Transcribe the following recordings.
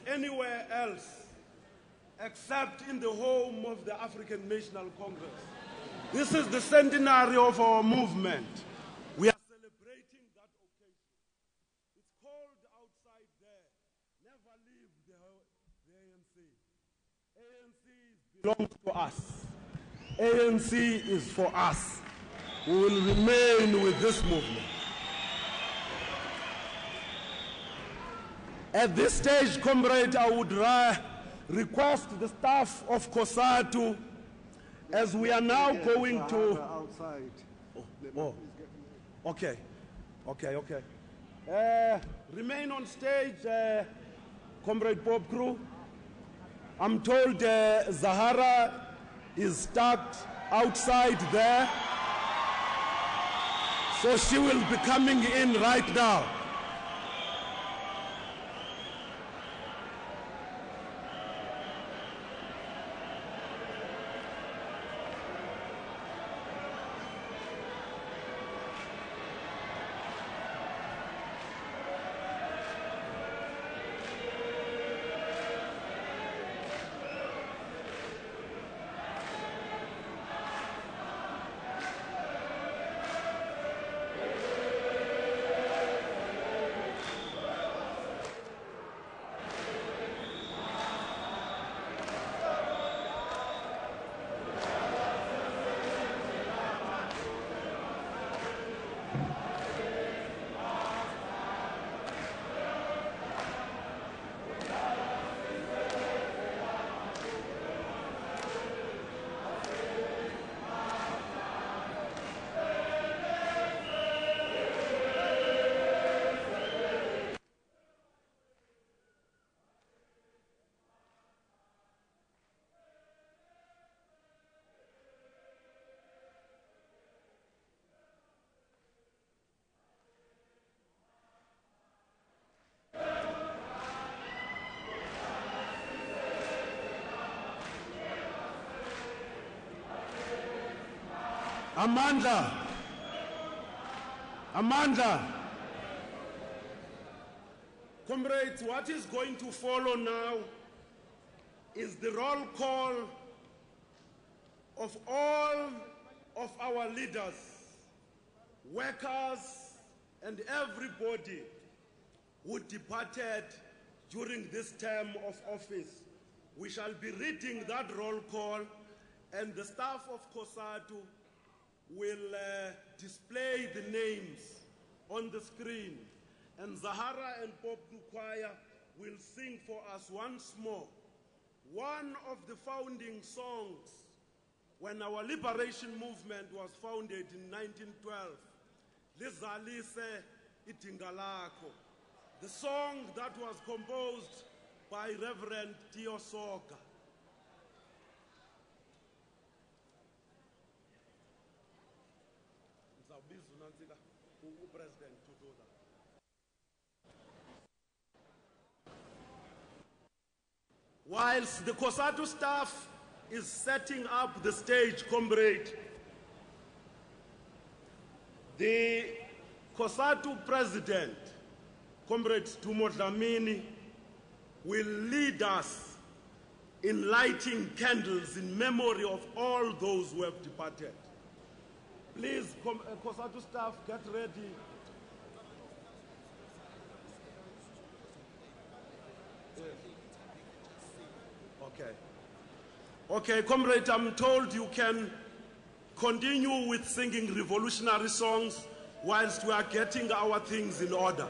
anywhere else except in the home of the African National Congress. This is the centenary of our movement. We are celebrating that occasion. It's cold outside there. Never leave the ANC. ANC belongs to us. ANC is for us. We will remain with this movement. At this stage, comrade, I would request the staff of Cosatu, as we are now going to... Outside. Okay. Remain on stage, comrade Bob Crew. I'm told Zahara is stuck outside there, so she will be coming in right now. Amanda. Comrades, what is going to follow now is the roll call of all of our leaders, workers, and everybody who departed during this term of office. We shall be reading that roll call, and the staff of Cosatu will display the names on the screen, and Zahara and Bob Choir will sing for us once more one of the founding songs when our liberation movement was founded in 1912, Lizalise Itingalako, the song that was composed by Reverend Tio Soka. Whilst the Cosatu staff is setting up the stage, comrade, the Cosatu president, Comrade Tumo Dlamini, will lead us in lighting candles in memory of all those who have departed. Please, Cosatu staff, get ready. Okay, comrade, I'm told you can continue with singing revolutionary songs whilst we are getting our things in order.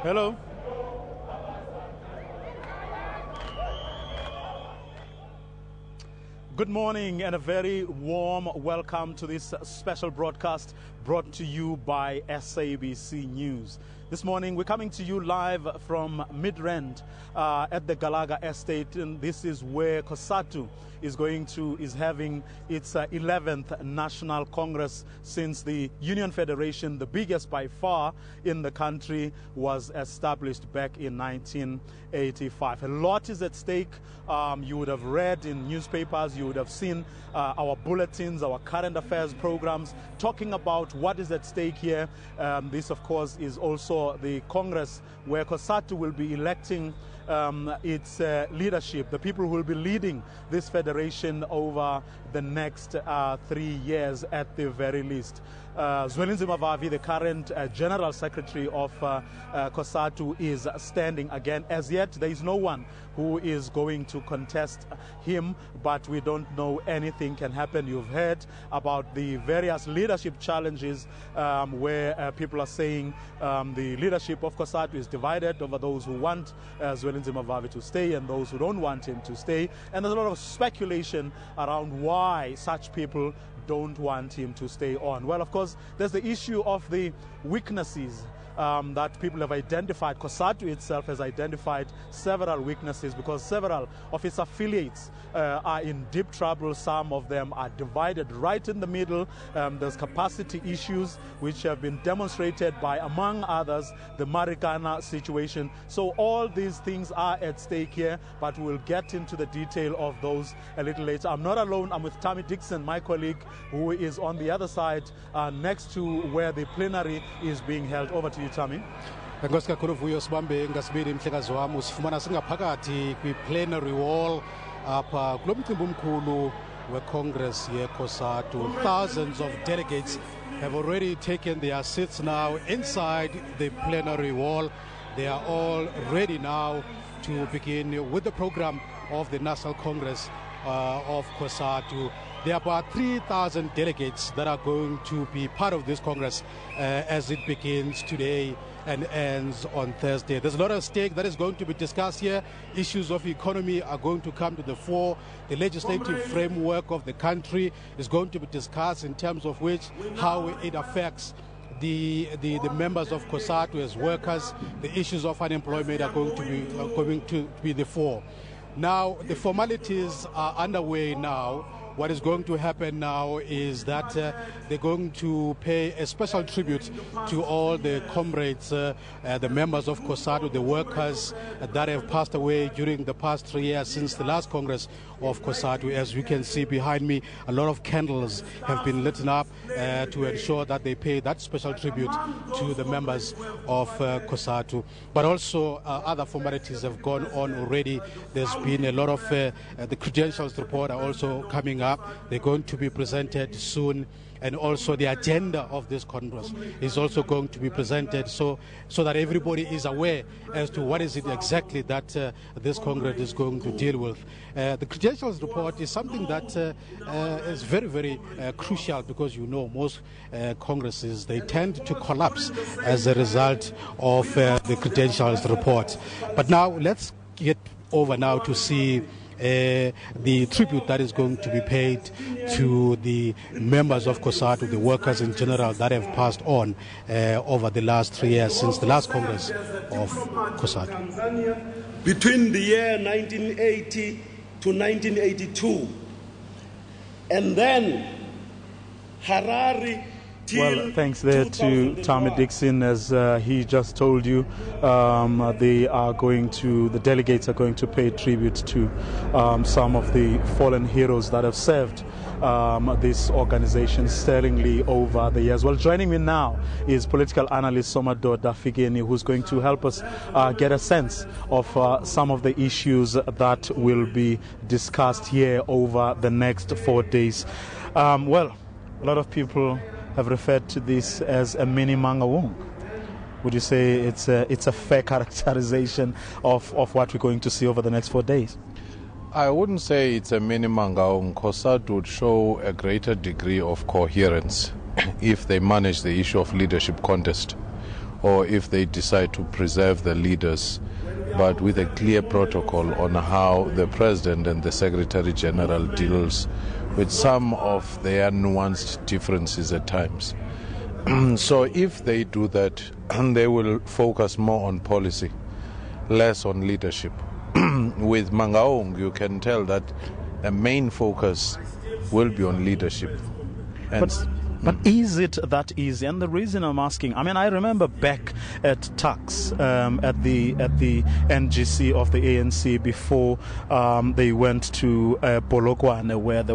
Hello. Good morning and a very warm welcome to this special broadcast brought to you by SABC News. This morning we're coming to you live from Midrand at the Galaga Estate, and this is where Cosatu is having its 11th National Congress since the Union Federation, the biggest by far in the country, was established back in 1985. A lot is at stake. You would have read in newspapers, you would have seen our bulletins, our current affairs programs talking about what is at stake here. This, of course, is also the Congress where Cosatu will be electing its leadership, the people who will be leading this federation over the next 3 years at the very least. Zuma, the current General Secretary of Cosatu, is standing again. As yet, there is no one who is going to contest him, but we don't know, anything can happen. You've heard about the various leadership challenges where people are saying the leadership of Cosatu is divided over those who want Zuma to stay and those who don't want him to stay. And there's a lot of speculation around why such people don't want him to stay on. Well, of course, there's the issue of the weaknesses that people have identified. Cosatu itself has identified several weaknesses because several of its affiliates are in deep trouble. Some of them are divided right in the middle. There's capacity issues which have been demonstrated by, among others, the Marikana situation. So all these things are at stake here, but we'll get into the detail of those a little later. I'm not alone. I'm with Tammy Dixon, my colleague, who is on the other side next to where the plenary is being held. Over to you, Tammy. Enkosi kakhulu Vuyo Sibambe ngasibili mhlekazi wami usifumana singaphakathi kwi-plenary wall apha kulo mcimbi omkhulu we-Congress ye-Cosatu. Thousands of delegates have already taken their seats now inside the plenary wall. They are all ready now to begin with the program of the National Congress of Cosatu. There are about 3,000 delegates that are going to be part of this Congress as it begins today and ends on Thursday. There's a lot at stake that is going to be discussed here. Issues of economy are going to come to the fore. The legislative framework of the country is going to be discussed, in terms of which how it affects the members of Cosatu as workers. The issues of unemployment are going to be the fore. Now, the formalities are underway now. What is going to happen now is that they're going to pay a special tribute to all the comrades, the members of Cosatu, the workers that have passed away during the past 3 years since the last Congress of Cosatu. As you can see behind me, a lot of candles have been lit up to ensure that they pay that special tribute to the members of Cosatu. But also other formalities have gone on already. There's been a lot of the credentials report are also coming up. They're going to be presented soon, and also the agenda of this Congress is also going to be presented so that everybody is aware as to what is it exactly that this Congress is going to deal with. The credentials report is something that is very, very crucial, because you know most Congresses, they tend to collapse as a result of the credentials report. But now let's get over now to see the tribute that is going to be paid to the members of Cosatu, the workers in general that have passed on over the last 3 years since the last Congress of Cosatu. Between the year 1980 to 1982, and then Harare. Well, thanks there to Tommy Dixon. As he just told you, the delegates are going to pay tribute to some of the fallen heroes that have served this organization sterlingly over the years. Well, joining me now is political analyst Somadoda Figeni, who's going to help us get a sense of some of the issues that will be discussed here over the next 4 days. Well, a lot of people have referred to this as a mini Mangawong. Would you say it's a fair characterization of what we're going to see over the next 4 days? I wouldn't say it's a mini Mangaung. Cosatu would show a greater degree of coherence if they manage the issue of leadership contest, or if they decide to preserve the leaders, but with a clear protocol on how the President and the Secretary General deals with some of their nuanced differences at times. So if they do that, they will focus more on policy, less on leadership. With Mangaung, you can tell that the main focus will be on leadership. But is it that easy? And the reason I'm asking, I mean, I remember back at Tux, at the NGC of the ANC before they went to Polokwane, where there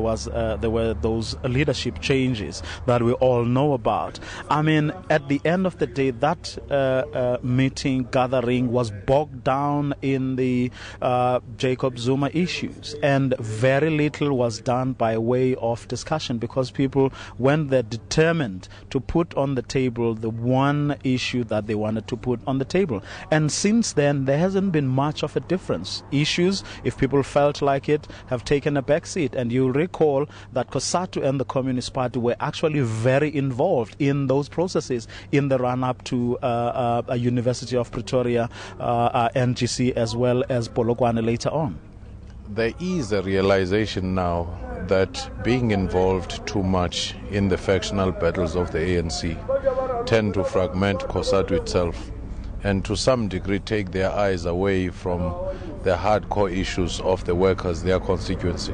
were those leadership changes that we all know about. I mean, at the end of the day, that meeting, gathering was bogged down in the Jacob Zuma issues, and very little was done by way of discussion, because people went there determined to put on the table the one issue that they wanted to put on the table. And since then, there hasn't been much of a difference. Issues, if people felt like it, have taken a backseat. And you'll recall that Cosatu and the Communist Party were actually very involved in those processes in the run-up to a University of Pretoria NGC, as well as Polokwane later on. There is a realization now that being involved too much in the factional battles of the ANC tend to fragment Cosatu itself, and to some degree take their eyes away from the hardcore issues of the workers, their constituency.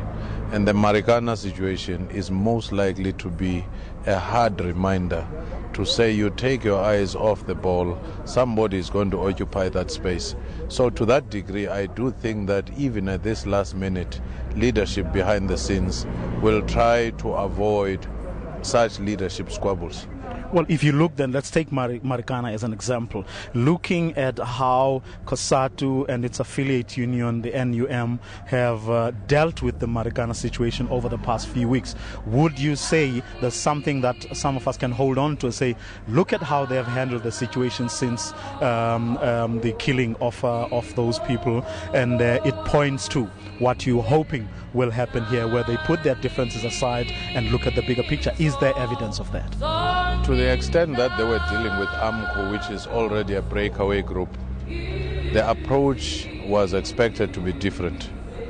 And the Marikana situation is most likely to be a hard reminder to say, you take your eyes off the ball, somebody is going to occupy that space. So to that degree, I do think that even at this last minute, leadership behind the scenes will try to avoid such leadership squabbles. Well, if you look, then let's take Marikana as an example. Looking at how Cosatu and its affiliate union, the NUM, have dealt with the Marikana situation over the past few weeks, would you say there's something that some of us can hold on to and say, look at how they have handled the situation since the killing of those people, and it points to what you're hoping will happen here, where they put their differences aside and look at the bigger picture? Is there evidence of that? To the extent that they were dealing with AMCU, which is already a breakaway group, the approach was expected to be different.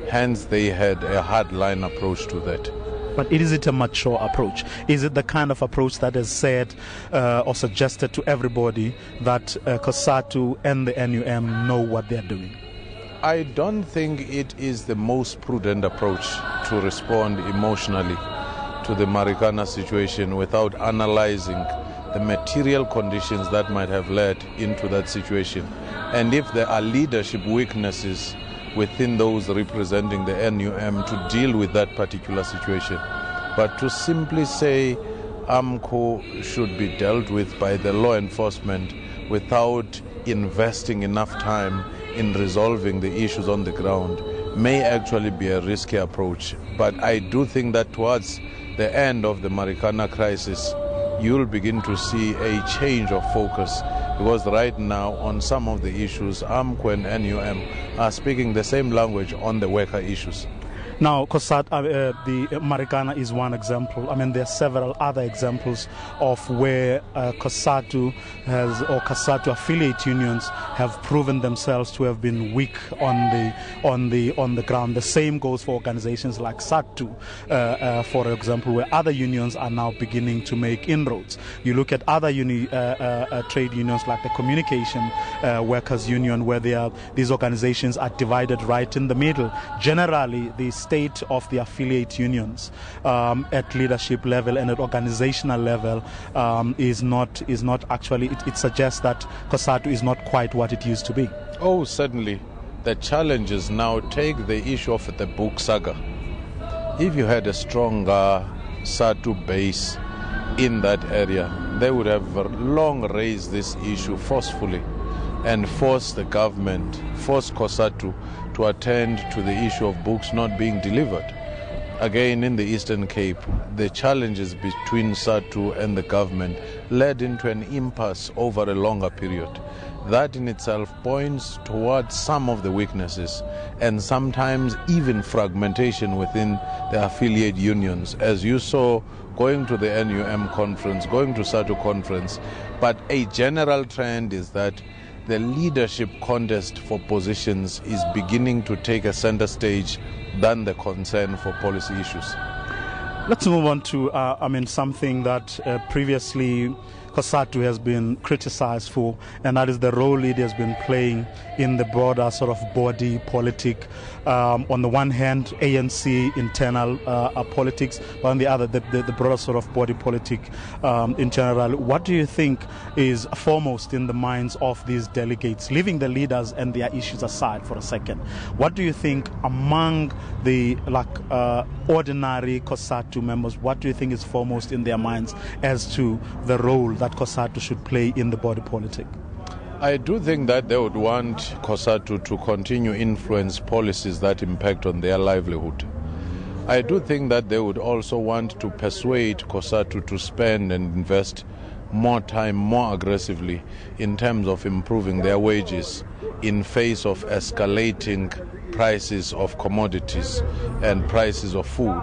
Hence, they had a hardline approach to that. But is it a mature approach? Is it the kind of approach that is said or suggested to everybody that Cosatu and the NUM know what they're doing? I don't think it is the most prudent approach to respond emotionally to the Marikana situation without analyzing the material conditions that might have led into that situation. And if there are leadership weaknesses within those representing the NUM to deal with that particular situation. But to simply say AMCU should be dealt with by the law enforcement without investing enough time in resolving the issues on the ground may actually be a risky approach. But I do think that towards the end of the Marikana crisis, you'll begin to see a change of focus, because right now on some of the issues, AMCU and NUM are speaking the same language on the worker issues. Now, Cosatu, the Marikana is one example. I mean, there are several other examples of where Cosatu affiliate unions have proven themselves to have been weak on the ground. The same goes for organizations like SATU, for example, where other unions are now beginning to make inroads. You look at other trade unions like the Communication Workers Union, where these organizations are divided right in the middle. Generally, the state of the affiliate unions at leadership level and at organizational level is not actually, it suggests that Cosatu is not quite what it used to be. Oh, certainly. The challenges now take the issue of the book saga. If you had a stronger SATU base in that area, they would have long raised this issue forcefully and force the government, force Cosatu to attend to the issue of books not being delivered. Again, in the Eastern Cape, the challenges between SATU and the government led into an impasse over a longer period. That in itself points towards some of the weaknesses and sometimes even fragmentation within the affiliate unions, as you saw going to the NUM conference, going to Cosatu conference. But a general trend is that the leadership contest for positions is beginning to take a center stage than the concern for policy issues. Let's move on to, something that previously Cosatu has been criticized for, and that is the role it has been playing in the broader sort of body politic. On the one hand, ANC internal politics, but on the other, the broader sort of body politic in general. What do you think is foremost in the minds of these delegates, leaving the leaders and their issues aside for a second? What do you think among the ordinary Cosatu members, what do you think is foremost in their minds as to the role that Cosatu should play in the body politic? I do think that they would want Cosatu to continue influence policies that impact on their livelihood. I do think that they would also want to persuade Cosatu to spend and invest more time, more aggressively in terms of improving their wages in face of escalating prices of commodities and prices of food.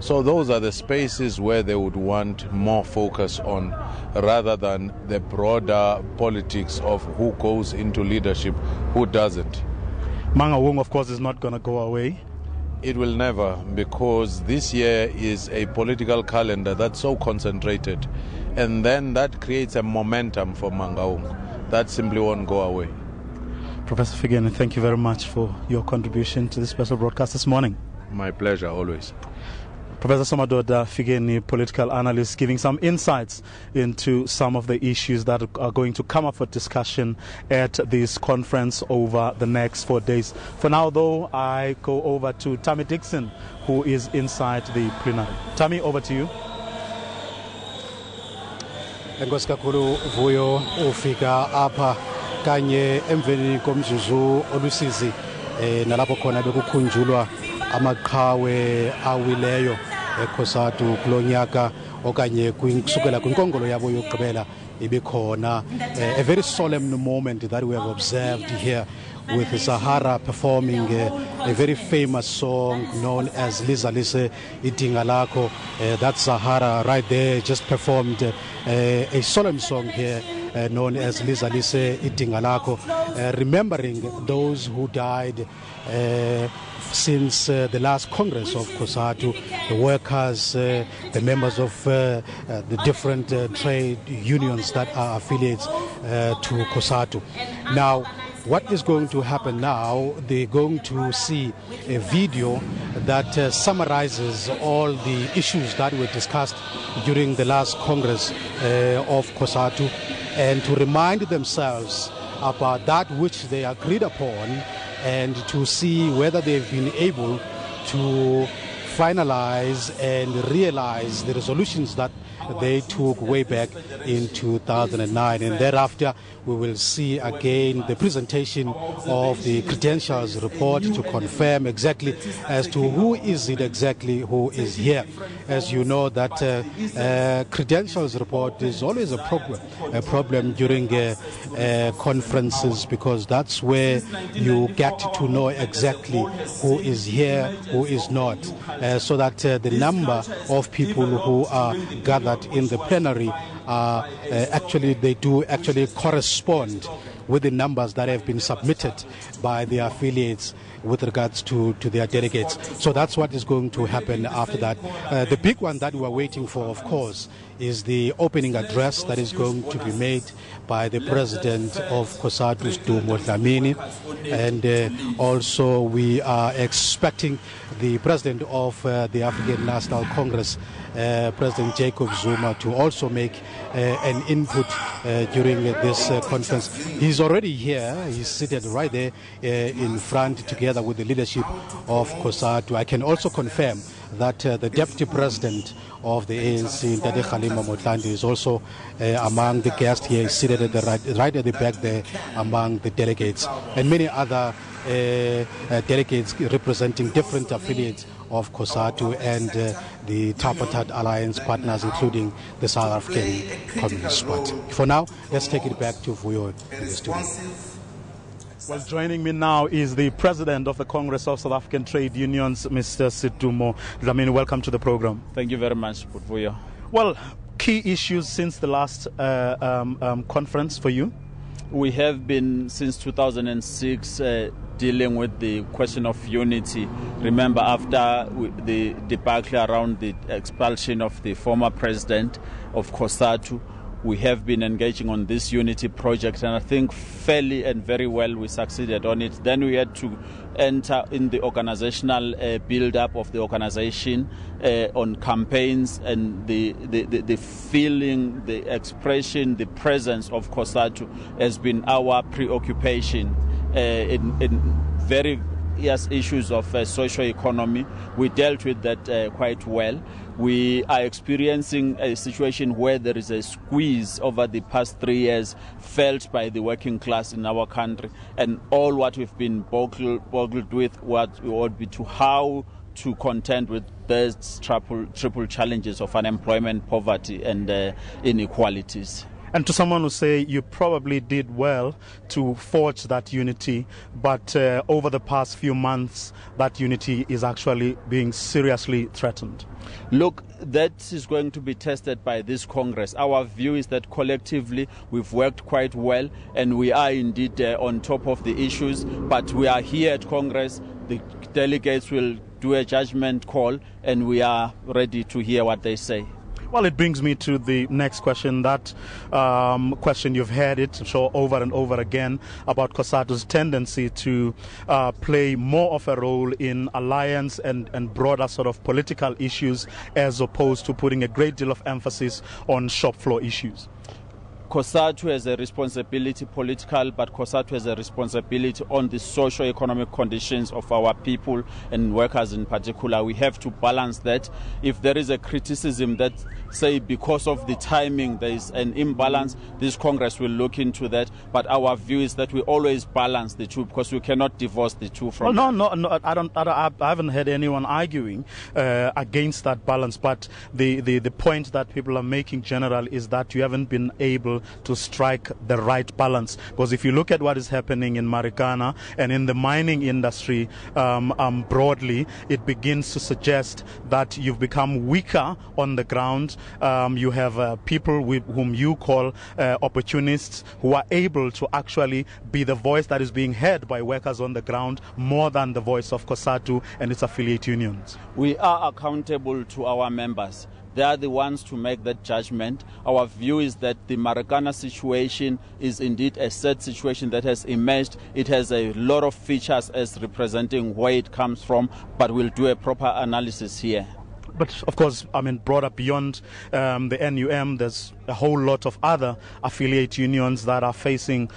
So those are the spaces where they would want more focus on, rather than the broader politics of who goes into leadership, who doesn't. Mangaung, of course, is not going to go away. It will never, because this year is a political calendar that's so concentrated, and then that creates a momentum for Mangaung. That simply won't go away. Professor Figeni, thank you very much for your contribution to this special broadcast this morning. My pleasure, always. Professor Somadoda Figeni, political analyst, giving some insights into some of the issues that are going to come up for discussion at this conference over the next 4 days. For now, though, I go over to Tammy Dixon, who is inside the plenary. Tammy, over to you. Enkosi kakhulu Vuyo ufika apha kanye emveni komzuzu olusizi nalapho khona bekukhunjulwa amaqhawe awileyo eCosatu kulonyaka okanye kusukela kwinkongolo yabo yokugqibela ibikhona a very solemn moment that we have observed here with Sahara performing a very famous song known as Liza Lise Idinga Lakho. That Sahara right there just performed a solemn song here known as Liza Lise Idinga Lakho, remembering those who died since the last Congress of Cosatu, the workers, the members of the different trade unions that are affiliates to Cosatu. Now, what is going to happen now, they're going to see a video that summarizes all the issues that were discussed during the last Congress of Cosatu, and to remind themselves about that which they agreed upon, and to see whether they've been able to finalize and realize the resolutions that they took way back in 2009. And thereafter, we will see again the presentation of the credentials report to confirm exactly as to who is it exactly who is here. As you know, that credentials report is always a problem during conferences, because that's where you get to know exactly who is here, who is not, so that the number of people who are gathered in the plenary they do correspond with the numbers that have been submitted by the affiliates with regards to their delegates. So that's what is going to happen after that. The big one that we are waiting for, of course, is the opening address that is going to be made by the president of Cosatu, Dlamini, and also we are expecting the president of the African National Congress, President Jacob Zuma, to also make an input during this conference. He's already here. He's seated right there in front together with the leadership of Cosatu. I can also confirm that the deputy president of the ANC, Ndade Kgalema Motlanthe, is also among the guests here. He's seated at right at the back there among the delegates, and many other delegates representing different affiliates of Cosatu and the tripartite alliance partners, including the South African Communist Party. For now, let's take it back to Vuyo in the studio. Well, joining me now is the president of the Congress of South African Trade Unions, Mr. Situmo Dlamini. Welcome to the program. Thank you very much, Vuyo. Well, key issues since the last conference for you? We have been, since 2006, dealing with the question of unity. Remember, after the debacle around the expulsion of the former president of Cosatu, we have been engaging on this unity project, and I think fairly and very well we succeeded on it. Then we had to enter in the organizational build-up of the organization on campaigns, and the feeling, the expression, the presence of Cosatu has been our preoccupation in various issues of socio-economy. We dealt with that quite well. We are experiencing a situation where there is a squeeze over the past 3 years felt by the working class in our country, and all what we've been boggled with would be to how to contend with those triple challenges of unemployment, poverty, and inequalities. And to someone who say you probably did well to forge that unity, but over the past few months, that unity is actually being seriously threatened. Look, that is going to be tested by this Congress. Our view is that collectively we've worked quite well, and we are indeed on top of the issues, but we are here at Congress. The delegates will do a judgment call, and we are ready to hear what they say. Well, it brings me to the next question. That question, you've heard it show over and over again about Cosatu's tendency to play more of a role in alliance and broader sort of political issues, as opposed to putting a great deal of emphasis on shop floor issues. Cosatu has a responsibility, political, but Cosatu has a responsibility on the socio-economic conditions of our people and workers in particular. We have to balance that. If there is a criticism that, say, because of the timing there is an imbalance, this Congress will look into that. But our view is that we always balance the two, because we cannot divorce the two from. Well, no, I haven't heard anyone arguing against that balance. But the point that people are making general is that you haven't been able to strike the right balance, because if you look at what is happening in Marikana and in the mining industry broadly, it begins to suggest that you've become weaker on the ground. You have people whom you call opportunists, who are able to actually be the voice that is being heard by workers on the ground more than the voice of Cosatu and its affiliate unions. We are accountable to our members. They are the ones to make that judgment. Our view is that the Marikana situation is indeed a sad situation that has emerged. It has a lot of features as representing where it comes from, but we'll do a proper analysis here. But of course, I mean, brought beyond the NUM, there's a whole lot of other affiliate unions that are facing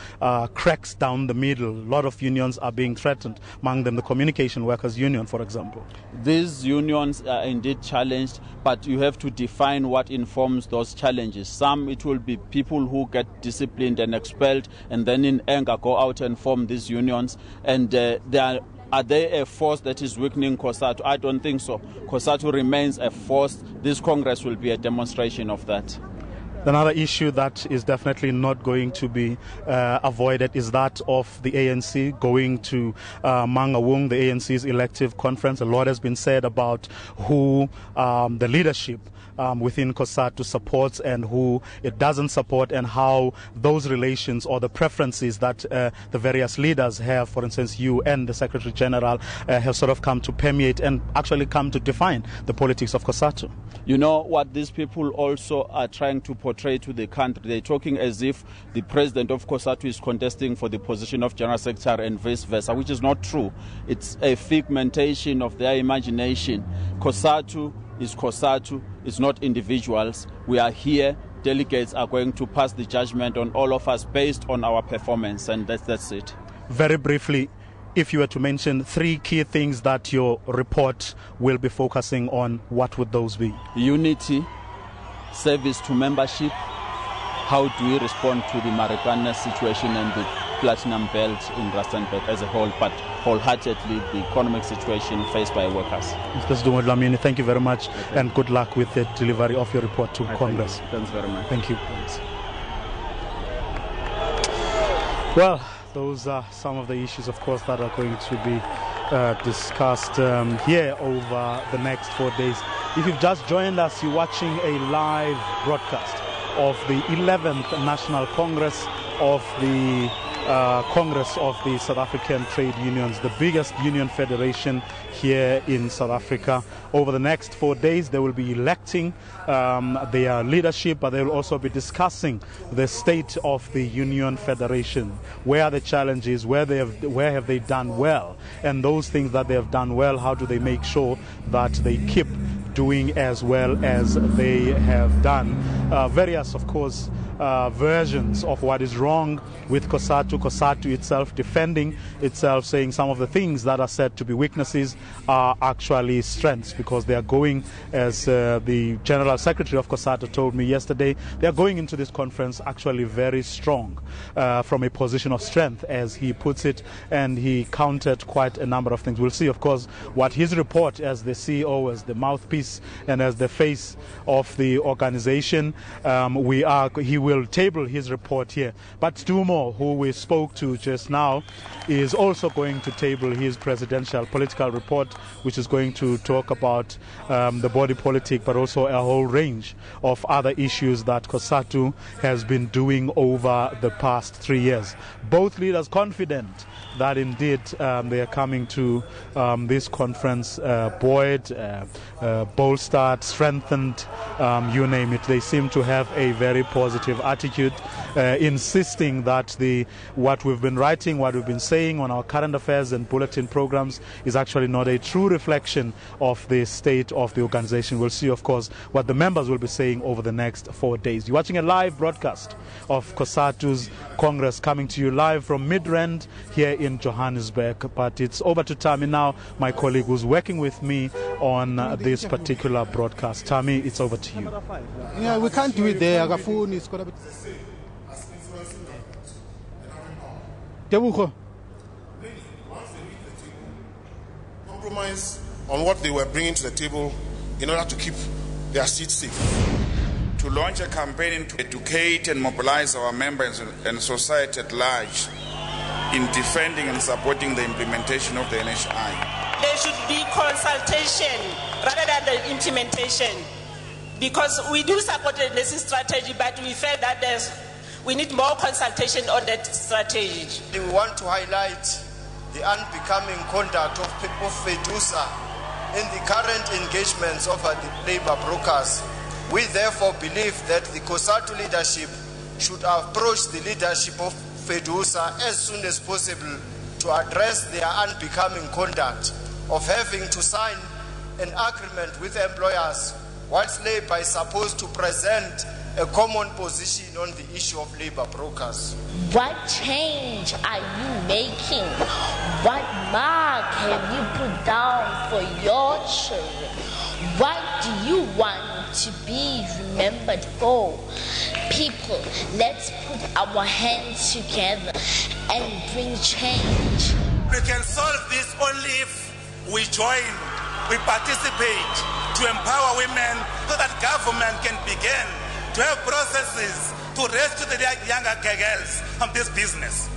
cracks down the middle. A lot of unions are being threatened, among them the Communication Workers Union, for example. These unions are indeed challenged, but you have to define what informs those challenges. Some, it will be people who get disciplined and expelled, and then in anger go out and form these unions, and Are they a force that is weakening Cosatu? I don't think so. Cosatu remains a force. This Congress will be a demonstration of that. Another issue that is definitely not going to be avoided is that of the ANC going to Mangaung, the ANC's elective conference. A lot has been said about who the leadership within Cosatu supports and who it doesn't support, and how those relations or the preferences that the various leaders have, for instance, you and the Secretary General, have sort of come to permeate and actually come to define the politics of Cosatu. You know what these people also are trying to portray to the country? They're talking as if the president of Cosatu is contesting for the position of General Secretary and vice versa, which is not true. It's a figmentation of their imagination. Cosatu is Cosatu, it's not individuals. We are here. Delegates are going to pass the judgment on all of us based on our performance, and that's it. Very briefly, if you were to mention 3 key things that your report will be focusing on, what would those be? Unity, service to membership, how do we respond to the Marikana situation and the platinum belt in Rustenburg as a whole, but wholeheartedly the economic situation faced by workers. Mr. Zuma, thank you very much, and good luck with the delivery of your report to Congress. Thanks very much. Thank you. Well, those are some of the issues, of course, that are going to be discussed here over the next 4 days. If you've just joined us, you're watching a live broadcast of the 11th National Congress of the South African Trade Unions, the biggest union federation here in South Africa. Over the next 4 days, they will be electing their leadership, but they will also be discussing the state of the union federation, where are the challenges, where have they done well, and those things that they have done well, how do they make sure that they keep doing as well as they have done. Various, of course, versions of what is wrong with Cosatu. Cosatu itself defending itself, saying some of the things that are said to be weaknesses are actually strengths, because they are going, as the General Secretary of Cosatu told me yesterday, they are going into this conference actually very strong, from a position of strength, as he puts it, and he counted quite a number of things. We'll see, of course, what his report as the CEO, as the mouthpiece, and as the face of the organization, he will table his report here. But Zuma, who we spoke to just now, is also going to table his presidential political report, which is going to talk about the body politic, but also a whole range of other issues that Cosatu has been doing over the past 3 years. Both leaders confident that indeed they are coming to this conference buoyed, bolstered, strengthened, you name it. They seem to have a very positive attitude, insisting that what we've been writing, what we've been saying on our current affairs and bulletin programs is actually not a true reflection of the state of the organization. We'll see, of course, what the members will be saying over the next 4 days. You're watching a live broadcast of Cosatu's Congress, coming to you live from Midrand here in Johannesburg. But it's over to Tammy now, my colleague who's working with me on this particular broadcast. Tammy, it's over to you. Yeah, we can't do it there. Agafuni, it's gonna be. Compromise on what they were bringing to the table in order to keep their seats safe. To launch a campaign to educate and mobilize our members and society at large in defending and supporting the implementation of the NHI. There should be consultation rather than the implementation, because we do support the NESI strategy, but we felt that we need more consultation on that strategy. We want to highlight the unbecoming conduct of FEDUSA in the current engagements of the labor brokers. We therefore believe that the Cosatu leadership should approach the leadership of FEDUSA as soon as possible to address their unbecoming conduct of having to sign an agreement with employers whilst labor is supposed to present a common position on the issue of labor brokers. What change are you making? What mark have you put down for your children? What do you want to be remembered for? People, let's put our hands together and bring change. We can solve this only if we join, we participate to empower women so that government can begin to have processes to rescue the younger girls from this business.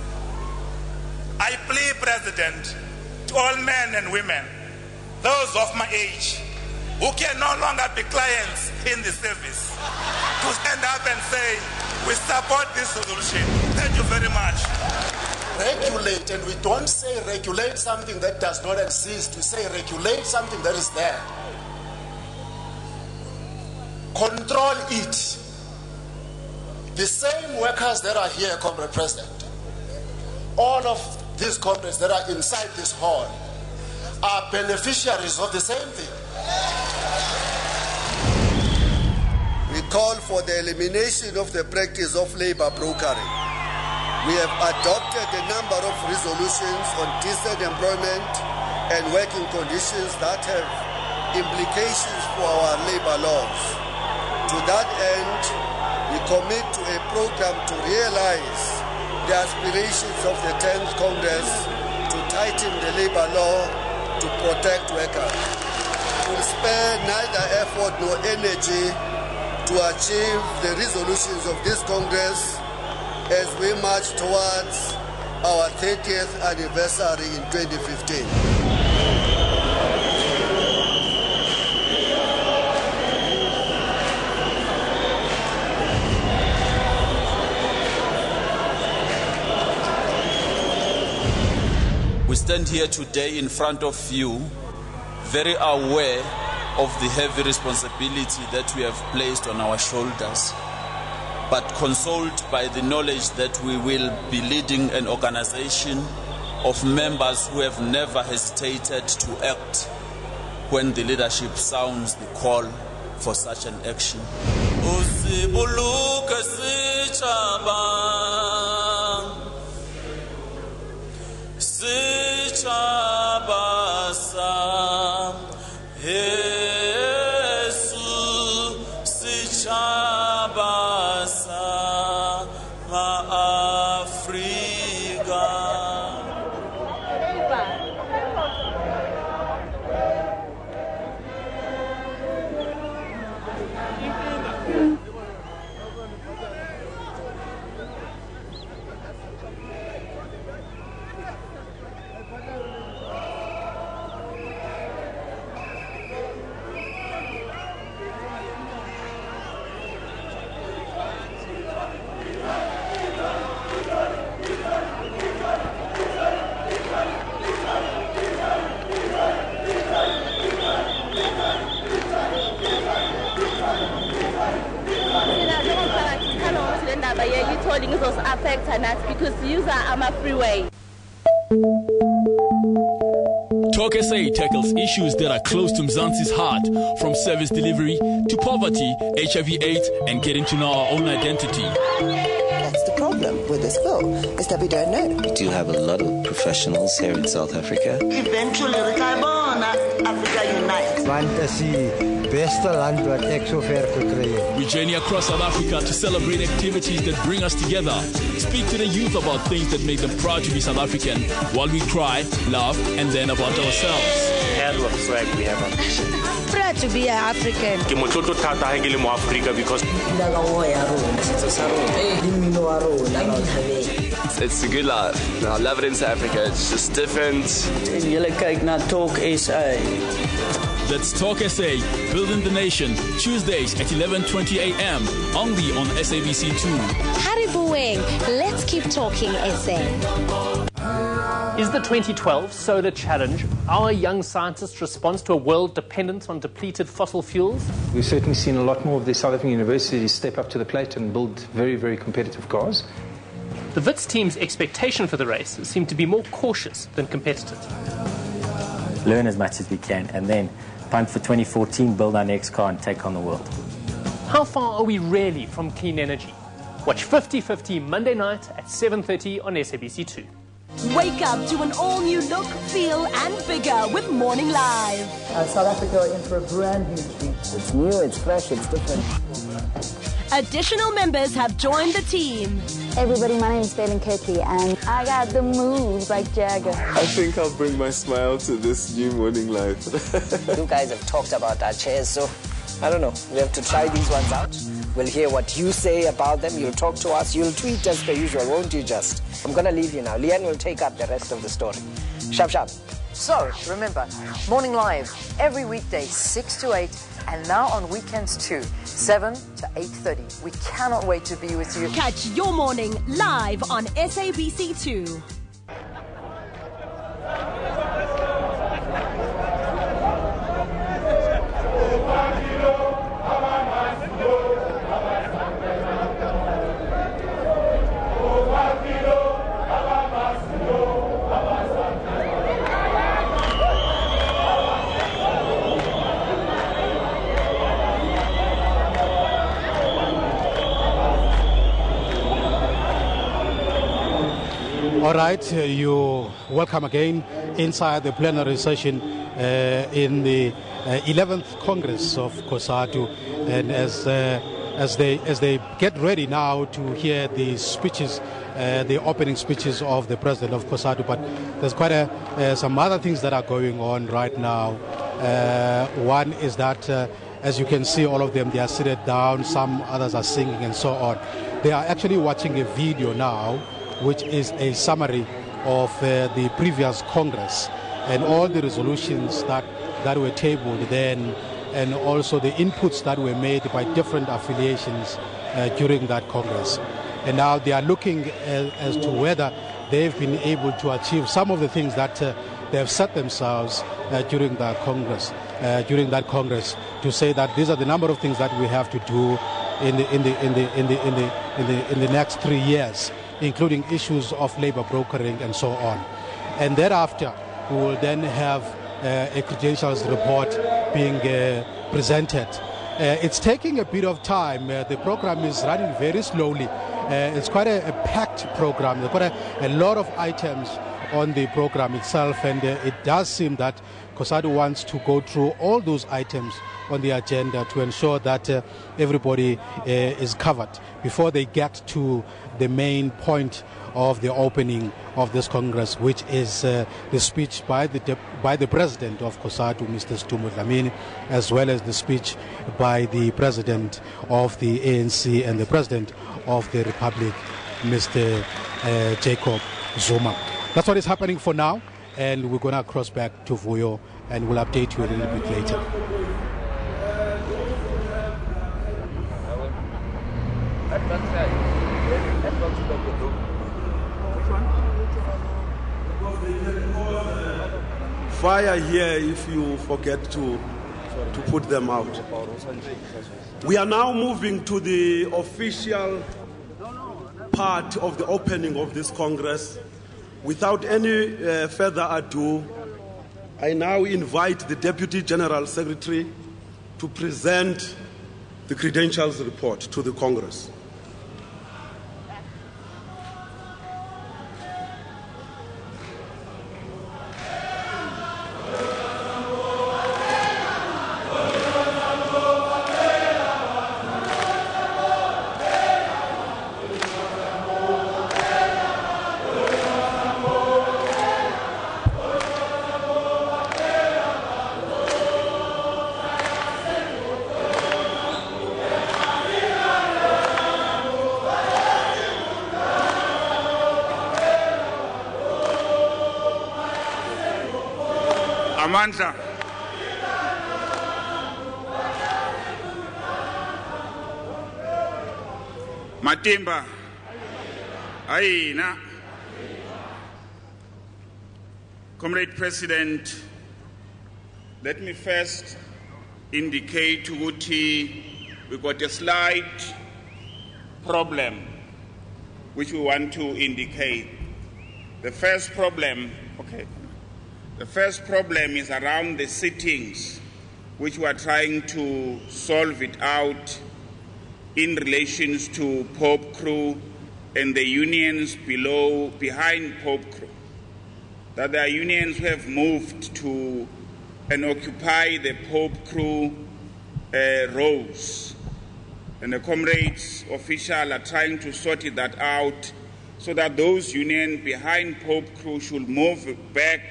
I plead, President, to all men and women, those of my age, who can no longer be clients in the service, to stand up and say, we support this solution. Thank you very much. Regulate, and we don't say regulate something that does not exist. We say regulate something that is there. Control it. The same workers that are here, Comrade President, all of these comrades that are inside this hall are beneficiaries of the same thing. We call for the elimination of the practice of labor brokering. We have adopted a number of resolutions on decent employment and working conditions that have implications for our labor laws. To that end, we commit to a program to realize the aspirations of the 10th Congress to tighten the labor law to protect workers. We'll spare neither effort nor energy to achieve the resolutions of this Congress as we march towards our 30th anniversary in 2015. We stand here today in front of you, very aware of the heavy responsibility that we have placed on our shoulders, but consoled by the knowledge that we will be leading an organization of members who have never hesitated to act when the leadership sounds the call for such an action. Because user I'm a freeway. Talk SA tackles issues that are close to Mzansi's heart, from service delivery to poverty, HIV/AIDS, and getting to know our own identity. That's the problem with this bill, is that we don't know. We do have a lot of professionals here in South Africa. Eventually, Africa unites. We journey across South Africa to celebrate activities that bring us together, speak to the youth about things that make them proud to be South African, while we cry, laugh, and then about ourselves. Hell of swag we have on. Proud to be an African. It's a good life. I love it in South Africa. It's just different. Talk SA. That's Talk SA, Building the Nation, Tuesdays at 11:20 a.m. only on SABC2. Haribueng, let's keep talking SA. Is the 2012 Solar Challenge our young scientists' response to a world dependent on depleted fossil fuels? We've certainly seen a lot more of the South African universities step up to the plate and build very, very competitive cars. The WITS team's expectation for the race seemed to be more cautious than competitive. Learn as much as we can, and then punt for 2014, build our next car and take on the world. How far are we really from clean energy? Watch 50/50 Monday night at 7:30 on SABC2. Wake up to an all-new look, feel and figure with Morning Live. South Africa are in for a brand new treat. It's new, it's fresh, it's different. Additional members have joined the team. Hey everybody, my name is Baden Kirkley and I got the moves like Jagger. I think I'll bring my smile to this new Morning Live. You guys have talked about our chairs, so I don't know. We have to try these ones out. We'll hear what you say about them. You'll talk to us. You'll tweet us per usual, won't you, Just? I'm going to leave you now. Leanne will take up the rest of the story. Shap, shap. So, remember, Morning Live, every weekday, 6 to 8, and now on weekends too, 7 to 8:30. We cannot wait to be with you. Catch your morning live on SABC2. All right, you're welcome again inside the plenary session in the 11th Congress of Cosatu. And as as they get ready now to hear the speeches, the opening speeches of the president of Cosatu. But there's quite some other things that are going on right now. One is that, as you can see, all of them, they are seated down. Some others are singing and so on. They are actually watching a video now, which is a summary of the previous Congress and all the resolutions that were tabled then, and also the inputs that were made by different affiliations during that Congress. And now they are looking as to whether they've been able to achieve some of the things that they have set themselves during that Congress. To say that these are the number of things that we have to do in the next 3 years, including issues of labor brokering and so on. And thereafter, we will then have a credentials report being presented. It's taking a bit of time. The program is running very slowly. It's quite a packed program. There's quite a lot of items on the program itself, and it does seem that Cosatu wants to go through all those items on the agenda to ensure that everybody is covered before they get to the main point of the opening of this Congress, which is the speech by the president of Cosatu, Mr. Stumo Dlamini, as well as the speech by the president of the ANC and the president of the Republic, Mr. Jacob Zuma. That's what is happening for now, and we're going to cross back to Vuyo, and we'll update you a little bit later. Fire here if you forget to put them out. We are now moving to the official part of the opening of this Congress. Without any further ado, I now invite the Deputy General Secretary to present the credentials report to the Congress. Amandla. Matimba. Aina. Comrade President, let me first indicate ukuthi we got a slight problem which we want to indicate. The first problem is around the sittings, which we are trying to solve it out in relations to Pope Crew and the unions behind Pope Crew. That there are unions who have moved to and occupy the Pope Crew rows. And the comrades official are trying to sort that out so that those unions behind Pope Crew should move back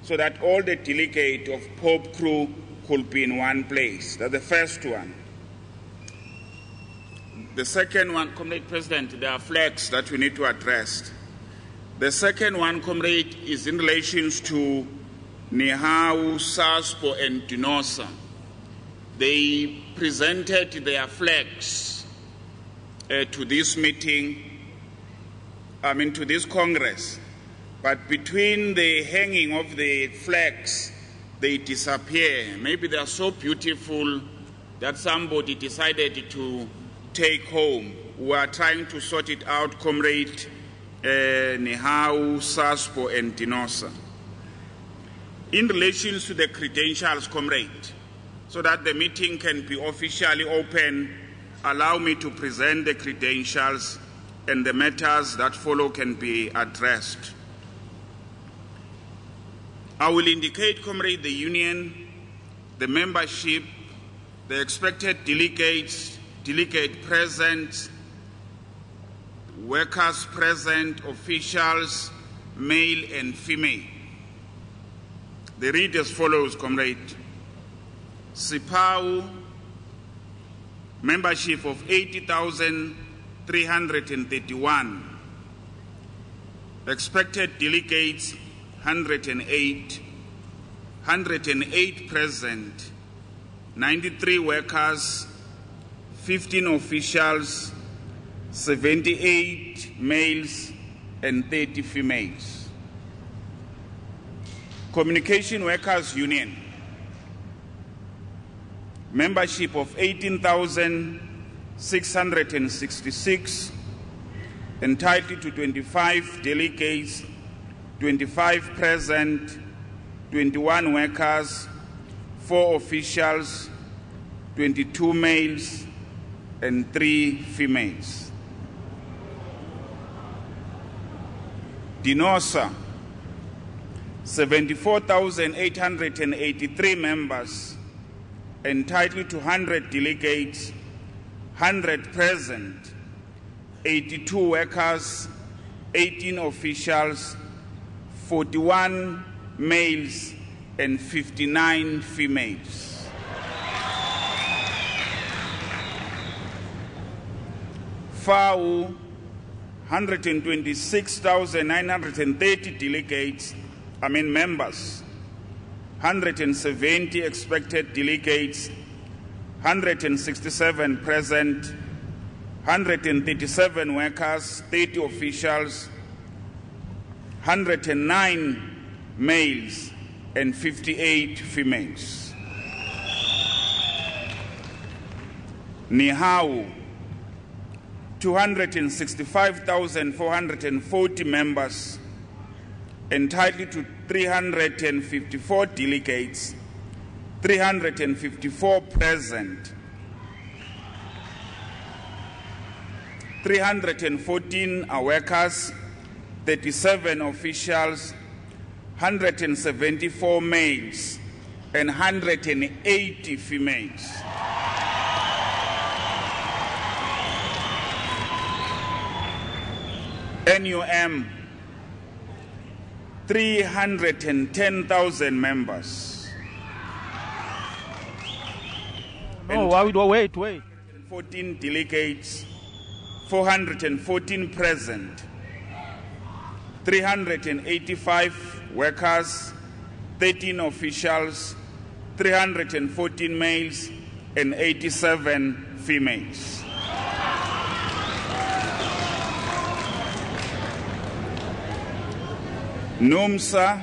so that all the delegates of Pope Crew could be in one place. That's the first one. The second one, Comrade President, there are flags that we need to address. The second one, Comrade, is in relation to Nihau, Saspo, and Dinosa. They presented their flags to this meeting, to this Congress. But between the hanging of the flags, they disappear. Maybe they are so beautiful that somebody decided to take home. We are trying to sort it out, Comrade Nihau, Saspo, and Dinosa. In relation to the credentials, Comrade, so that the meeting can be officially open, allow me to present the credentials and the matters that follow can be addressed. I will indicate, Comrade, the union, the membership, the expected delegates, delegate present, workers present, officials, male and female. They read as follows, Comrade. Sipau, membership of 80,331. Expected delegates 108. 108 present. 93 workers, 15 officials, 78 males and 30 females. Communication Workers Union, membership of 18,666, entitled to 25 delegates, 25 present, 21 workers, 4 officials, 22 males and 3 females. DINOSA, 74,883 members, entitled to 100 delegates, 100 present, 82 workers, 18 officials, 41 males and 59 females. FAU, 126,930 members, 170 expected delegates, 167 present, 137 workers, 30 officials, 109 males and 58 females. NIHAU, 265,440 members, entitled to 354 delegates, 354 present, 314 are workers, 37 officials, 174 males, and 180 females. NUM, 310,000 members. No, wait. 14 delegates, 414 present, 385 workers, 13 officials, 314 males, and 87 females. NUMSA,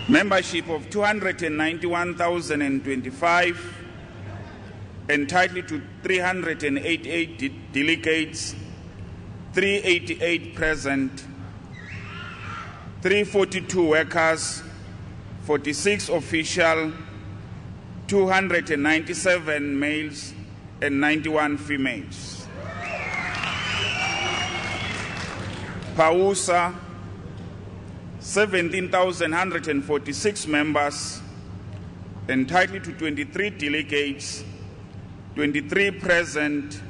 membership of 291,025, entitled to 388 delegates, 388 present, 342 workers, 46 official, 297 males, and 91 females. PAUSA, 17,146 members, entitled to 23 delegates, 23 present,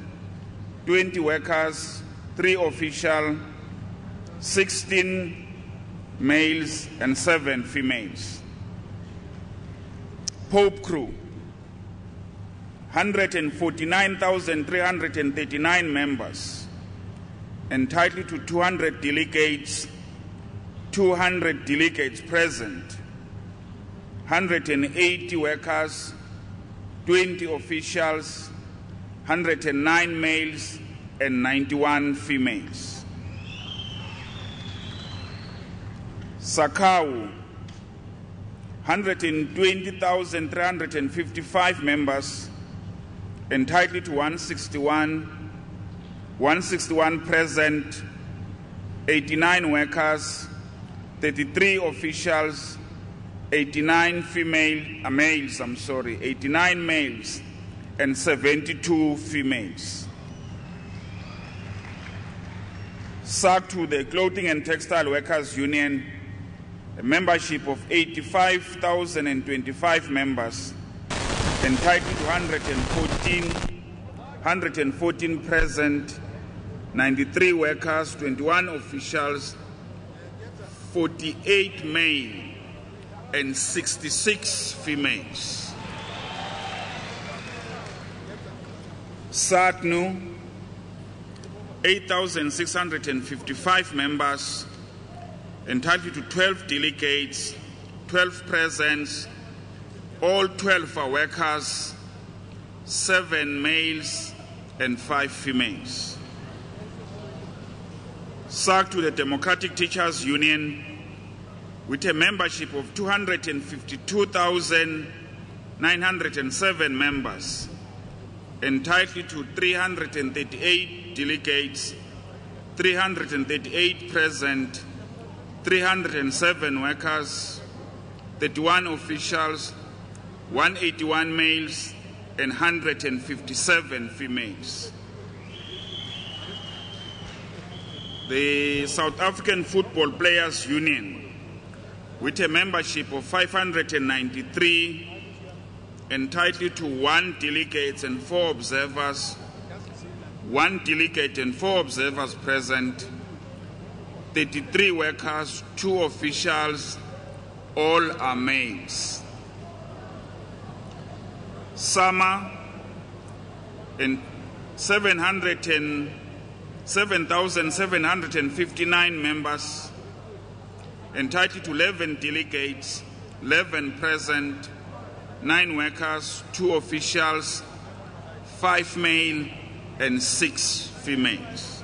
20 workers, 3 official, 16 males, and 7 females. Pope Crew, 149,339 members, entitled to 200 delegates, 200 delegates present, 180 workers, 20 officials, 109 males, and 91 females. SACAU, 120,355 members, entitled to 161 present, 89 workers, 33 officials, 89 males, 89 males, and 72 females. SACTU, the Clothing and Textile Workers Union, a membership of 85,025 members, entitled to 114 present, 93 workers, 21 officials, 48 male and 66 females. SATNU, 8,655 members, entitled to 12 delegates, 12 presents, all 12 are workers, 7 males and 5 females. SACTU, the Democratic Teachers Union, with a membership of 252,907 members, entitled to 338 delegates, 338 present, 307 workers, 31 officials, 181 males, and 157 females. The South African Football Players Union, with a membership of 593, entitled to 1 delegate and 4 observers, 1 delegate and 4 observers present, 33 workers, 2 officials, all are males. SAMA, and 7,759 members, entitled to 11 delegates, 11 present, 9 workers, 2 officials, 5 male and 6 females.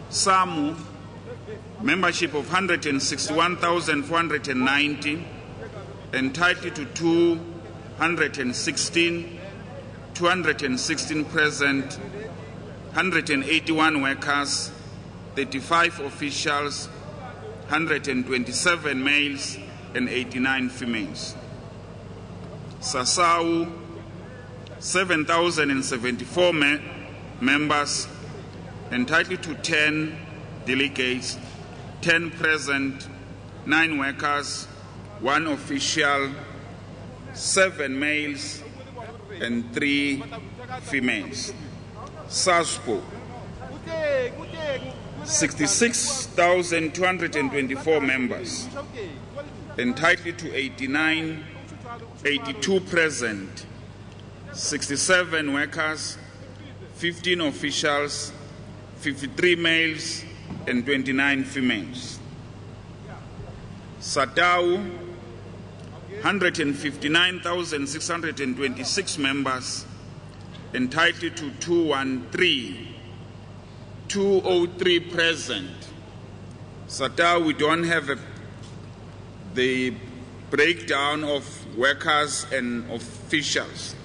SAMU, membership of 161,490, entitled to 216 present, 181 workers, 35 officials, 127 males and 89 females. SASAU, 7,074 members, entitled to 10 delegates, 10 present, 9 workers, 1 official, 7 males and 3 females. SASPO, 66,224 members, entitled to 82 present, 67 workers, 15 officials, 53 males and 29 females. SATAU, 159,626 members, entitled to 203 present. SATAU, we don't have the breakdown of workers and officials,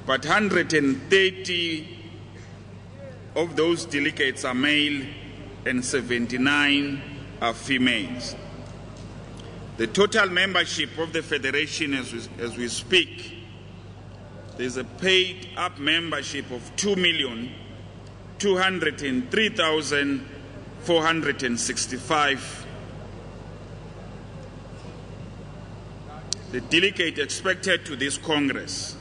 but 130 of those delegates are male and 79 are females. The total membership of the Federation as we speak, there's a paid-up membership of 2,203,465. The delegate expected to this Congress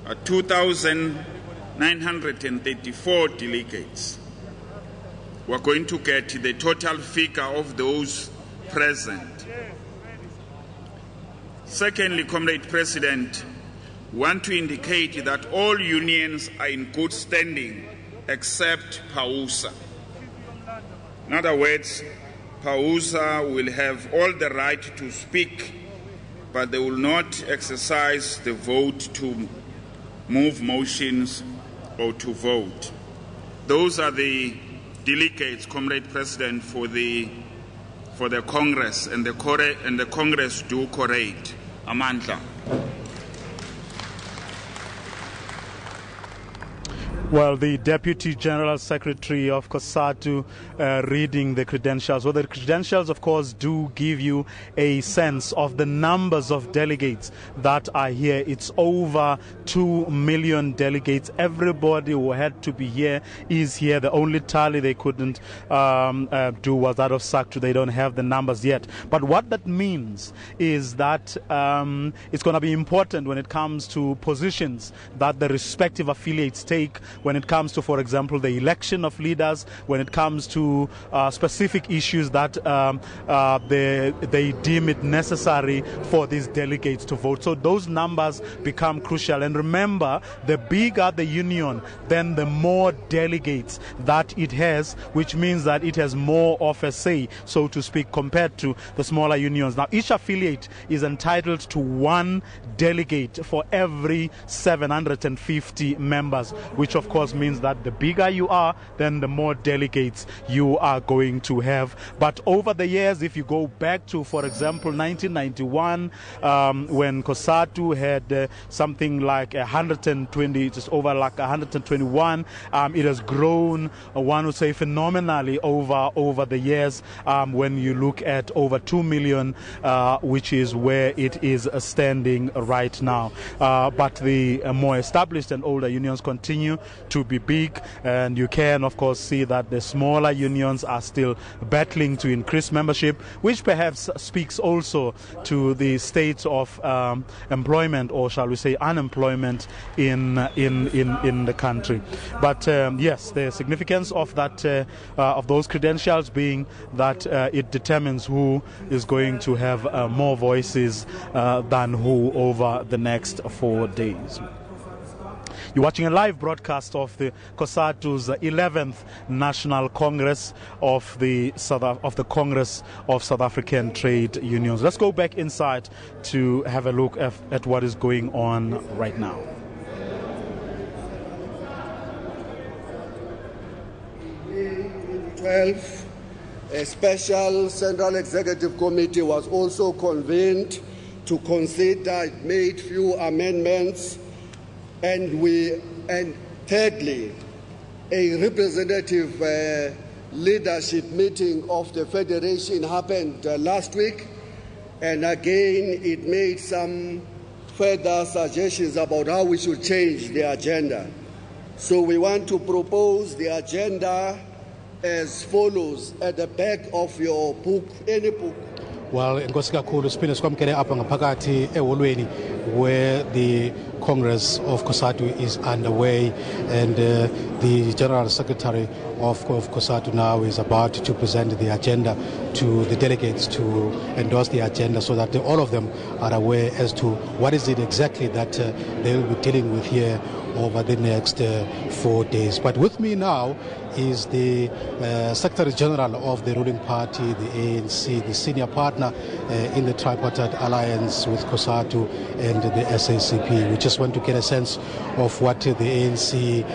are 2,934 delegates. We're going to get the total figure of those present. Secondly, Comrade President, we want to indicate that all unions are in good standing except PAUSA. In other words, PAUSA will have all the right to speak, but they will not exercise the vote to move motions or to vote. Those are the delegates, Comrade President, for the Congress, and the Congress do correct. Amandla. Well, the Deputy General Secretary of Cosatu reading the credentials. Well, the credentials, of course, do give you a sense of the numbers of delegates that are here. It's over 2 million delegates. Everybody who had to be here is here. The only tally they couldn't do was that of SACTU. They don't have the numbers yet. But what that means is that it's going to be important when it comes to positions that the respective affiliates take, when it comes to, for example, the election of leaders, when it comes to specific issues that they deem it necessary for these delegates to vote. So those numbers become crucial. And remember, the bigger the union, then the more delegates that it has, which means that it has more of a say, so to speak, compared to the smaller unions. Now, each affiliate is entitled to 1 delegate for every 750 members, which of course means that the bigger you are, then the more delegates you are going to have. But over the years, if you go back to, for example, 1991, when Cosatu had something like 120, just over like 121, it has grown, one would say, phenomenally over the years, when you look at over 2 million, which is where it is standing right now. But the more established and older unions continue to be big, and you can of course see that the smaller unions are still battling to increase membership, which perhaps speaks also to the state of employment, or shall we say unemployment, in the country. But yes, the significance of that of those credentials being that it determines who is going to have more voices than who over the next 4 days. You're watching a live broadcast of the Cosatu's 11th National Congress of the Congress of South African Trade Unions. Let's go back inside to have a look at what is going on right now. In 2012, a special Central Executive Committee was also convened to consider. It made few amendments. And thirdly, a representative leadership meeting of the Federation happened last week, and again it made some further suggestions about how we should change the agenda. So we want to propose the agenda as follows at the back of your book, any book. Well, inkosi kakhulu siphinde sikwamkele apha ngaphakathi eholweni where the Congress of Cosatu is underway, and the General Secretary of Cosatu now is about to present the agenda to the delegates to endorse the agenda, so that all of them are aware as to what is it exactly that they will be dealing with here over the next 4 days. But with me now is the Secretary General of the ruling party, the ANC, the senior partner in the tripartite alliance with Cosatu and the SACP. We just want to get a sense of what the ANC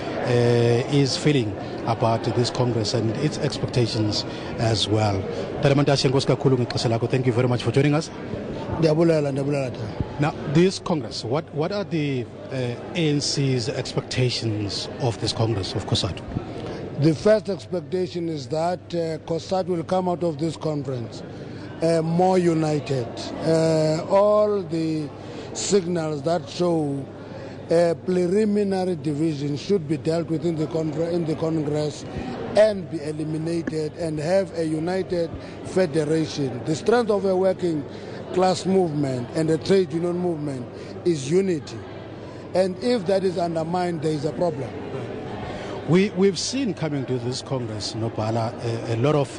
is feeling about this Congress and its expectations as well. Thank you very much for joining us. Now, this Congress, what are the ANC's expectations of this Congress of Cosatu? The first expectation is that Cosatu will come out of this conference more united. All the signals that show preliminary division should be dealt with in the Congress and be eliminated, and have a united federation. The strength of a working class movement and a trade union movement is unity. And if that is undermined, there is a problem. We've seen coming to this Congress, Nopala, a lot of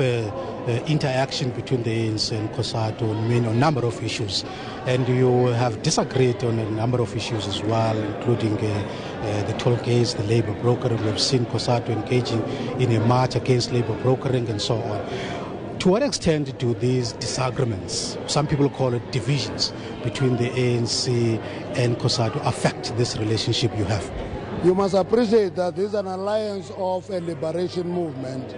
interaction between the ANC and Cosatu on a number of issues. And you have disagreed on a number of issues as well, including the toll gates, the labor brokering. We've seen Cosatu engaging in a march against labor brokering and so on. To what extent do these disagreements, some people call it divisions, between the ANC and Cosatu affect this relationship you have? You must appreciate that this is an alliance of a liberation movement,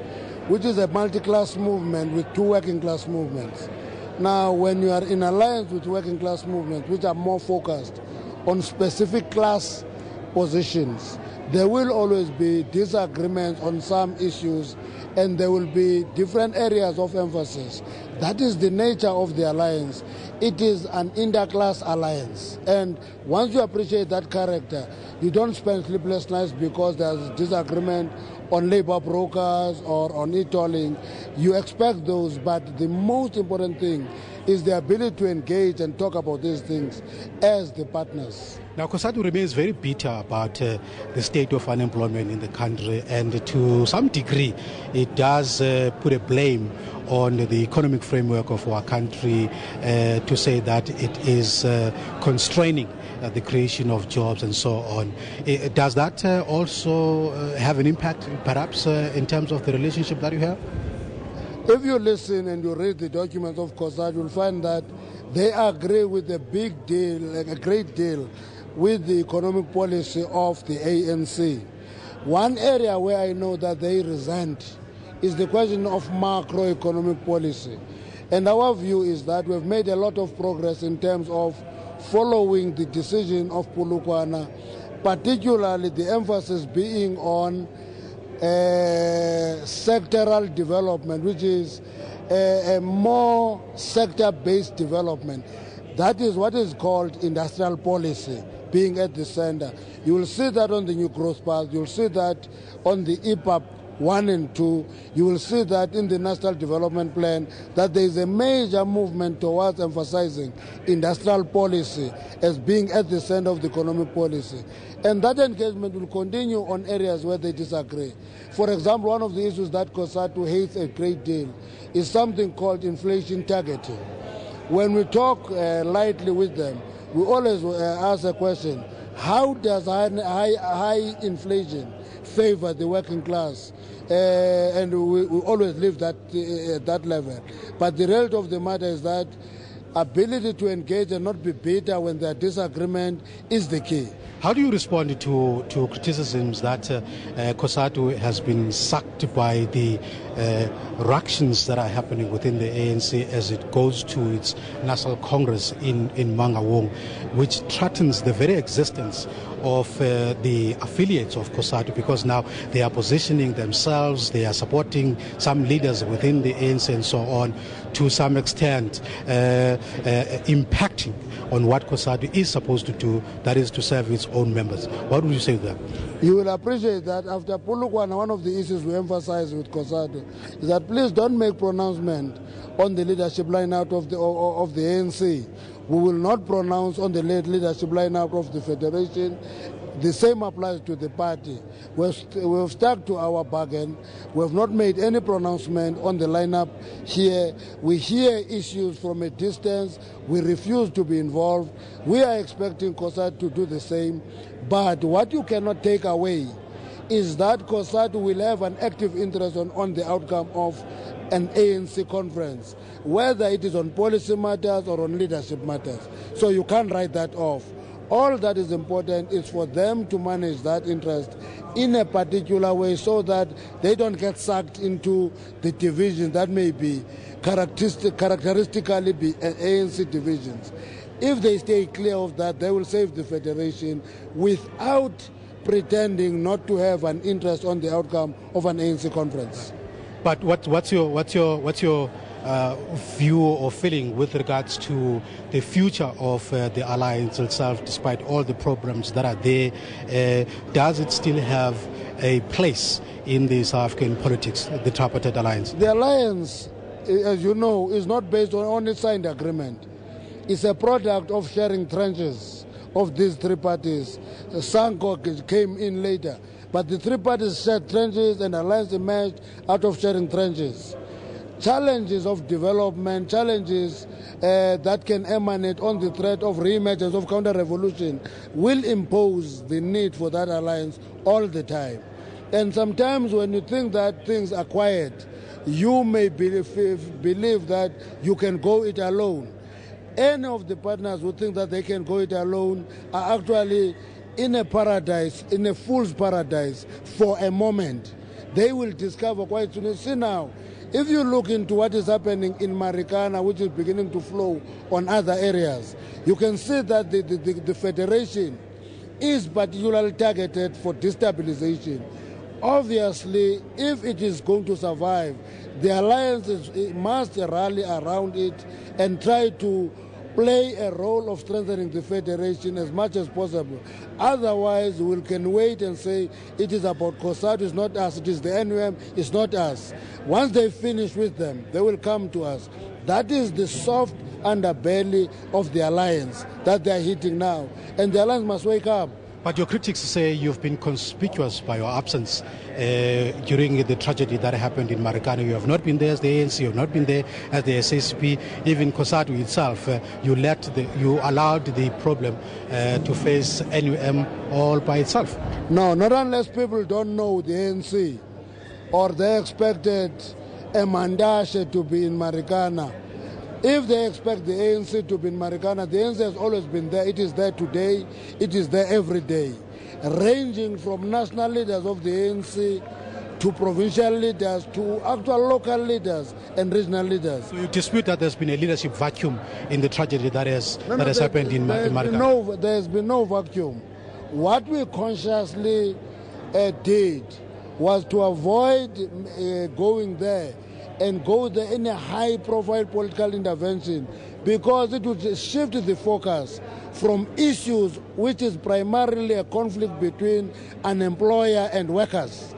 which is a multi-class movement with two working class movements. Now, when you are in alliance with working class movements, which are more focused on specific class positions, there will always be disagreements on some issues, and there will be different areas of emphasis. That is the nature of the alliance. It is an interclass alliance. And once you appreciate that character, you don't spend sleepless nights because there's disagreement on labor brokers or on e-tolling. You expect those, but the most important thing is the ability to engage and talk about these things as the partners. Now, Cosatu remains very bitter about the state of unemployment in the country, and to some degree, it does put a blame on the economic framework of our country to say that it is constraining the creation of jobs and so on. Does that also have an impact, perhaps, in terms of the relationship that you have? If you listen and you read the documents of Cosatu, you'll find that they agree with a big deal, a great deal, with the economic policy of the ANC. One area where I know that they resent is the question of macroeconomic policy. And our view is that we've made a lot of progress in terms of following the decision of Polokwane, particularly the emphasis being on sectoral development, which is a more sector-based development. That is what is called industrial policy, being at the center. You will see that on the new growth path. You will see that on the EPAP 1 and 2. You will see that in the National Development Plan, that there is a major movement towards emphasizing industrial policy as being at the center of the economic policy. And that engagement will continue on areas where they disagree. For example, one of the issues that Cosatu hates a great deal is something called inflation targeting. When we talk lightly with them, we always ask a question: how does high inflation favor the working class? And we always leave that at that level. But the reality of the matter is that ability to engage and not be bitter when there are disagreement is the key. How do you respond to criticisms that Cosatu has been sucked by the ructions that are happening within the ANC as it goes to its National Congress in Mangaung, which threatens the very existence of the affiliates of Cosatu, because now they are positioning themselves, they are supporting some leaders within the ANC and so on, to some extent impacting on what Cosatu is supposed to do, that is to serve its own members. What would you say to that? You will appreciate that after Polokwane, one of the issues we emphasize with Cosatu is that please don't make pronouncement on the leadership line out of the ANC. We will not pronounce on the leadership line out of the Federation. The same applies to the party. We've stuck to our bargain. We have not made any pronouncement on the lineup here. We hear issues from a distance. We refuse to be involved. We are expecting Cosatu to do the same. But what you cannot take away is that Cosatu will have an active interest on the outcome of an ANC conference, whether it is on policy matters or on leadership matters. So you can't write that off. All that is important is for them to manage that interest in a particular way so that they don't get sucked into the divisions that may be characteristically be ANC divisions. If they stay clear of that, they will save the Federation without pretending not to have an interest on the outcome of an ANC conference. But what's your view or feeling with regards to the future of the alliance itself, despite all the problems that are there? Does it still have a place in the South African politics, the tripartite alliance? The alliance, as you know, is not based on a signed agreement. It's a product of sharing trenches of these three parties. Sanko came in later. But the three parties shared trenches and alliance emerged out of sharing trenches. Challenges of development, challenges that can emanate on the threat of re-emergence of counter-revolution will impose the need for that alliance all the time. And sometimes when you think that things are quiet, you may believe that you can go it alone. Any of the partners who think that they can go it alone are actually in a paradise, in a fool's paradise for a moment. They will discover quite soon. See now, if you look into what is happening in Marikana, which is beginning to flow on other areas, you can see that the Federation is particularly targeted for destabilization. Obviously, if it is going to survive, the alliances must rally around it and try to play a role of strengthening the federation as much as possible. Otherwise, we can wait and say it is about Cosatu, it's not us, it is the NUM, it's not us. Once they finish with them, they will come to us. That is the soft underbelly of the alliance that they are hitting now. And the alliance must wake up. But your critics say you've been conspicuous by your absence during the tragedy that happened in Marikana. You have not been there as the ANC, you have not been there as the SSP. Even Cosatu itself, you allowed the problem to face NUM all by itself. No, not unless people don't know the ANC or they expected a Mandashe to be in Marikana. If they expect the ANC to be in Marikana, the ANC has always been there. It is there today. It is there every day, ranging from national leaders of the ANC to provincial leaders to actual local leaders and regional leaders. So you dispute that there's been a leadership vacuum in the tragedy that has happened in Marikana? There has been no vacuum. What we consciously did was to avoid going there and go there in a high-profile political intervention, because it would shift the focus from issues which is primarily a conflict between an employer and workers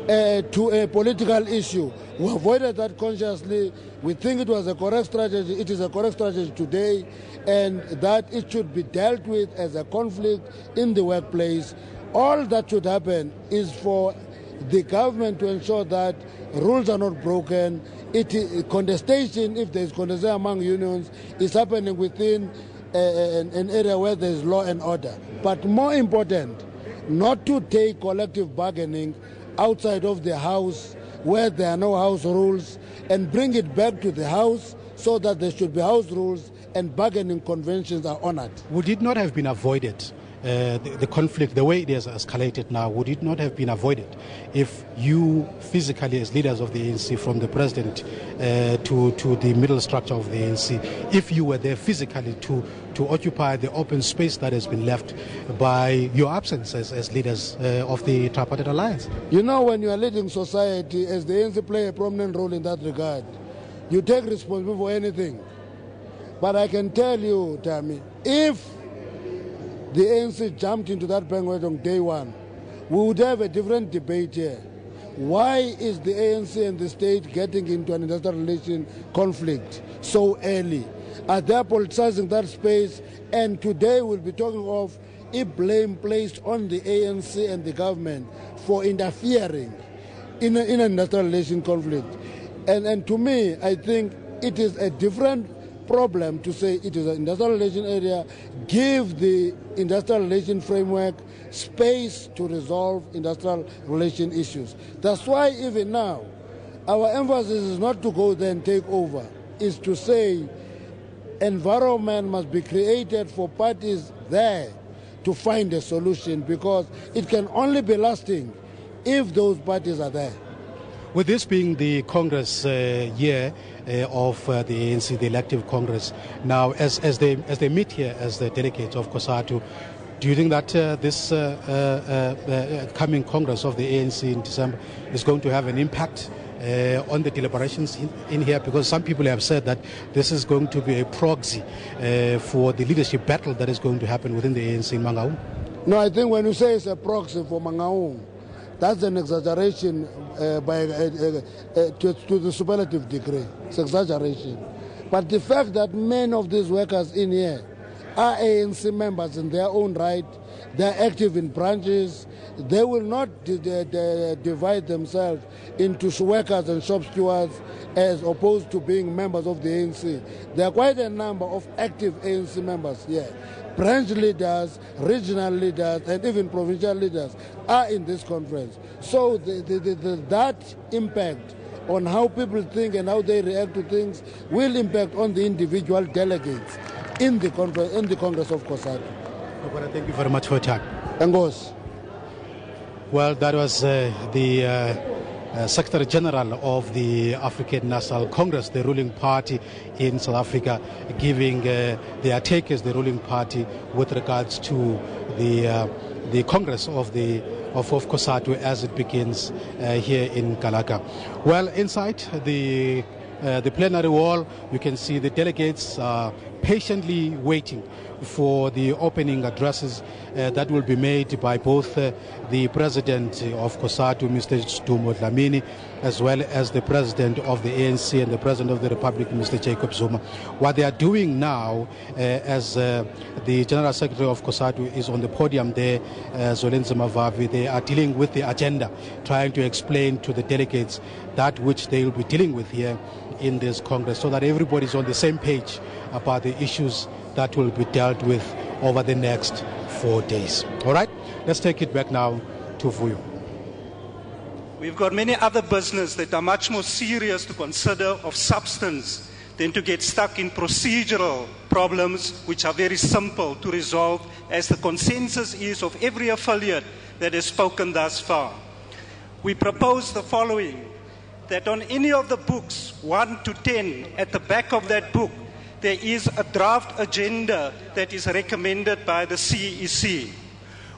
to a political issue. We avoided that consciously. We think it was a correct strategy. It is a correct strategy today, and that it should be dealt with as a conflict in the workplace. All that should happen is for the government to ensure that rules are not broken. Contestation, if there is contestation among unions, is happening within an area where there is law and order. But more important, not to take collective bargaining outside of the house where there are no house rules and bring it back to the house so that there should be house rules and bargaining conventions are honored. Would it not have been avoided? The conflict, the way it has escalated now, would it not have been avoided if you physically, as leaders of the ANC, from the president to the middle structure of the ANC, if you were there physically to occupy the open space that has been left by your absence as leaders of the tripartite alliance? You know, when you are leading society, as the ANC play a prominent role in that regard, you take responsibility for anything. But I can tell you, Tammy, if the ANC jumped into that banquet on day one, we would have a different debate here. Why is the ANC and the state getting into an industrial relation conflict so early? Are they politicizing that space? And today we'll be talking of a blame placed on the ANC and the government for interfering in an industrial relation conflict. And to me, I think it is a different problem to say it is an industrial relation area, give the industrial relation framework space to resolve industrial relation issues. That's why even now, our emphasis is not to go there and take over, is to say environment must be created for parties there to find a solution, because it can only be lasting if those parties are there. With this being the Congress year of the ANC, the elective Congress, now as they meet here as the delegates of Cosatu, do you think that this coming Congress of the ANC in December is going to have an impact on the deliberations in here? Because some people have said that this is going to be a proxy for the leadership battle that is going to happen within the ANC in Mangaung. No, I think when you say it's a proxy for Mangaung, that's an exaggeration to the superlative degree. It's exaggeration. But the fact that many of these workers in here are ANC members in their own right, they're active in branches, they will not divide themselves into workers and shop stewards as opposed to being members of the ANC. There are quite a number of active ANC members here. Branch leaders, regional leaders, and even provincial leaders are in this conference. So that impact on how people think and how they react to things will impact on the individual delegates in the Congress of Cosatu. Thank you very much for your time. Engos. Well, that was the Secretary General of the African National Congress, the ruling party in South Africa, giving their take as the ruling party with regards to the Congress of Cosatu as it begins here in Kalaka. Well, inside the plenary wall, you can see the delegates patiently waiting for the opening addresses that will be made by both the president of Cosatu, Mr. Zuma, as well as the president of the ANC and the president of the Republic, Mr. Jacob Zuma. What they are doing now, as the general secretary of Cosatu is on the podium there, Zolenze Mavavi, they are dealing with the agenda, trying to explain to the delegates that which they will be dealing with here in this Congress, so that everybody is on the same page about the issues that will be dealt with over the next 4 days. All right, let's take it back now to Vuyo. We've got many other business that are much more serious to consider of substance than to get stuck in procedural problems which are very simple to resolve, as the consensus is of every affiliate that has spoken thus far. We propose the following: that on any of the books 1 to 10 at the back of that book, there is a draft agenda that is recommended by the CEC.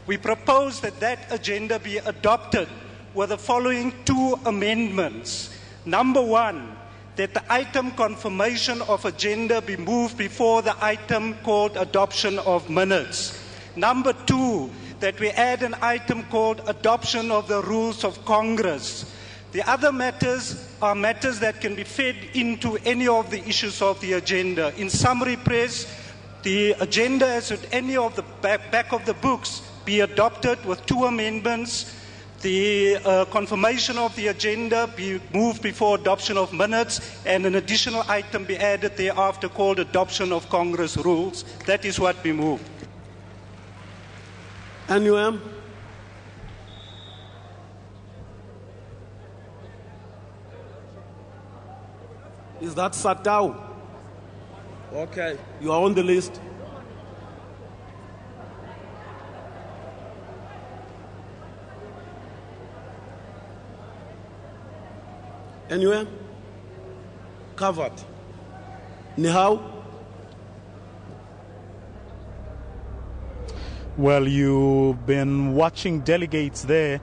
We propose that that agenda be adopted with the following 2 amendments. Number 1, that the item confirmation of agenda be moved before the item called adoption of minutes. Number 2, that we add an item called adoption of the rules of Congress. The other matters are matters that can be fed into any of the issues of the agenda. In summary, Press, the agenda as at any of the back of the books be adopted with 2 amendments. The confirmation of the agenda be moved before adoption of minutes, and an additional item be added thereafter called adoption of Congress rules. That is what we move. NUM? Is that Satau? Okay, you are on the list. Anywhere? Covered. Nihau? Well, you've been watching delegates there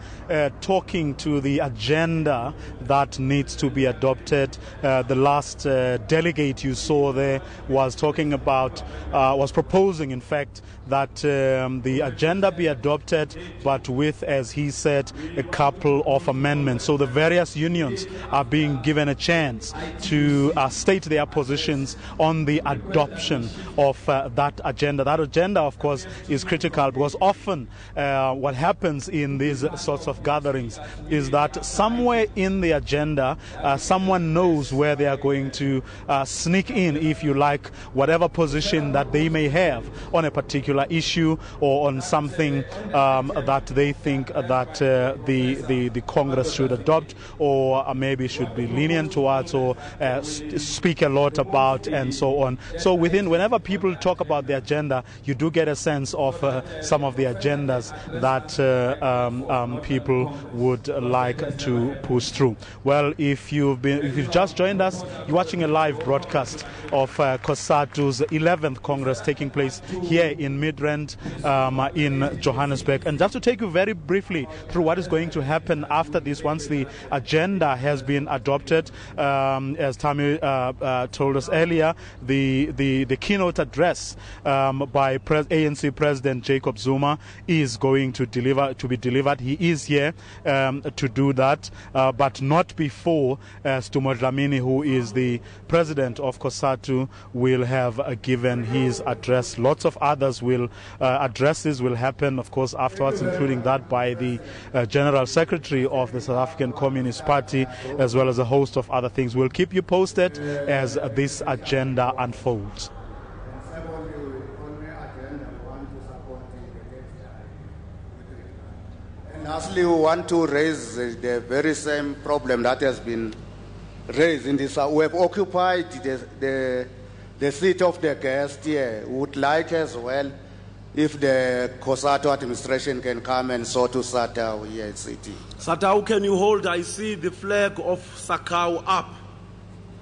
talking to the agenda that needs to be adopted. The last delegate you saw there was talking about, was proposing, in fact, that the agenda be adopted, but with, as he said, a couple of amendments. So the various unions are being given a chance to state their positions on the adoption of that agenda. That agenda, of course, is critical, because often what happens in these sorts of gatherings is that somewhere in the agenda someone knows where they are going to sneak in, if you like, whatever position that they may have on a particular issue or on something that they think that the Congress should adopt, or maybe should be lenient towards, or speak a lot about, and so on. So whenever people talk about the agenda, you do get a sense of some of the agendas that people would like to push through. Well, if you've just joined us, you're watching a live broadcast of Cosatu's 11th Congress taking place here in Midrand in Johannesburg. And just to take you very briefly through what is going to happen after this, once the agenda has been adopted, as Tammy told us earlier, the keynote address by ANC President Jacob Zuma is going to be delivered. He is here to do that, but not before Stumo Dlamini, who is the president of Cosatu, will have given his address. Lots of others addresses will happen, of course, afterwards, including that by the General Secretary of the South African Communist Party, as well as a host of other things. We'll keep you posted as this agenda unfolds. Lastly, we want to raise the very same problem that has been raised in this. We have occupied the seat of the guest here. We would like as well if the Cosatu administration can come and sort to Satau here at City. Satau, can you hold? I see the flag of Sakau up.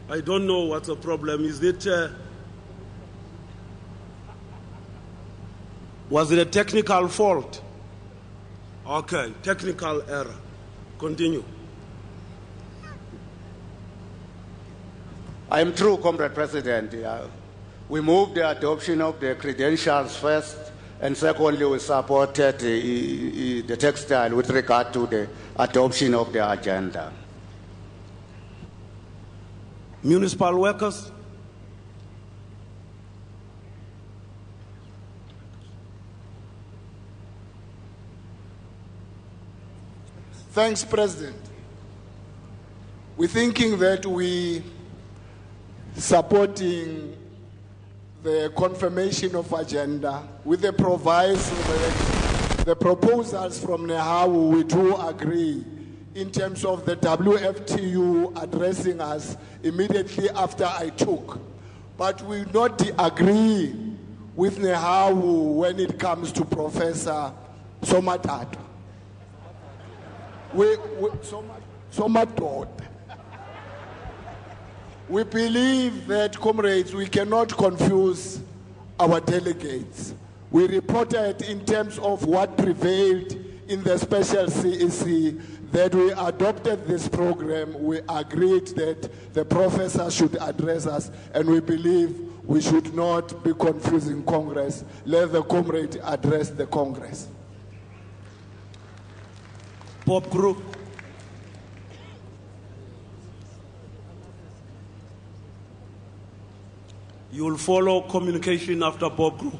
I don't know what's the problem. Is it... was it a technical fault? Okay, technical error. Continue. I am true, Comrade President. We moved the adoption of the credentials first, and secondly, we supported the textile with regard to the adoption of the agenda. Municipal workers? Thanks, President. We're thinking that we supporting the confirmation of agenda with the proviso that the proposals from NEHAWU, we do agree in terms of the WFTU addressing us immediately after I took. But we not agree with NEHAWU when it comes to Professor Somatatu. We believe that, comrades, we cannot confuse our delegates. We reported in terms of what prevailed in the special CEC that we adopted this program. We agreed that the professor should address us, and we believe we should not be confusing Congress. Let the comrade address the Congress. Bob Group. You will follow communication after Bob Group.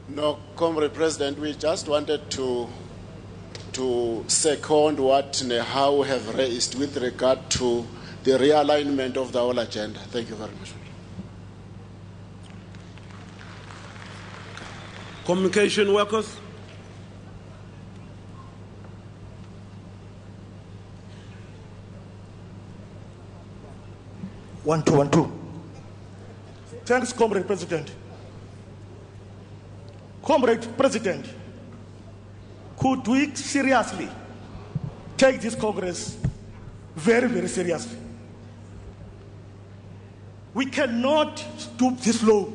No, Comrade President, we just wanted to second what NEHAWU have raised with regard to the realignment of the whole agenda. Thank you very much. Communication workers? One, two. Thanks, Comrade President. Comrade President, could we seriously take this Congress very, very seriously? We cannot stoop this low.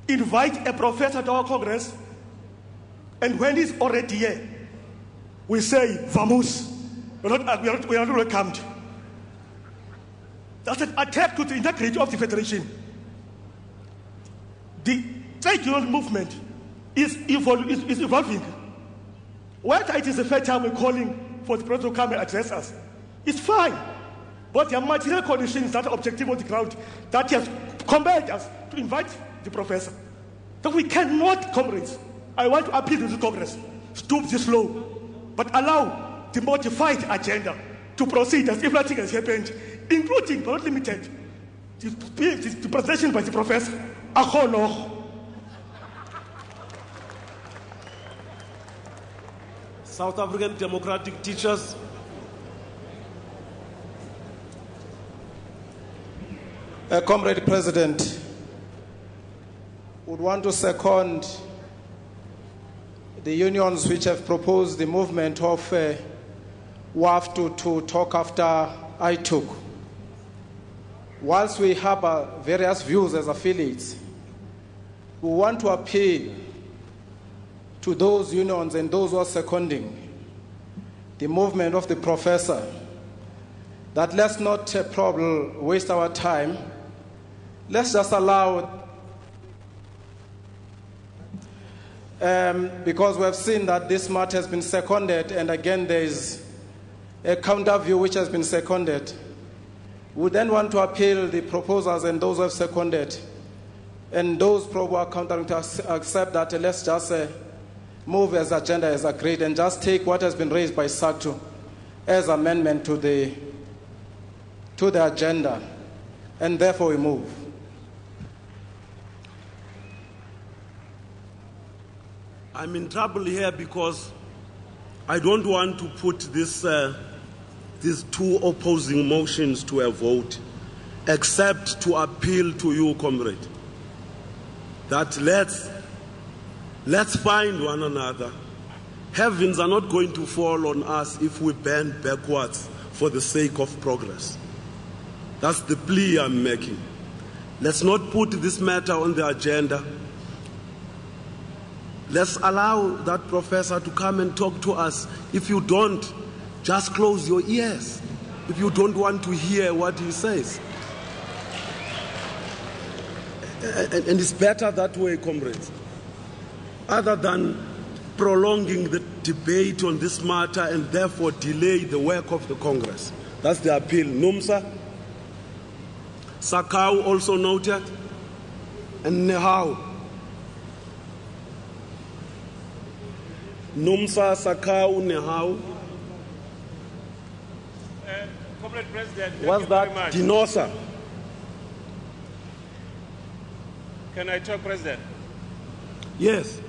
Invite a professor to our Congress, and when he's already here, we say, vamos, we are not welcomed. That's an attack to the integrity of the Federation. The trade union movement is evolving. Whether it is the first time we're calling for the president to come and address us, it's fine. But there are material conditions that are objective on the ground that have compelled us to invite the professor. So we cannot, comrades, I want to appeal to the Congress, stoop this low, but allow the modified agenda to proceed as if nothing has happened, including, but not limited, the presentation by the professor. South African Democratic Teachers. Comrade President, would want to second the unions which have proposed the movement of WAF to talk after I took. Whilst we have various views as affiliates, we want to appeal to those unions and those who are seconding the movement of the professor that let's not waste our time. Let's just allow, because we have seen that this matter has been seconded, and again there is a counter view which has been seconded. We then want to appeal the proposals and those who have seconded, and those who are countering to accept that let's just move as agenda as agreed and just take what has been raised by Cosatu as amendment to the agenda, and therefore we move. I'm in trouble here because I don't want to put these two opposing motions to a vote, except to appeal to you, comrade. that let's find one another. Heavens are not going to fall on us if we bend backwards for the sake of progress. That's the plea I'm making. Let's not put this matter on the agenda. Let's allow that professor to come and talk to us. If you don't, just close your ears. If you don't want to hear what he says. And it's better that way, comrades. Other than prolonging the debate on this matter and therefore delay the work of the Congress. That's the appeal. Numsa, Sakau also noted, and Nehau. Numsa, Sakau, Nehau. Comrade President, what's that? Dinosa. Can I talk, President? Yes.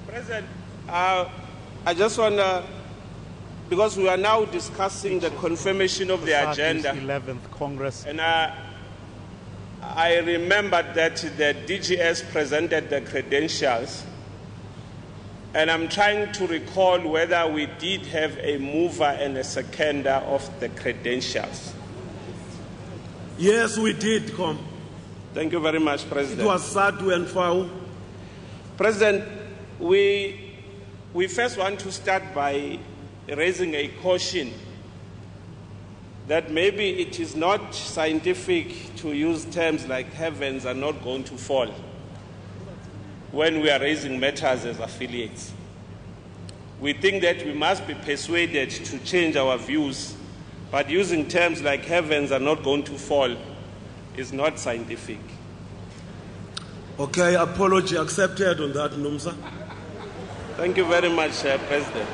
President, I just want to, because we are now discussing the confirmation of the agenda. 11th Congress. And I remembered that the DGS presented the credentials. And I'm trying to recall whether we did have a mover and a seconder of the credentials. Yes, we did, Com. Thank you very much, President. It was Satu and Fau. President, we first want to start by raising a caution that maybe it is not scientific to use terms like heavens are not going to fall when we are raising matters as affiliates. We think that we must be persuaded to change our views, but using terms like heavens are not going to fall is not scientific. Okay, apology accepted on that, Numsa. Thank you very much, President.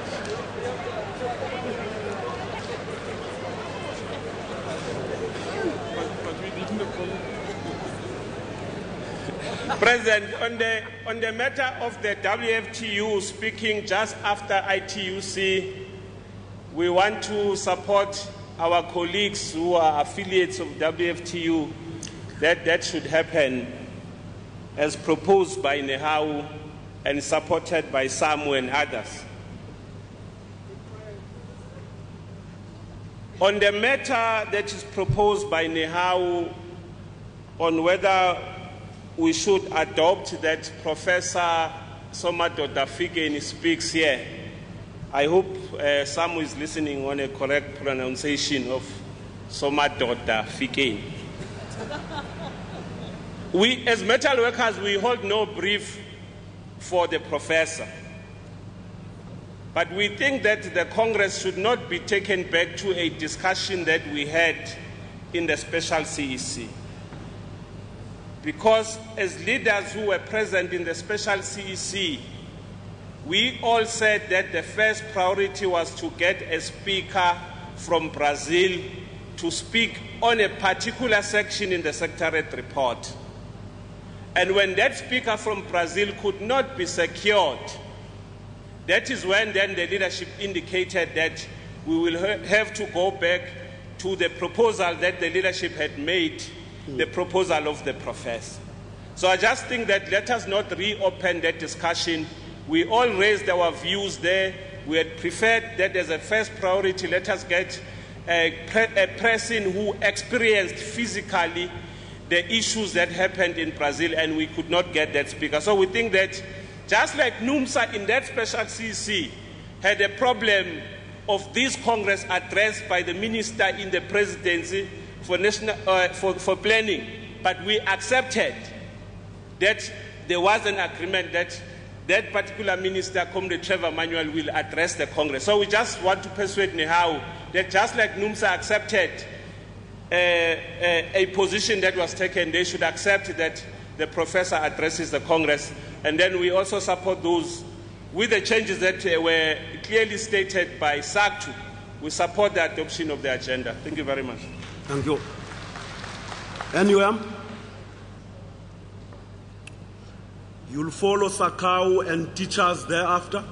President, on the matter of the WFTU speaking just after ITUC, we want to support our colleagues who are affiliates of WFTU, that should happen as proposed by Nehau and supported by Samu and others. On the matter that is proposed by Nehau on whether we should adopt that Professor Somadoda Fikeni speaks here, I hope Samu is listening on a correct pronunciation of Somadoda Fikeni. We, as metal workers, we hold no brief for the professor. But we think that the Congress should not be taken back to a discussion that we had in the special CEC. Because as leaders who were present in the special CEC, we all said that the first priority was to get a speaker from Brazil to speak on a particular section in the Secretariat report. And when that speaker from Brazil could not be secured, that is when then the leadership indicated that we will have to go back to the proposal that the leadership had made, the proposal of the professor. So I just think that let us not reopen that discussion. We all raised our views there. We had preferred that as a first priority, let us get a person who experienced physically the issues that happened in Brazil, and we could not get that speaker. So we think that just like NUMSA in that special CC had a problem of this Congress addressed by the minister in the presidency for national for planning, but we accepted that there was an agreement that that particular minister, Comrade Trevor Manuel, will address the Congress. So we just want to persuade Nehau that just like NUMSA accepted a position that was taken, they should accept that the professor addresses the Congress. And then we also support those with the changes that were clearly stated by SACTU. We support the adoption of the agenda. Thank you very much. Thank you. NUM? You'll follow Sakau and teach us thereafter?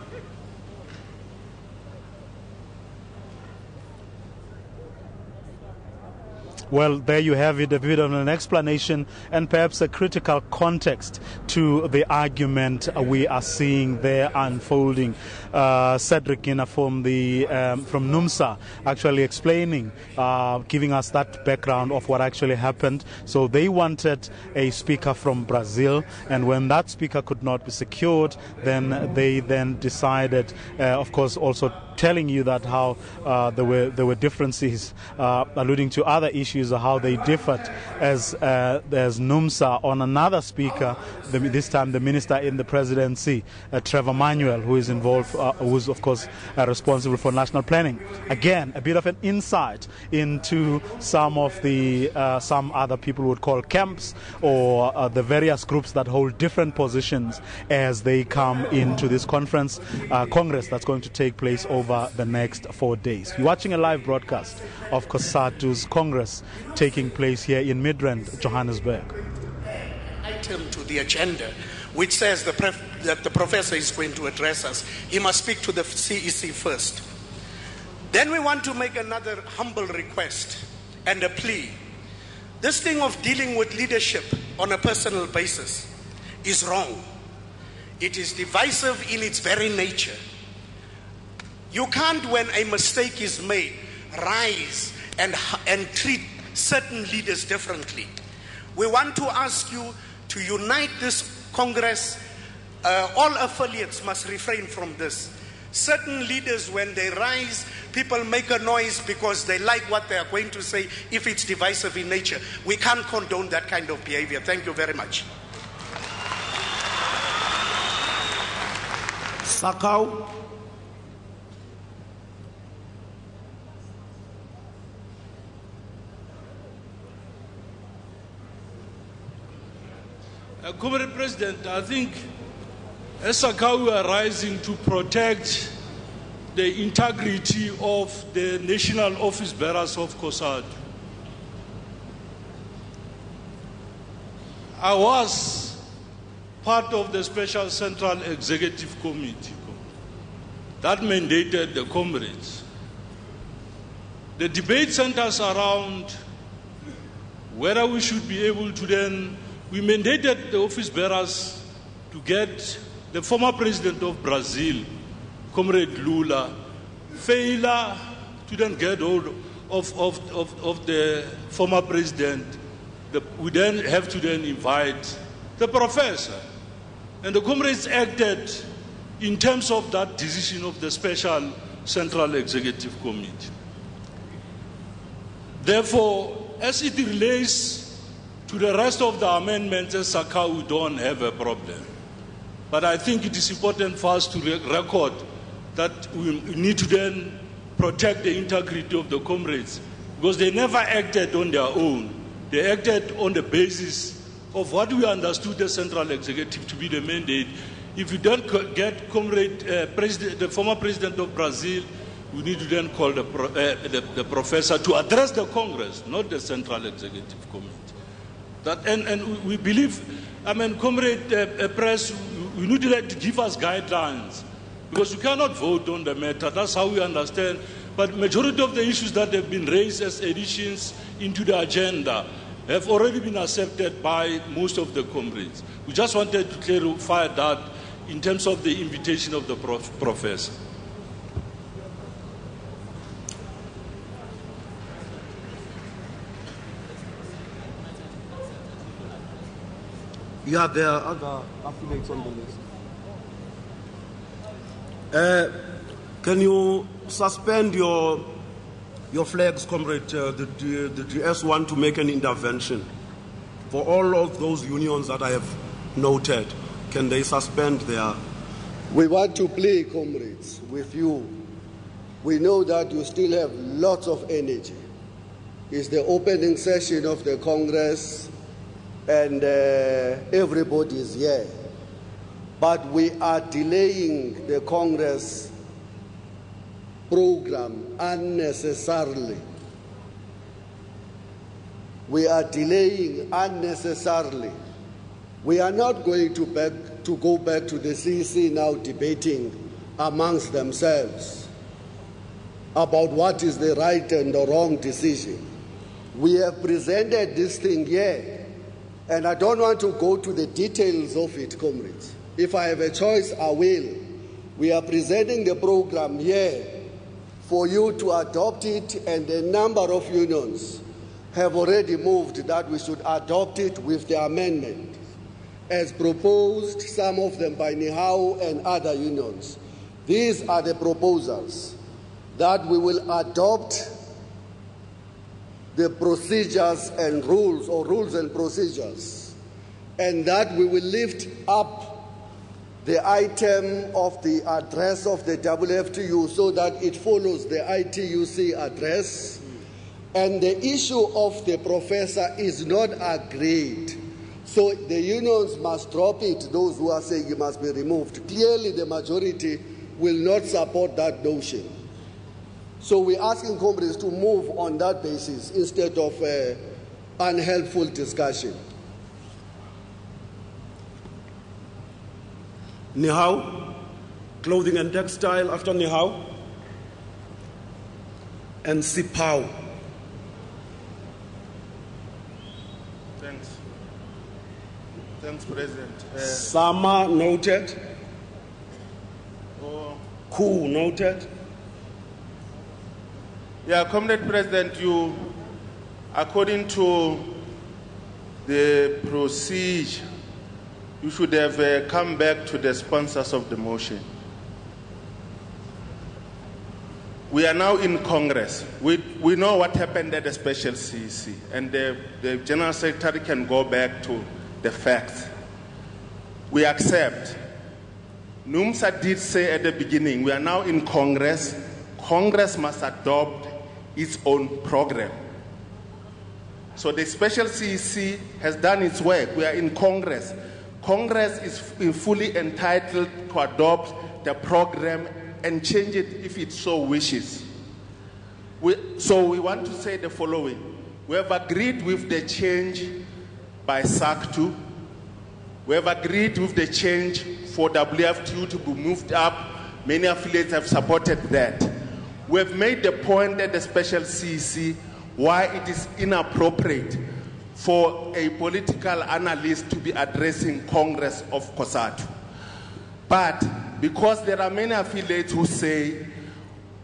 Well, there you have it, a bit of an explanation and perhaps a critical context to the argument we are seeing there unfolding. Cedric Gina from NUMSA actually explaining, giving us that background of what actually happened. So they wanted a speaker from Brazil, and when that speaker could not be secured, then they decided, of course, also telling you that how there were differences, alluding to other issues of how they differed as NUMSA on another speaker, this time the minister in the presidency, Trevor Manuel, who is involved, who's of course responsible for national planning. Again, a bit of an insight into some of the some other people would call camps, or the various groups that hold different positions as they come into this congress that's going to take place over the next 4 days. You're watching a live broadcast of Cosatu's Congress taking place here in Midrand, Johannesburg. Item to the agenda, which says that the professor is going to address us. He must speak to the CEC first. Then we want to make another humble request and a plea. This thing of dealing with leadership on a personal basis is wrong. It is divisive in its very nature. You can't, when a mistake is made, rise and treat certain leaders differently. We want to ask you to unite this Congress. All affiliates must refrain from this. Certain leaders, when they rise, people make a noise because they like what they are going to say if it's divisive in nature. We can't condone that kind of behavior. Thank you very much. Sakau. Comrade President, I think as Sakau, we are rising to protect the integrity of the national office bearers of Cosatu. I was part of the Special Central Executive Committee that mandated the comrades. The debate centers around whether we should be able to then, we mandated the office bearers to get the former president of Brazil, Comrade Lula, failure to then get hold of the former president. We then have to then invite the professor. And the comrades acted in terms of that decision of the Special Central Executive Committee. Therefore, as it relates to the rest of the amendments, as Sakau, we don't have a problem. But I think it is important for us to record that we need to then protect the integrity of the comrades, because they never acted on their own. They acted on the basis of what we understood the Central Executive to be the mandate. If you don't get the former president of Brazil, we need to then call the professor to address the Congress, not the Central Executive Committee. And we believe, Comrade Press, we need to give us guidelines, because we cannot vote on the matter. That's how we understand. But majority of the issues that have been raised as additions into the agenda have already been accepted by most of the comrades. We just wanted to clarify that in terms of the invitation of the professor. Yeah, there are other affiliates on the list. Can you suspend your flags, comrade? The GS want to make an intervention for all of those unions that I have noted. Can they suspend their? We want to play, comrades, with you. We know that you still have lots of energy. It's the opening session of the Congress, and everybody is here. But we are delaying the Congress program unnecessarily. We are delaying unnecessarily. We are not going to go back to the CEC now debating amongst themselves about what is the right and the wrong decision. We have presented this thing here, and I don't want to go to the details of it, comrades. If I have a choice, I will. We are presenting the program here for you to adopt it, and a number of unions have already moved that we should adopt it with the amendment as proposed, some of them by Nihau and other unions. These are the proposals that we will adopt the procedures and rules, or rules and procedures, and that we will lift up the item of the address of the WFTU so that it follows the ITUC address. And the issue of the professor is not agreed. So the unions must drop it, those who are saying it must be removed. Clearly the majority will not support that notion. So we're asking comrades to move on that basis instead of unhelpful discussion. Nihau, clothing and textile after Nihau, and Sipau. Thanks, President. Sama noted. Ku noted. Yeah, Comrade President, you, according to the procedure, you should have come back to the sponsors of the motion. We are now in Congress. We know what happened at the special CEC, and the General Secretary can go back to the facts. We accept. NUMSA did say at the beginning, we are now in Congress. Congress must adopt its own program. So the special CEC has done its work. We are in Congress. Congress is fully entitled to adopt the program and change it if it so wishes. So we want to say the following. We have agreed with the change by SACTU. We have agreed with the change for WFTU to be moved up. Many affiliates have supported that. We have made the point at the special CEC why it is inappropriate for a political analyst to be addressing Congress of Cosatu. But because there are many affiliates who say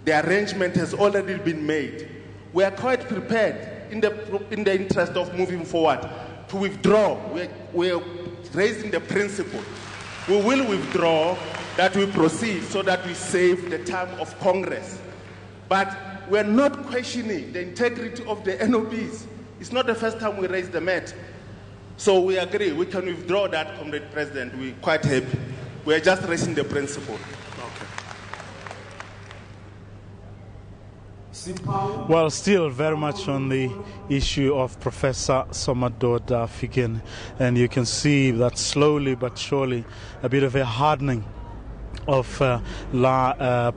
the arrangement has already been made, we are quite prepared in the interest of moving forward to withdraw. We are raising the principle. We will withdraw that we proceed so that we save the time of Congress. But we're not questioning the integrity of the NOBs. It's not the first time we raise the matter. So we agree, we can withdraw that, Comrade President. We're quite happy. We're just raising the principle. Well, still very much on the issue of Professor Somadoda Figen, and you can see that slowly but surely a bit of a hardening of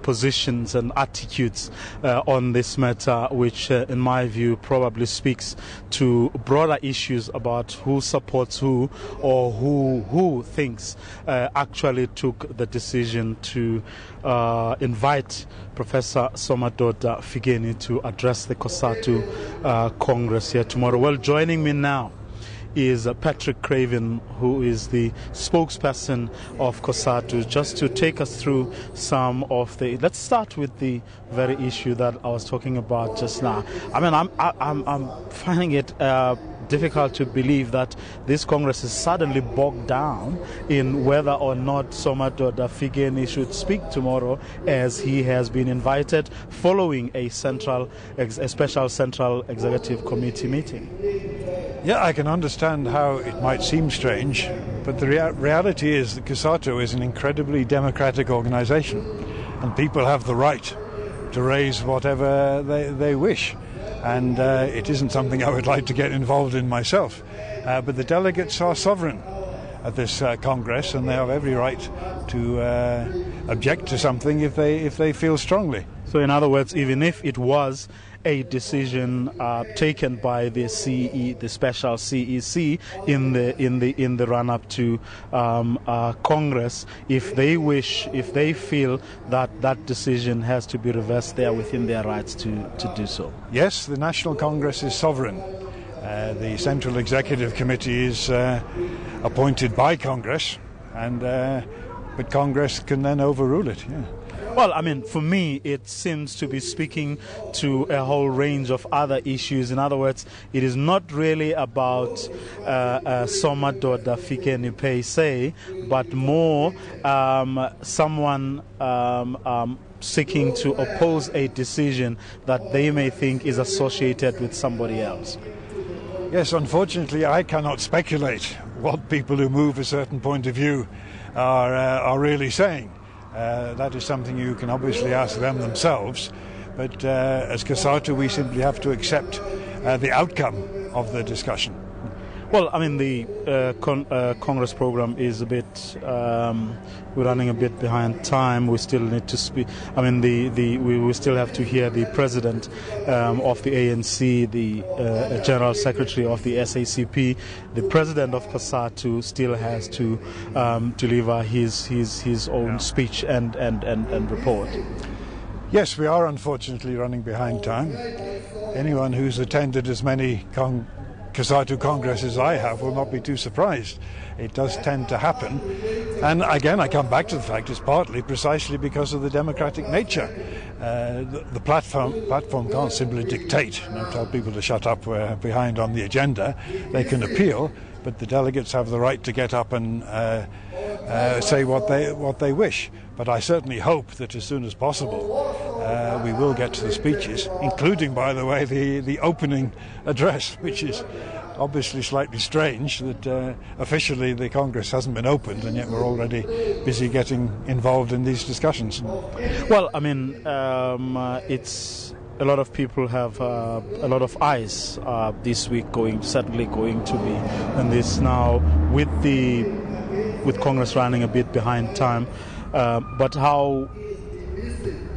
positions and attitudes on this matter, which in my view probably speaks to broader issues about who supports who, or who thinks actually took the decision to invite Professor Somadoda Figeni to address the Cosatu Congress here tomorrow. Well, joining me now is Patrick Craven, who is the spokesperson of Cosatu, just to take us through some of the... Let's start with the very issue that I was talking about just now. I mean, I'm finding it difficult to believe that this Congress is suddenly bogged down in whether or not Somadoda Figeni should speak tomorrow, as he has been invited following a special Central Executive Committee meeting. Yeah, I can understand how it might seem strange, but the reality is that Cosatu is an incredibly democratic organization, and people have the right to raise whatever they wish. And it isn't something I would like to get involved in myself. But the delegates are sovereign. at this Congress, and they have every right to object to something if they feel strongly. So, in other words, even if it was a decision taken by the special CEC in the run-up to Congress, if they feel that decision has to be reversed, they are within their rights to do so. Yes, the National Congress is sovereign. The Central Executive Committee is appointed by Congress, but Congress can then overrule it. Yeah. Well, I mean, for me, it seems to be speaking to a whole range of other issues. In other words, it is not really about Somadoda Fikeni per se, but more someone seeking to oppose a decision that they may think is associated with somebody else. Yes, unfortunately, I cannot speculate what people who move a certain point of view are really saying. That is something you can obviously ask them themselves, but as Cosatu we simply have to accept the outcome of the discussion. Well, I mean, the Congress program is a bit, we're running a bit behind time. We still need to speak. I mean, we still have to hear the president of the ANC, the general secretary of the SACP, the president of Cosatu still has to deliver his own speech and report. Yes, we are unfortunately running behind time. Anyone who's attended as many Cosatu Congresses I have will not be too surprised. It does tend to happen. And again, I come back to the fact it's partly precisely because of the democratic nature. The platform can't simply dictate and tell people to shut up, we're behind on the agenda. They can appeal, but the delegates have the right to get up and say what they wish. But I certainly hope that as soon as possible we will get to the speeches, including, by the way, the opening address, which is obviously slightly strange that officially the Congress hasn't been opened and yet we're already busy getting involved in these discussions. Well, I mean, it's a lot of people have a lot of eyes this week certainly going to be on this now with Congress running a bit behind time. But how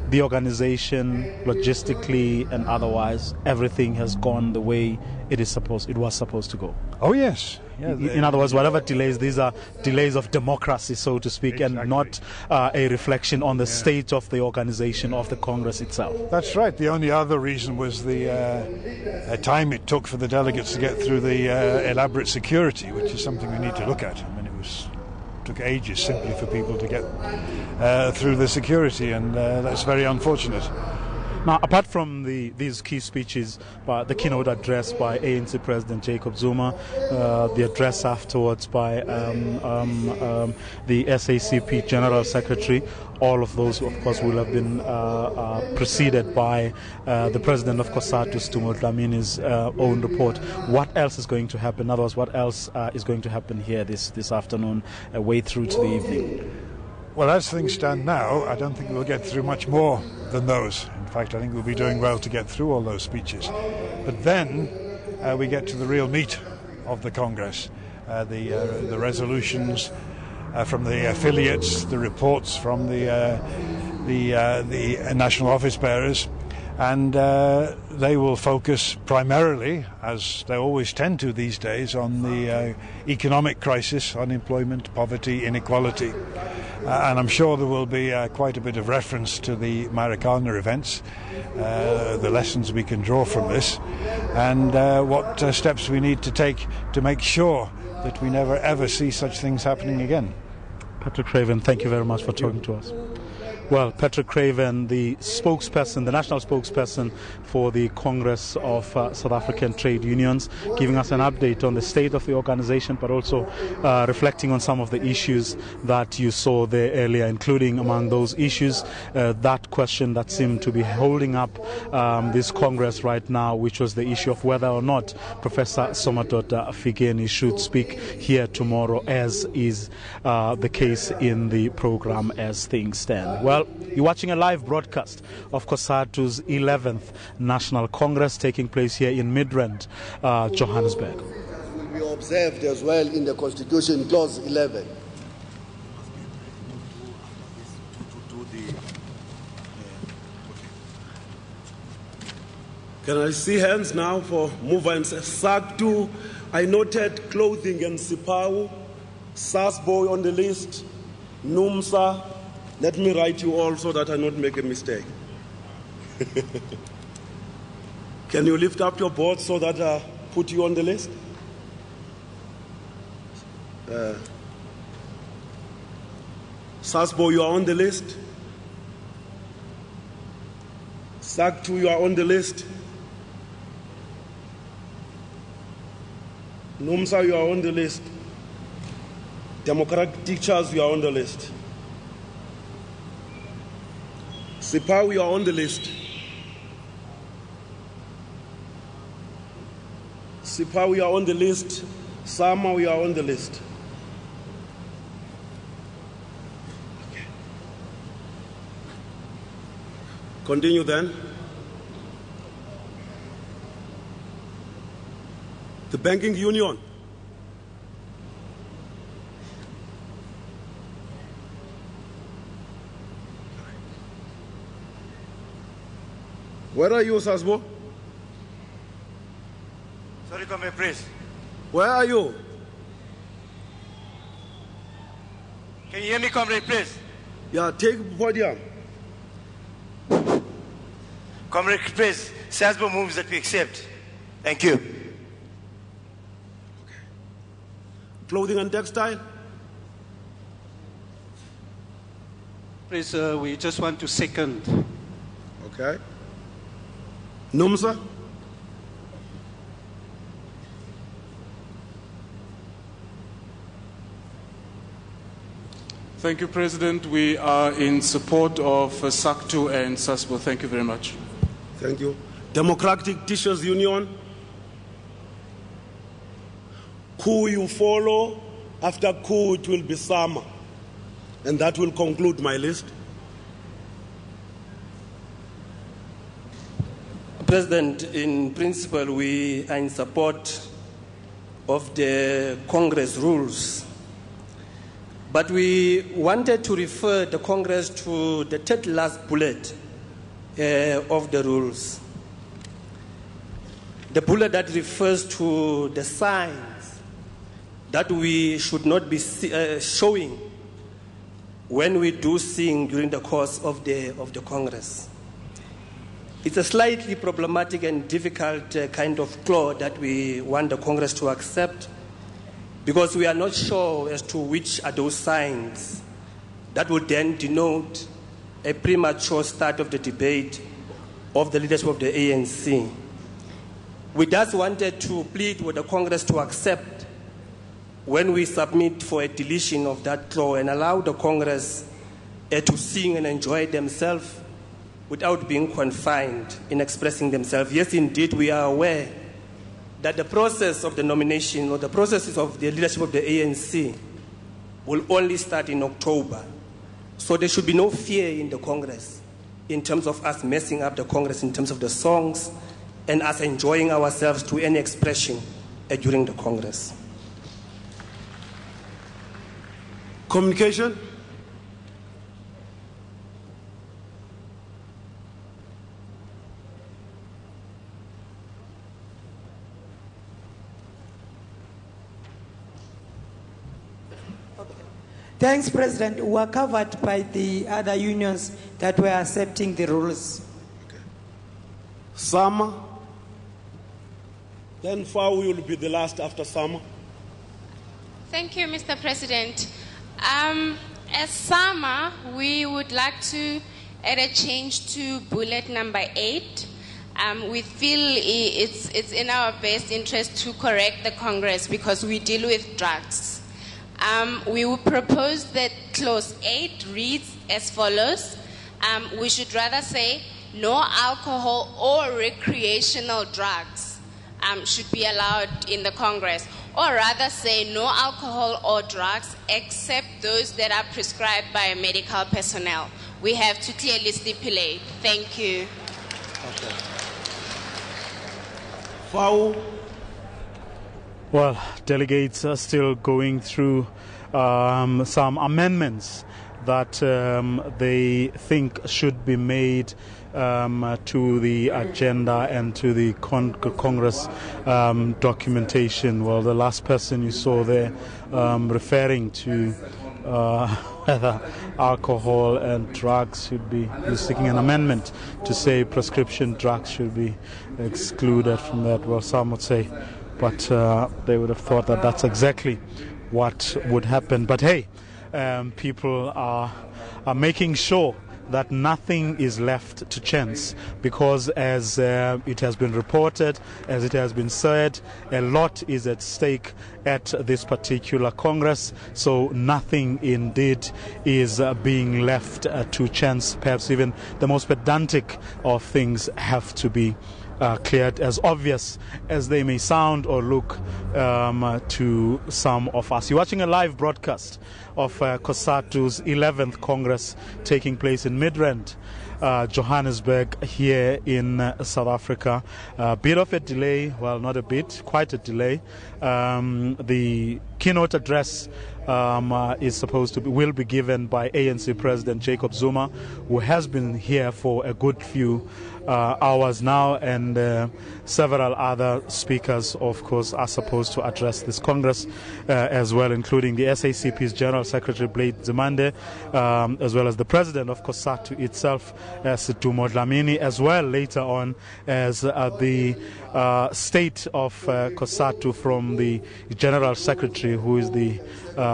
the organization, logistically and otherwise, everything has gone the way it was supposed to go. Oh yes. Yeah, in other words, whatever delays, these are delays of democracy, so to speak, exactly. And not a reflection on the state of the organization of the Congress itself. That's right. The only other reason was the time it took for the delegates to get through the elaborate security, which is something we need to look at. I mean, took ages simply for people to get through the security, and that's very unfortunate. Now, apart from these key speeches, the keynote address by ANC President Jacob Zuma, the address afterwards by the SACP General Secretary, all of those, of course, will have been preceded by the President of Cosatu, Stumo Dlamini's own report. What else is going to happen? In other words, what else is going to happen here this afternoon, way through to the evening? Well, as things stand now, I don't think we'll get through much more than those. In fact, I think we'll be doing well to get through all those speeches. But then we get to the real meat of the Congress, the resolutions from the affiliates, the reports from the national office bearers, and they will focus primarily, as they always tend to these days, on the economic crisis, unemployment, poverty, inequality. And I'm sure there will be quite a bit of reference to the Marikana events, the lessons we can draw from this, and what steps we need to take to make sure that we never ever see such things happening again. Patrick Craven, thank you very much for talking to us. Well, Patrick Craven, the spokesperson, the national spokesperson for the Congress of South African Trade Unions, giving us an update on the state of the organization, but also reflecting on some of the issues that you saw there earlier, including among those issues, that question that seemed to be holding up this Congress right now, which was the issue of whether or not Professor Somadoda Fikeni should speak here tomorrow, as is the case in the program as things stand. Well, you're watching a live broadcast of Cosatu's 11th National Congress taking place here in Midrand, Johannesburg. Will be observed as well in the Constitution, Clause 11. Can I see hands now for movements? Cosatu, I noted clothing and Sipau, Sasboy on the list, NUMSA. Let me write you all so that I not make a mistake. Can you lift up your board so that I put you on the list? Sasboy, you are on the list. Cosatu, you are on the list. NUMSA, you are on the list. Democratic Teachers, you are on the list. Sipau, you are on the list. Sipau, you are on the list. Sama, you are on the list. Okay. Continue then. The banking union. Where are you, Sasbo? Sorry, Comrade, please. Where are you? Can you hear me, Comrade, please? Yeah, take the podium. Comrade, please. Sasbo moves that we accept. Thank you. Clothing and textile. Please, we just want to second. Okay. NUMSA. Thank you, President. We are in support of Cosatu and Sasbo. Thank you very much. Thank you. Democratic Teachers Union. Who you follow, after coup it will be Sama. And that will conclude my list. President, in principle, we are in support of the Congress rules. But we wanted to refer the Congress to the third last bullet of the rules. The bullet that refers to the signs that we should not be showing when we do sing during the course of the Congress. It's a slightly problematic and difficult kind of clause that we want the Congress to accept, because we are not sure as to which are those signs that would then denote a premature start of the debate of the leadership of the ANC. We just wanted to plead with the Congress to accept when we submit for a deletion of that clause and allow the Congress to sing and enjoy themselves without being confined in expressing themselves. Yes, indeed, we are aware that the process of the nomination or the processes of the leadership of the ANC will only start in October. So there should be no fear in the Congress in terms of us messing up the Congress in terms of the songs and us enjoying ourselves to any expression during the Congress. Communication. Thanks, President. We are covered by the other unions that were accepting the rules. Okay. Sama. Then Fau will be the last after Sama. Thank you, Mr. President. As Sama, we would like to add a change to bullet number 8. We feel it's in our best interest to correct the Congress because we deal with drugs. We would propose that clause 8 reads as follows. We should rather say no alcohol or recreational drugs should be allowed in the Congress, or rather say no alcohol or drugs except those that are prescribed by medical personnel. We have to clearly stipulate. Thank you. Okay. Fau. Well, delegates are still going through some amendments that they think should be made to the agenda and to the Congress documentation. Well, the last person you saw there referring to whether alcohol and drugs should be seeking an amendment to say prescription drugs should be excluded from that. Well, some would say, but they would have thought that that's exactly what would happen. But hey, people are making sure that nothing is left to chance, because as it has been reported, as it has been said, a lot is at stake at this particular Congress, so nothing indeed is being left to chance. Perhaps even the most pedantic of things have to be cleared, as obvious as they may sound or look to some of us. You're watching a live broadcast of Cosatu's 11th Congress taking place in Midrand, Johannesburg, here in South Africa. A bit of a delay, well, not a bit, quite a delay. The keynote address will be given by ANC President Jacob Zuma, who has been here for a good few hours now, and several other speakers, of course, are supposed to address this Congress as well, including the SACP's General Secretary Blade Zimande, as well as the President of Cosatu itself, Situmo Dlamini, as well later on as the state of Cosatu from the General Secretary, who is the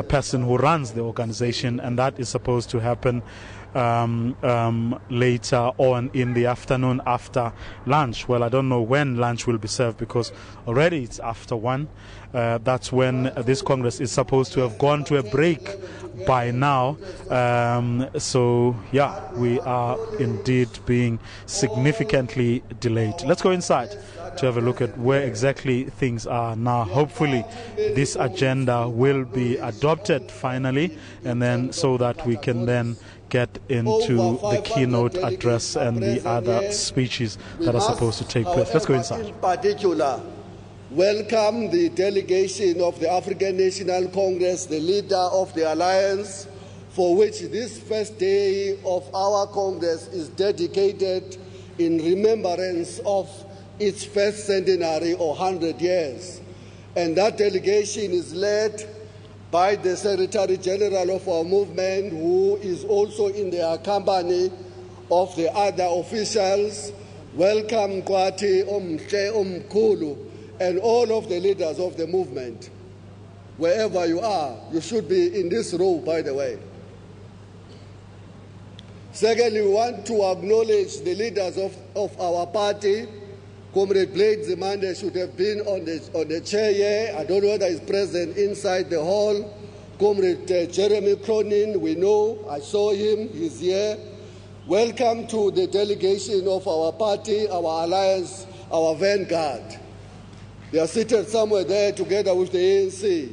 person who runs the organization, and that is supposed to happen later on in the afternoon after lunch. Well, I don't know when lunch will be served, because already it's after 1. That's when this Congress is supposed to have gone to a break by now. So, yeah, we are indeed being significantly delayed. Let's go inside to have a look at where exactly things are now. Hopefully this agenda will be adopted finally, and then so that we can then get into the keynote address and the other speeches that are supposed to take place. Let's go inside. In particular, welcome the delegation of the African National Congress, the leader of the alliance, for which this first day of our Congress is dedicated in remembrance of its first centenary, or 100 years. And that delegation is led by the Secretary General of our movement, who is also in the company of the other officials. Welcome, Kwati, Omhle, Omkulu, and all of the leaders of the movement. Wherever you are, you should be in this row, by the way. Secondly, we want to acknowledge the leaders of our party. Comrade Blade Zimande should have been on the chair here. I don't know whether he's present inside the hall. Comrade Jeremy Cronin, we know, I saw him, he's here. Welcome to the delegation of our party, our alliance, our vanguard. They are seated somewhere there together with the ANC.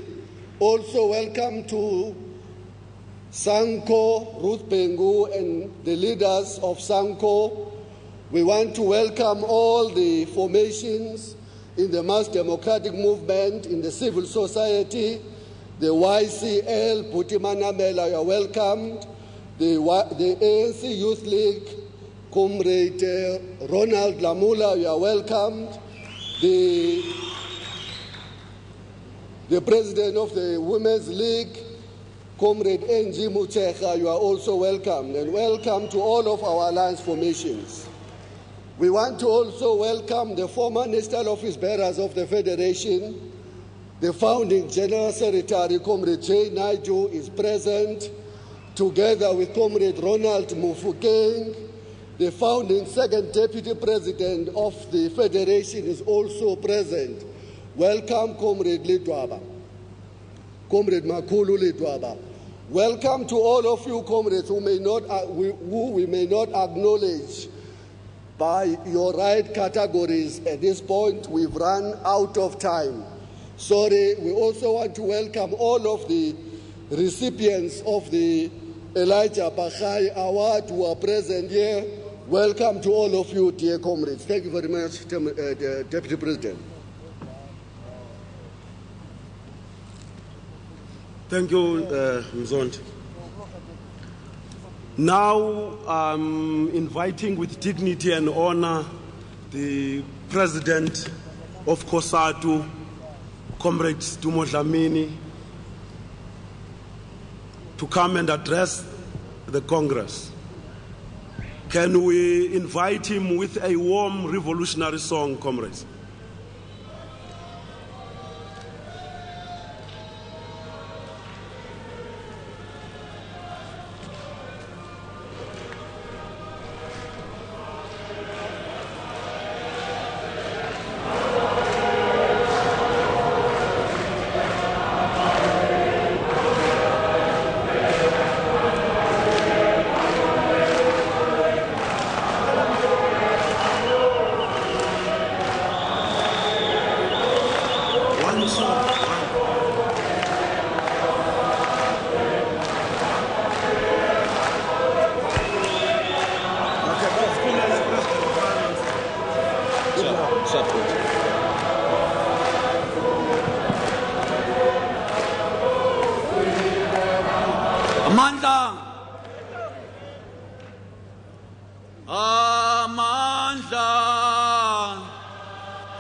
Also welcome to Sanko, Ruth Pengu, and the leaders of Sanko. We want to welcome all the formations in the mass democratic movement, in the civil society, the YCL, Putimana Mela, you are welcomed, the ANC Youth League, Comrade Ronald Lamula, you are welcomed, the President of the Women's League, Comrade N.G. Muchecha, you are also welcomed, and welcome to all of our alliance formations. We want to also welcome the former national office bearers of the Federation. The founding General Secretary, Comrade J. Naidu, is present, together with Comrade Ronald Mufukeng. The founding second Deputy President of the Federation is also present. Welcome, Comrade Lidwaba. Comrade Makulu Lidwaba. Welcome to all of you, comrades, who we may not acknowledge by your right categories. At this point, we've run out of time. Sorry. We also want to welcome all of the recipients of the Elijah Bakhai Award who are present here. Welcome to all of you, dear comrades. Thank you very much, Deputy President. Thank you, Mzondi. Now I'm inviting with dignity and honor the President of Cosatu, Comrade Zuma, to come and address the Congress. Can we invite him with a warm revolutionary song, comrades?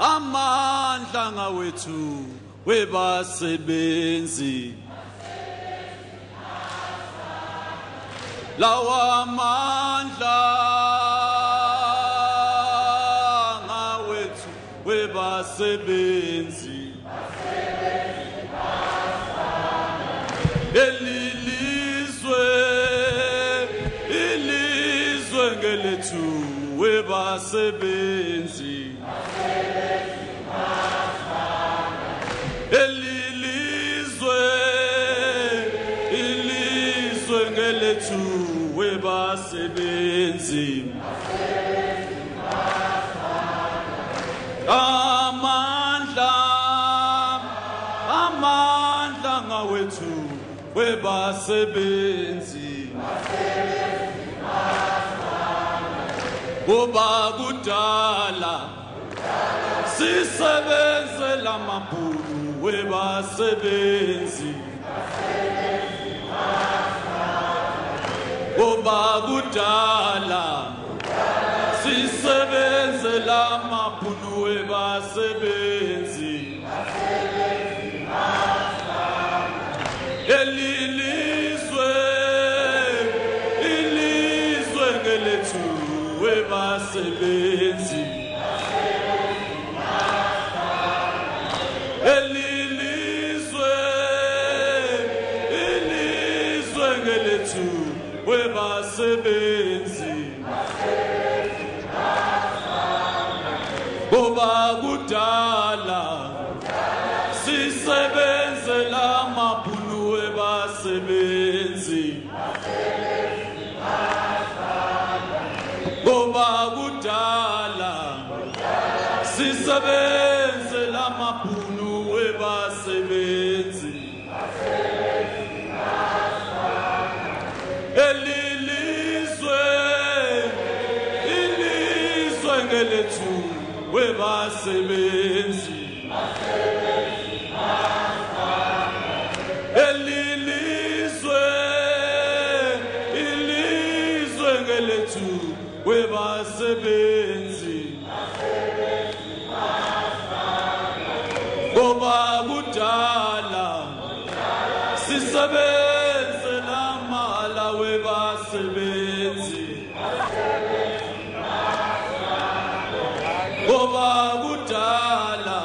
Amandla ngawethu webasebenzi lawa amandla ngawethu webasebenzi ilizwe ngelethu webasebenzi ilizwe ngelethu webasebenzi amandla ngawethu webasebenzi kuba kudala sisebenze lamabhulu webasebenzi kuba kudala sisebenze lamabhulu webasebenzi ilizwe ngelethu webasebenzi ilizwe ngelethu webasebenzi kuba kudala sisebenze lamabhulu webasebenzi kuba kudala sisebenze lamabhulu webasebenzi ilizwe ngelethu webasebenzi ilizwe ngelethu webasebenzi kuba kudala sisebenze lamala webasebenzi kuba kudala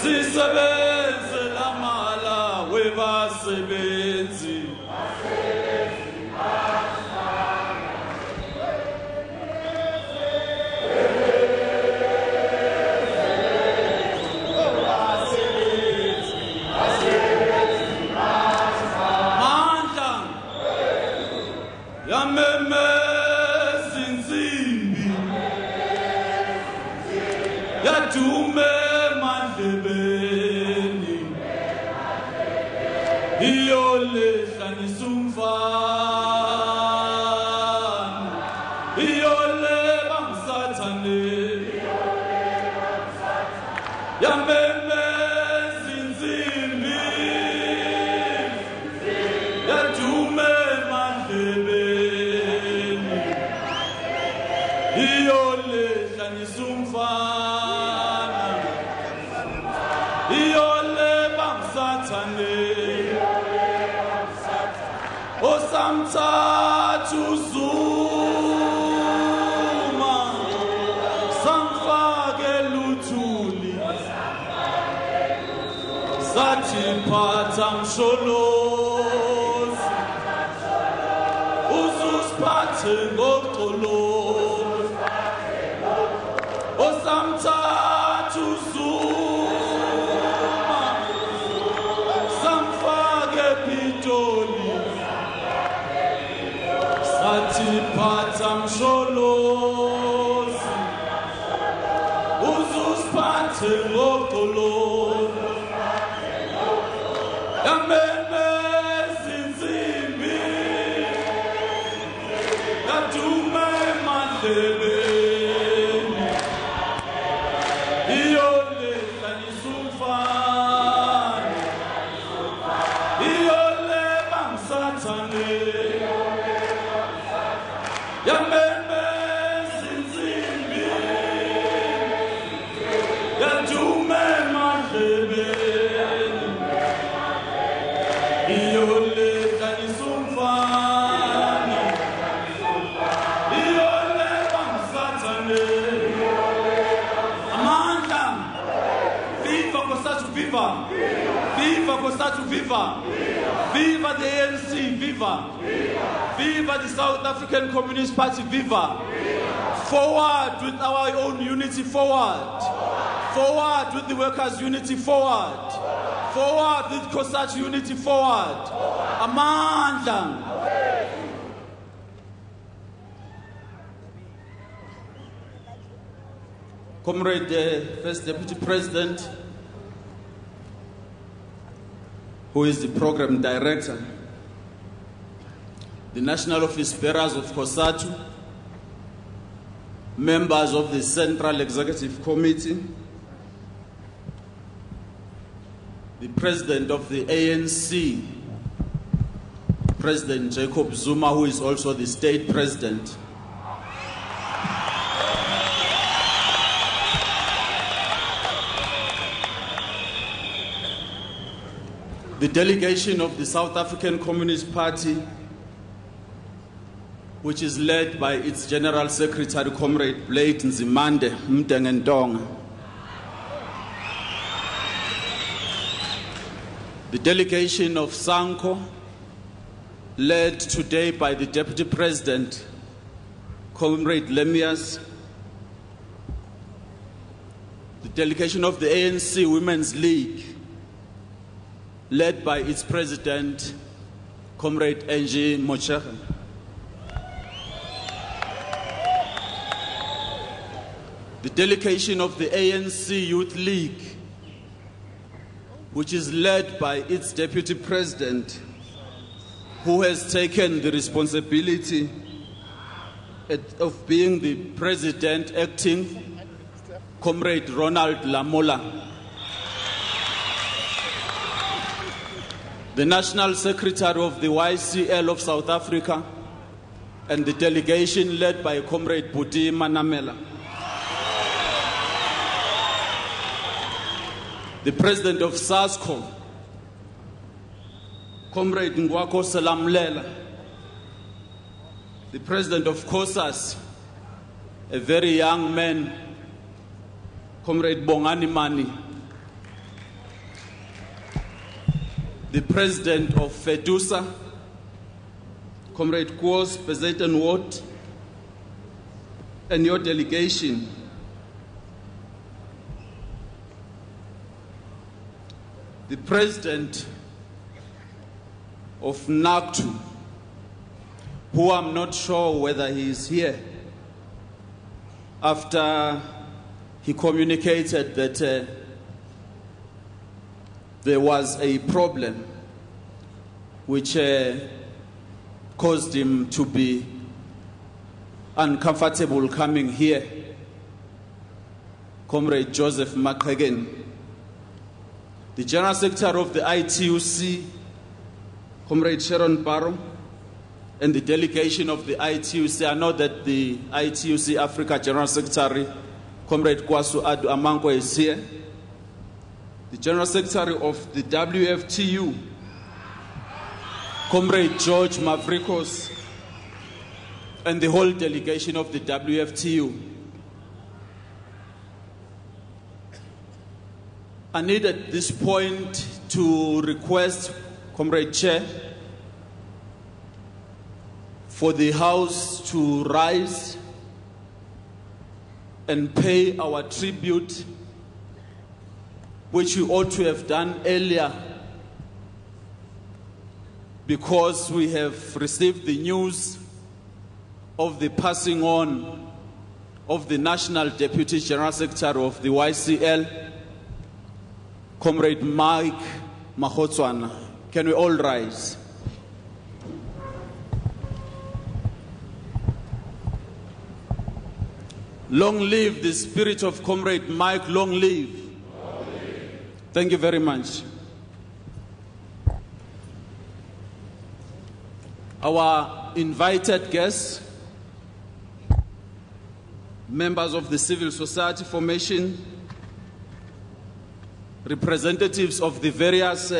sisebenze lamala webasebenzi yadume mandlebeni iyolehlanisa Iyole hlanisumfana. Iyole bamsathane. Osamthathu Zuma. Samfake luthuli. Sathi phatha msholozi. Uzusiphathe ngoxolo. Osamthathu Zuma. Samfake pitoli. Sathi phatha msholozi. Uzusiphathe ngoxolo. Yameme zinzimbi. Yadume emadlebeni. Iyole hlanisumfana. Iyole bamsathane. Yameme zinzimbi. Yadume emadlebeni. Iyole hlanisumfana. Iyole bamsathane. Amandla. Viva Cosatu, viva. Viva Cosatu, viva. Viva the ANC, viva. Viva the South African Communist Party, viva. Forward with our own unity, forward. Forward with the workers' unity, forward. Forward with Cosatu unity, forward. Amandla. Comrade, First Deputy President, who is the Program Director, the National Office Bearers of Cosatu, members of the Central Executive Committee, the President of the ANC, President Jacob Zuma, who is also the State President, the delegation of the South African Communist Party, which is led by its General Secretary, Comrade Blade Nzimande Mdengendonga. The delegation of SANCO, led today by the Deputy President, Comrade Lemias. The delegation of the ANC Women's League, led by its President, Comrade Angie Mochega. The delegation of the ANC Youth League, which is led by its Deputy President, who has taken the responsibility of being the President acting, Comrade Ronald Lamola. The National Secretary of the YCL of South Africa, and the delegation led by Comrade Buti Manamela. The President of SASCO, Comrade Ngwako Salamlela. The President of COSAS, a very young man, Comrade Bongani Mani. The President of FEDUSA, Comrade Kos Pezetan Ward, and your delegation. The President of NACTU, who I'm not sure whether he is here, after he communicated that there was a problem which caused him to be uncomfortable coming here. Comrade Joseph Makhagen, the General Secretary of the ITUC, Comrade Sharon Barrow, and the delegation of the ITUC. I know that the ITUC Africa General Secretary, Comrade Cosatu Amango, is here. The General Secretary of the WFTU, Comrade George Mavrikos, and the whole delegation of the WFTU. I need at this point to request, Comrade Chair, for the House to rise and pay our tribute, which we ought to have done earlier, because we have received the news of the passing on of the National Deputy General Secretary of the YCL, Comrade Mike Mahotswana. Can we all rise? Long live the spirit of Comrade Mike, long live. Thank you very much. Our invited guests, members of the civil society formation, representatives of the various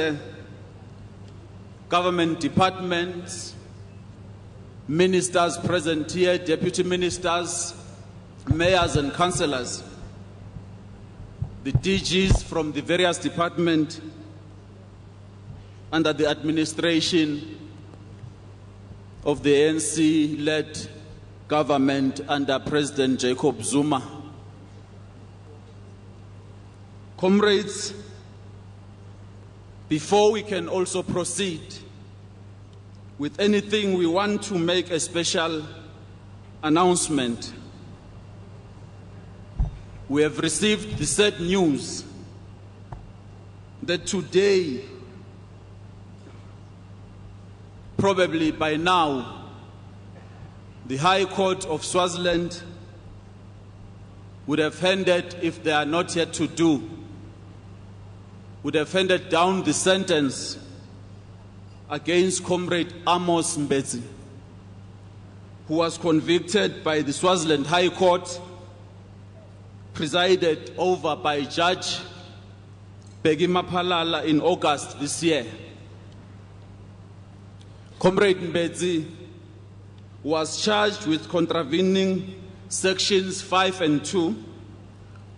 government departments, ministers present here, deputy ministers, mayors and councillors, the DGs from the various departments under the administration of the ANC-led government under President Jacob Zuma. Comrades, before we can also proceed with anything, we want to make a special announcement. We have received the sad news that today, probably by now, the High Court of Swaziland would have handed, if they are not yet to do, would have handed down the sentence against Comrade Amos Mbezi, who was convicted by the Swaziland High Court, presided over by Judge Bheki Maphalala in August this year. Comrade Mbezi was charged with contravening sections 5 and 2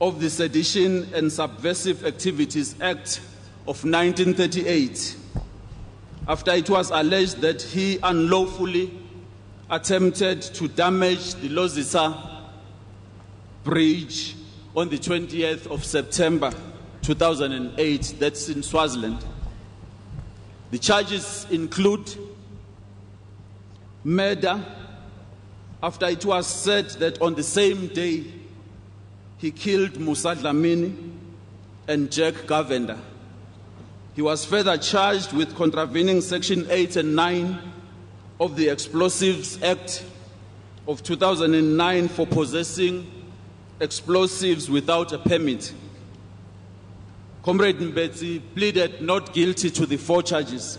of the Sedition and Subversive Activities Act of 1938, after it was alleged that he unlawfully attempted to damage the Lozisa Bridge on the 20th of September 2008, that's in Swaziland. The charges include murder, after it was said that on the same day he killed Musa Dlamini and Jack Govender. He was further charged with contravening Section 8 and 9 of the Explosives Act of 2009 for possessing explosives without a permit. Comrade Mbezi pleaded not guilty to the 4 charges.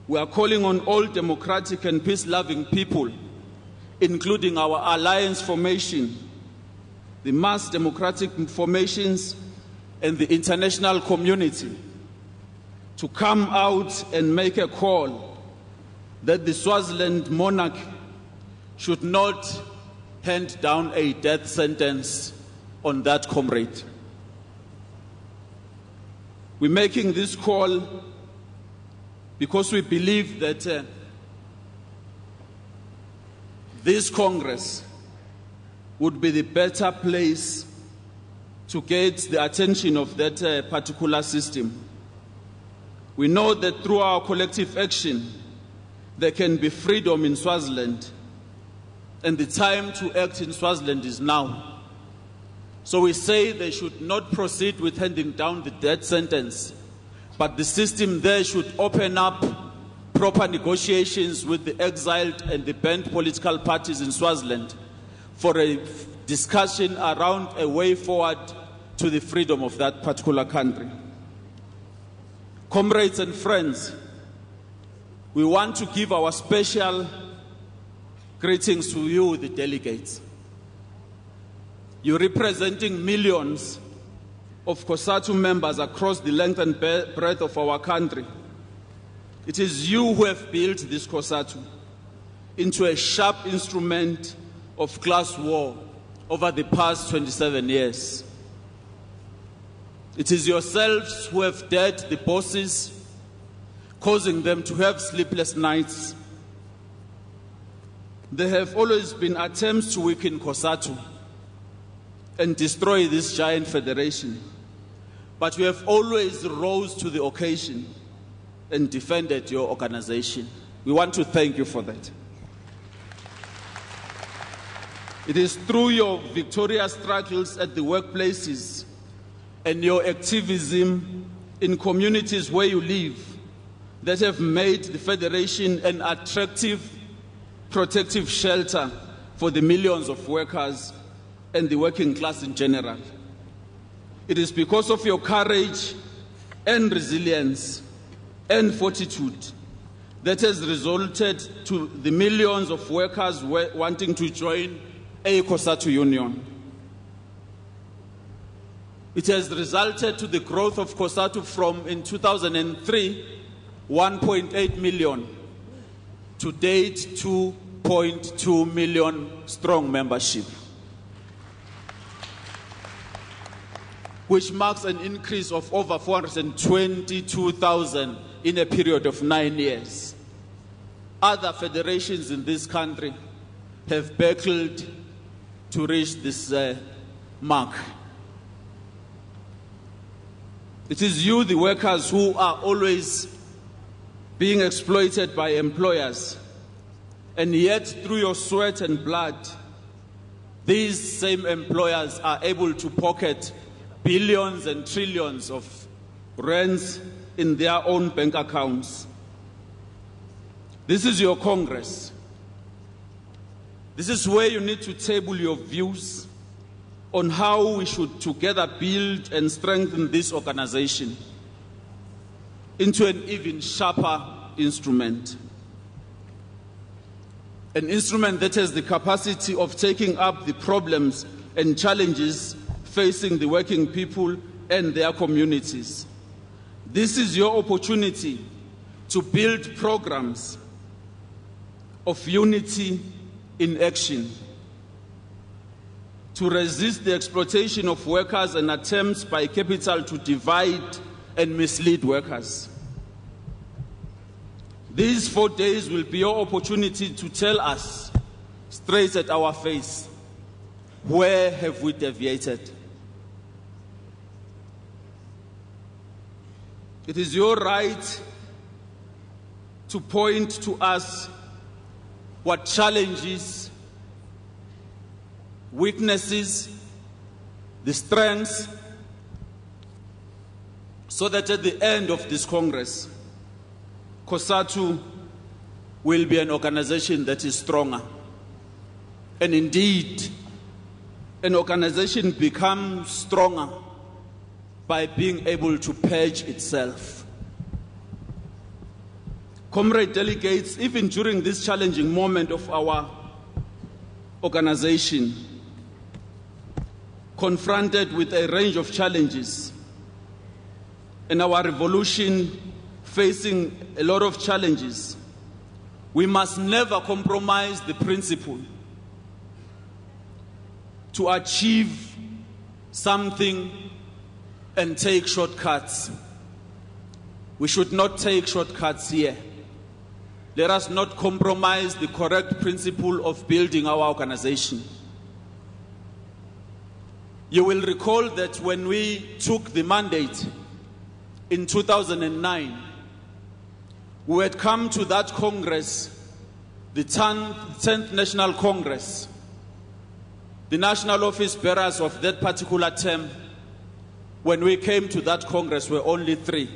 We are calling on all democratic and peace-loving people, including our alliance formation, the mass democratic formations, and the international community to come out and make a call that the Swaziland monarch should not hand down a death sentence on that comrade. We're making this call because we believe that this Congress would be the better place to get the attention of that particular system. We know that through our collective action, there can be freedom in Swaziland, and the time to act in Swaziland is now. So we say they should not proceed with handing down the death sentence, but the system there should open up proper negotiations with the exiled and the banned political parties in Swaziland for a discussion around a way forward to the freedom of that particular country. Comrades and friends, we want to give our special greetings to you, the delegates. You're representing millions of Cosatu members across the length and breadth of our country. It is you who have built this Cosatu into a sharp instrument of class war over the past 27 years. It is yourselves who have dared the bosses, causing them to have sleepless nights. There have always been attempts to weaken Cosatu and destroy this giant federation, but you have always rose to the occasion and defended your organization. We want to thank you for that. It is through your victorious struggles at the workplaces and your activism in communities where you live that have made the Federation an attractive, protective shelter for the millions of workers and the working class in general. It is because of your courage and resilience and fortitude that has resulted to the millions of workers wanting to join a Cosatu union. It has resulted to the growth of Cosatu from, in 2003, 1.8 million, to date 2.2 million strong membership, which marks an increase of over 422,000 in a period of 9 years. Other federations in this country have battled to reach this mark. It is you, the workers, who are always being exploited by employers, and yet through your sweat and blood, these same employers are able to pocket billions and trillions of rands in their own bank accounts. This is your Congress. This is where you need to table your views on how we should together build and strengthen this organization into an even sharper instrument. An instrument that has the capacity of taking up the problems and challenges facing the working people and their communities. This is your opportunity to build programs of unity in action, to resist the exploitation of workers and attempts by capital to divide and mislead workers. These 4 days will be your opportunity to tell us straight at our face, where have we deviated? It is your right to point to us what challenges, weaknesses, the strengths, so that at the end of this Congress, Cosatu will be an organization that is stronger. And indeed, an organization becomes stronger by being able to purge itself. Comrade delegates, even during this challenging moment of our organization, confronted with a range of challenges, and our revolution facing a lot of challenges, we must never compromise the principle to achieve something and take shortcuts. We should not take shortcuts here. Let us not compromise the correct principle of building our organization. You will recall that when we took the mandate in 2009, we had come to that Congress, the 10th National Congress. The national office bearers of that particular term, when we came to that Congress, were only 3.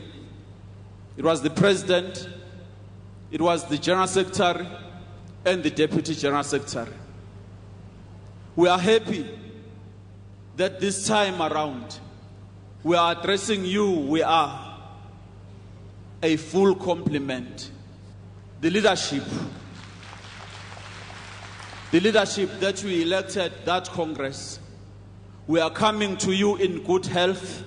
It was the President, it was the General Secretary, and the Deputy General Secretary. We are happy that this time around, we are addressing you. We are a full complement the leadership that we elected that Congress, we are coming to you in good health.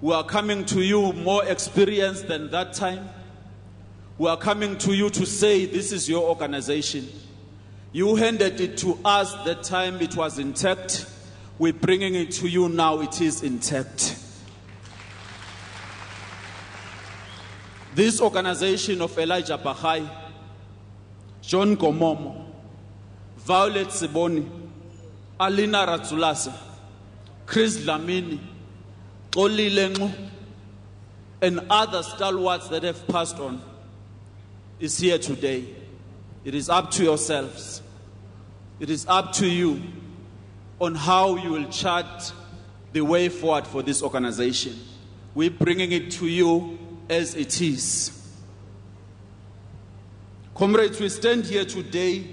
We are coming to you more experienced than that time. We are coming to you to say this is your organization. You handed it to us that time it was intact. We're bringing it to you now, it is intact. This organization of Elijah Bahai, John Gomomo, Violet Siboni, Alina Ratzulasa, Chris Lamini, Oli Lengo, and other stalwarts that have passed on, is here today. It is up to yourselves. It is up to you on how you will chart the way forward for this organization. We're bringing it to you as it is. Comrades, we stand here today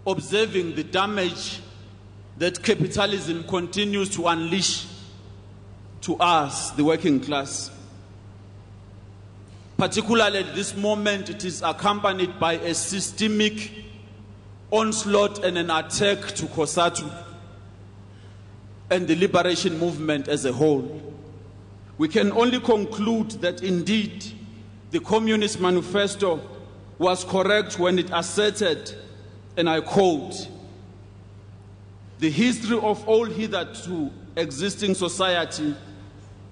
observing the damage that capitalism continues to unleash to us, the working class. Particularly at this moment, it is accompanied by a systemic onslaught and an attack to Cosatu and the liberation movement as a whole. We can only conclude that indeed the Communist Manifesto was correct when it asserted, and I quote, "The history of all hitherto existing society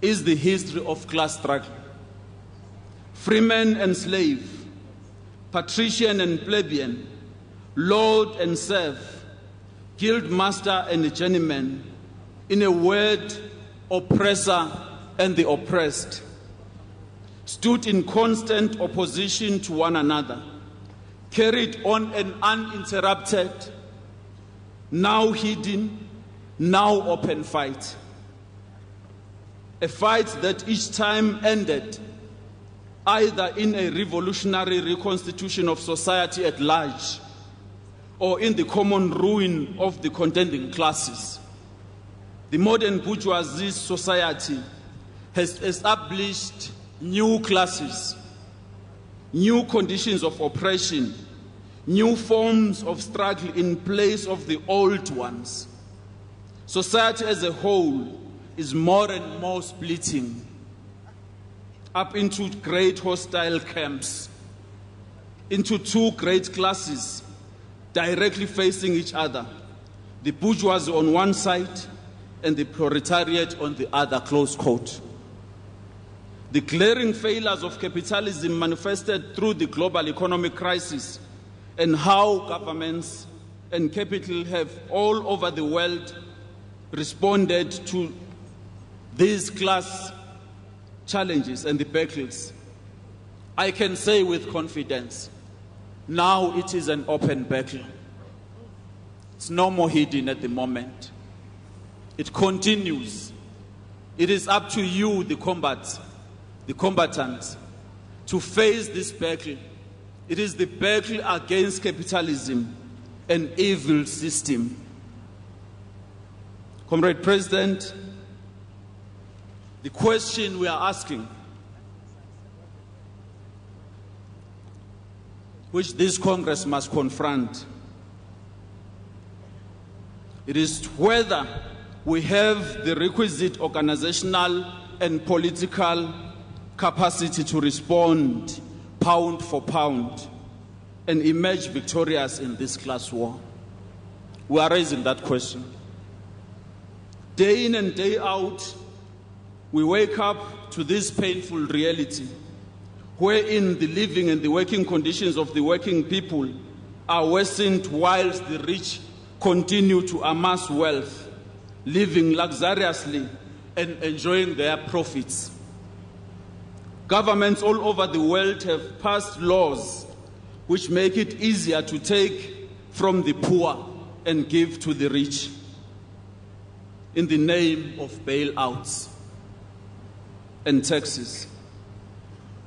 is the history of class struggle. Freeman and slave, patrician and plebeian, lord and serf, guild master and journeyman, in a word, oppressor and the oppressed, stood in constant opposition to one another, carried on an uninterrupted, now hidden, now open fight. A fight that each time ended either in a revolutionary reconstitution of society at large or in the common ruin of the contending classes. The modern bourgeoisie society has established new classes, new conditions of oppression, new forms of struggle in place of the old ones. Society as a whole is more and more splitting up into great hostile camps, into two great classes directly facing each other, the bourgeoisie on one side and the proletariat on the other, close quote. The glaring failures of capitalism manifested through the global economic crisis and how governments and capital have all over the world responded to these class challenges and the battles. I can say with confidence, now it is an open battle. It's no more hidden at the moment. It continues. It is up to you, the combatants, to face this battle. It is the battle against capitalism, an evil system. Comrade President, the question we are asking, which this Congress must confront, it is whether we have the requisite organizational and political capacity to respond pound for pound and emerge victorious in this class war. We are raising that question. Day in and day out, we wake up to this painful reality wherein the living and the working conditions of the working people are worsened whilst the rich continue to amass wealth, living luxuriously and enjoying their profits. Governments all over the world have passed laws which make it easier to take from the poor and give to the rich in the name of bailouts and taxes.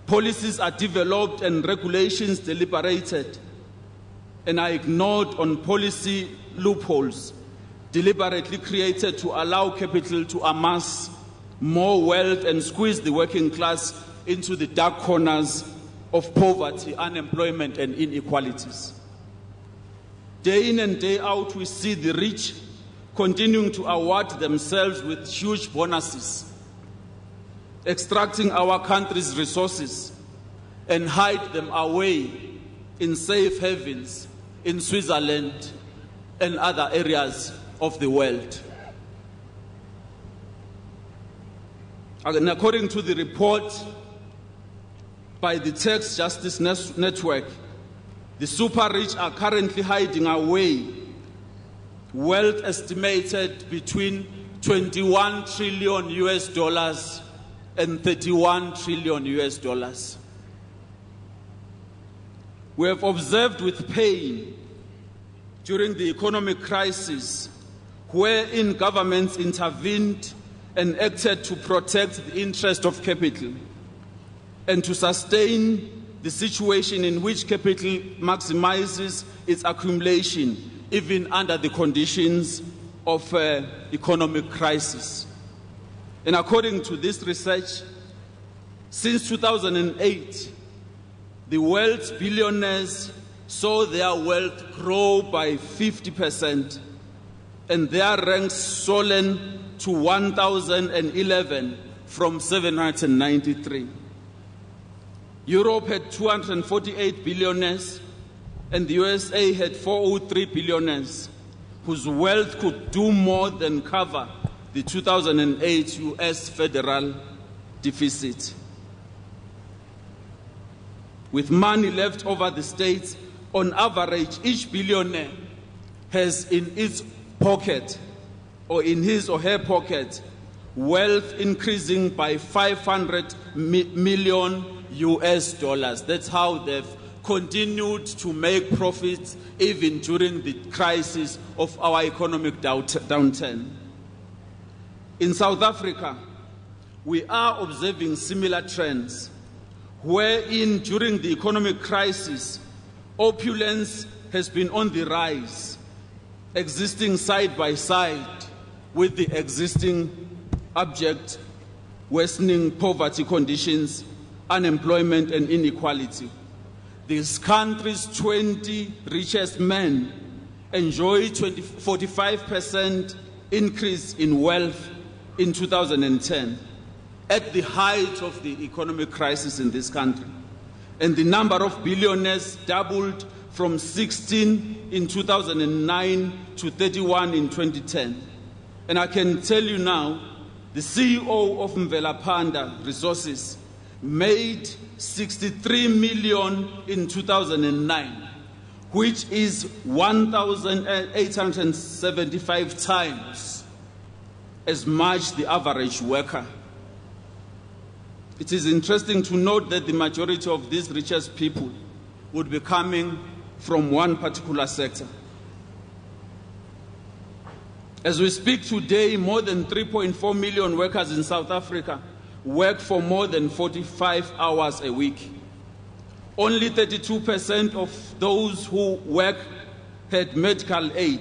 Policies are developed and regulations deliberated and are ignored on policy loopholes deliberately created to allow capital to amass more wealth and squeeze the working class into the dark corners of poverty, unemployment, and inequalities. Day in and day out, we see the rich continuing to award themselves with huge bonuses, extracting our country's resources and hide them away in safe havens in Switzerland and other areas of the world. And according to the report by the Tax Justice Network, the super rich are currently hiding away wealth estimated between 21 trillion US dollars and 31 trillion US dollars. We have observed with pain during the economic crisis wherein governments intervened and acted to protect the interest of capital and to sustain the situation in which capital maximizes its accumulation even under the conditions of economic crisis. And according to this research, since 2008, the world's billionaires saw their wealth grow by 50% and their ranks swollen to 1,011 from 793. Europe had 248 billionaires and the USA had 403 billionaires whose wealth could do more than cover the 2008 US federal deficit. With money left over the states, on average, each billionaire has in its pocket or in his or her pocket wealth increasing by 500 million US dollars. That's how they've continued to make profits even during the crisis of our economic downturn. In South Africa, we are observing similar trends, wherein during the economic crisis, opulence has been on the rise, existing side by side with the existing abject worsening poverty conditions, unemployment and inequality. This country's 20 richest men enjoy 45% increase in wealth in 2010, at the height of the economic crisis in this country. And the number of billionaires doubled from 16 in 2009 to 31 in 2010. And I can tell you now, the CEO of Mvela Panda Resources made 63 million in 2009, which is 1,875 times as much the average worker. It is interesting to note that the majority of these richest people would be coming from one particular sector. As we speak today, more than 3.4 million workers in South Africa work for more than 45 hours a week. Only 32% of those who work had medical aid.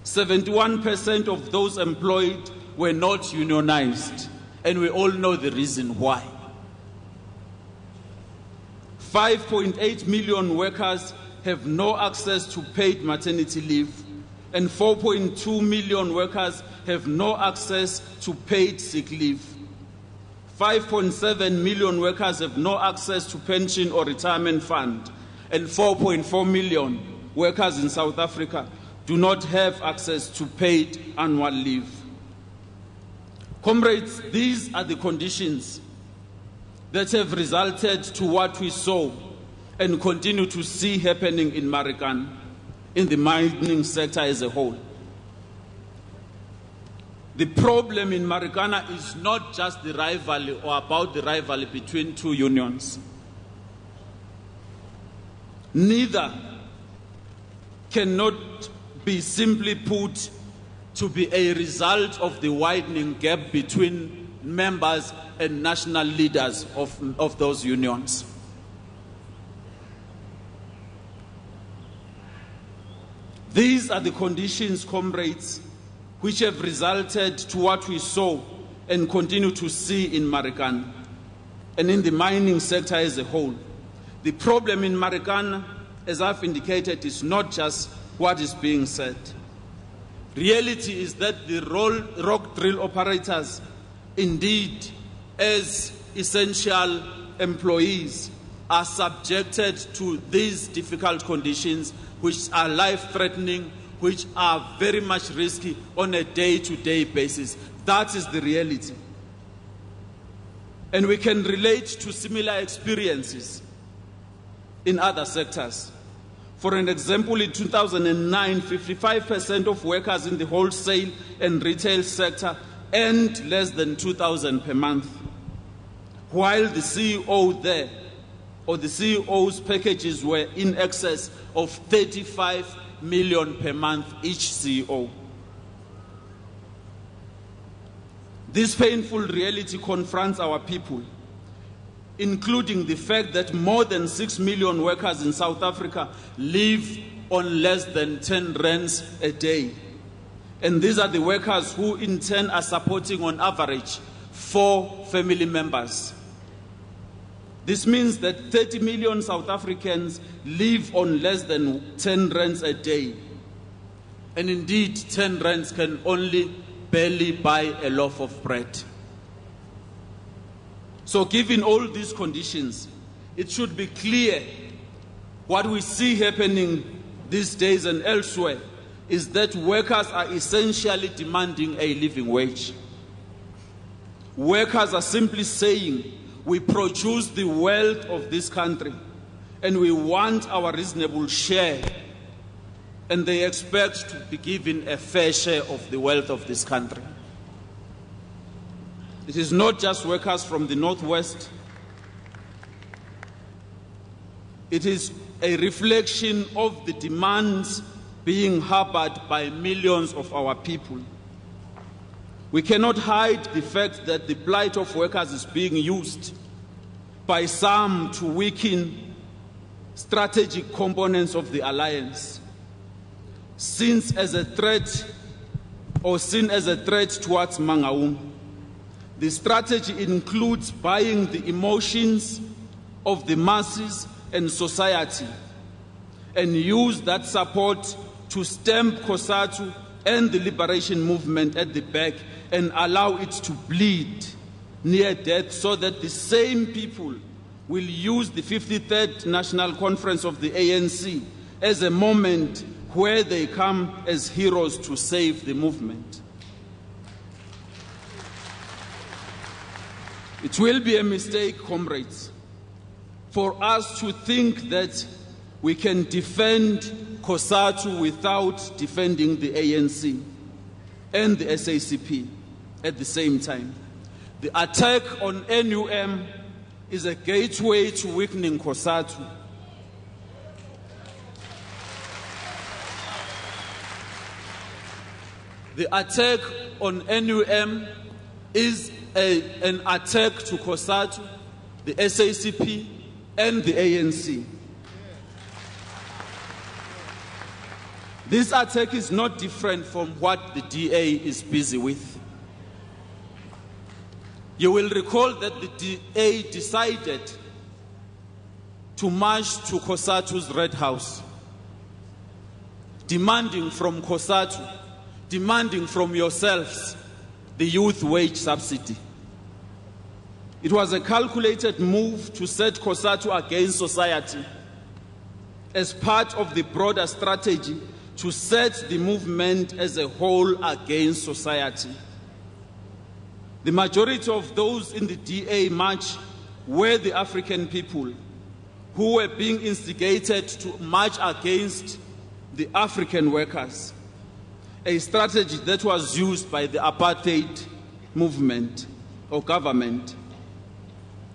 71% of those employed were not unionized, and we all know the reason why. 5.8 million workers have no access to paid maternity leave, and 4.2 million workers have no access to paid sick leave. 5.7 million workers have no access to pension or retirement fund, and 4.4 million workers in South Africa do not have access to paid annual leave. Comrades, these are the conditions that have resulted to what we saw and continue to see happening in Marikana, in the mining sector as a whole. The problem in Marikana is not just the rivalry or about the rivalry between two unions. Neither cannot be simply put to be a result of the widening gap between members and national leaders of those unions. These are the conditions, comrades, which have resulted to what we saw and continue to see in Marikana and in the mining sector as a whole. The problem in Marikana, as I've indicated, is not just what is being said. Reality is that the rock drill operators, indeed, as essential employees, are subjected to these difficult conditions which are life-threatening, which are very much risky on a day-to-day basis. That is the reality. And we can relate to similar experiences in other sectors. For an example, in 2009, 55% of workers in the wholesale and retail sector earned less than 2,000 per month, while the CEO there, or the CEO's packages were in excess of 35 million per month each CEO. This painful reality confronts our people, including the fact that more than 6 million workers in South Africa live on less than 10 rands a day. And these are the workers who in turn are supporting on average 4 family members. This means that 30 million South Africans live on less than 10 rands a day. And indeed, 10 rands can only barely buy a loaf of bread. So given all these conditions, it should be clear what we see happening these days and elsewhere is that workers are essentially demanding a living wage. Workers are simply saying, we produce the wealth of this country and we want our reasonable share, and they expect to be given a fair share of the wealth of this country. It is not just workers from the Northwest. It is a reflection of the demands being harbored by millions of our people. We cannot hide the fact that the plight of workers is being used by some to weaken strategic components of the alliance, seen as a threat towards Mangaung. The strategy includes buying the emotions of the masses and society and use that support to stamp Cosatu and the liberation movement at the back and allow it to bleed near death, so that the same people will use the 53rd National Conference of the ANC as a moment where they come as heroes to save the movement. It will be a mistake, comrades, for us to think that we can defend Cosatu without defending the ANC and the SACP at the same time. The attack on NUM is a gateway to weakening Cosatu. The attack on NUM is an attack to Cosatu, the SACP, and the ANC. This attack is not different from what the DA is busy with. You will recall that the DA decided to march to Cosatu's Red House, demanding from Cosatu, demanding from yourselves, the youth wage subsidy. It was a calculated move to set Cosatu against society as part of the broader strategy to set the movement as a whole against society. The majority of those in the DA march were the African people who were being instigated to march against the African workers, a strategy that was used by the apartheid movement or government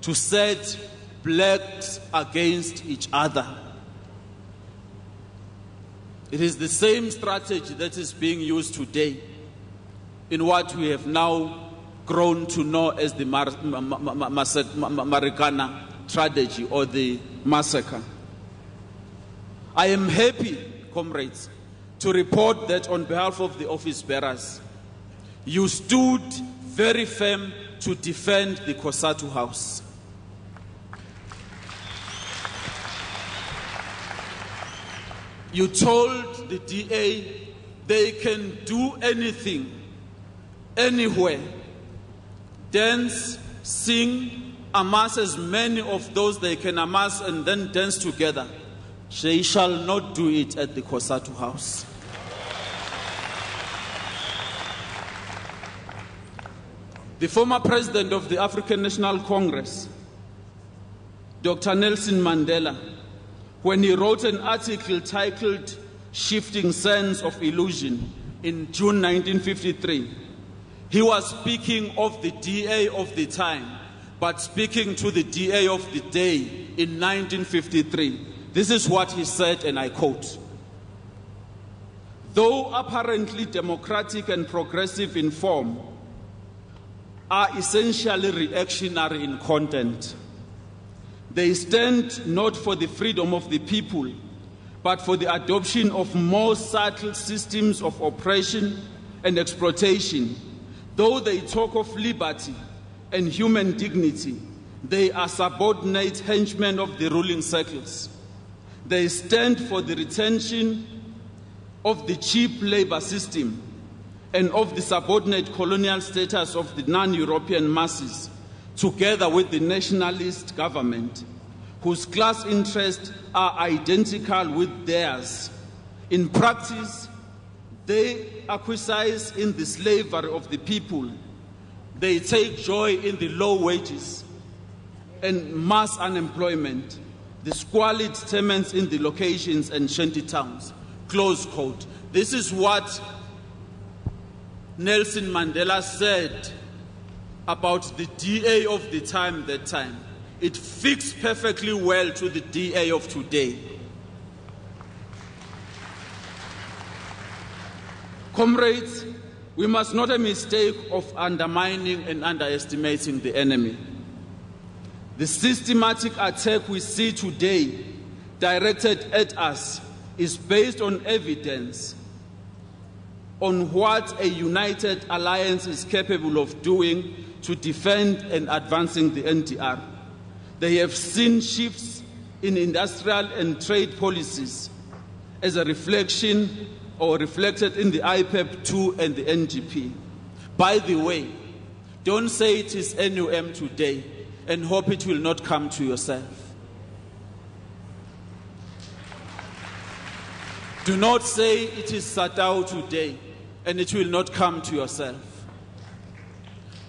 to set blacks against each other. It is the same strategy that is being used today in what we have now grown to know as the Marikana tragedy or the massacre. I am happy, comrades, to report that on behalf of the office bearers, you stood very firm to defend the Cosatu House. You told the DA they can do anything, anywhere. Dance, sing, amass as many of those they can amass and then dance together. They shall not do it at the Cosatu house. The former president of the African National Congress, Dr. Nelson Mandela, when he wrote an article titled Shifting Sands of Illusion in June 1953, he was speaking of the DA of the time, but speaking to the DA of the day in 1953. This is what he said, and I quote, "Though apparently democratic and progressive in form, are essentially reactionary in content. They stand not for the freedom of the people, but for the adoption of more subtle systems of oppression and exploitation. Though they talk of liberty and human dignity, they are subordinate henchmen of the ruling circles. They stand for the retention of the cheap labor system and of the subordinate colonial status of the non-European masses, together with the nationalist government, whose class interests are identical with theirs. In practice, they acquiesce in the slavery of the people. They take joy in the low wages and mass unemployment, the squalid tenements in the locations and shanty towns." Close quote. This is what Nelson Mandela said about the DA of the time that time. It fits perfectly well to the DA of today. Comrades, we must not make a mistake of undermining and underestimating the enemy. The systematic attack we see today directed at us is based on evidence on what a united alliance is capable of doing to defend and advancing the NDR. They have seen shifts in industrial and trade policies as a reflection or reflected in the IPEP 2 and the NGP. By the way, don't say it is NUM today and hope it will not come to yourself. Do not say it is Satao today and it will not come to yourself.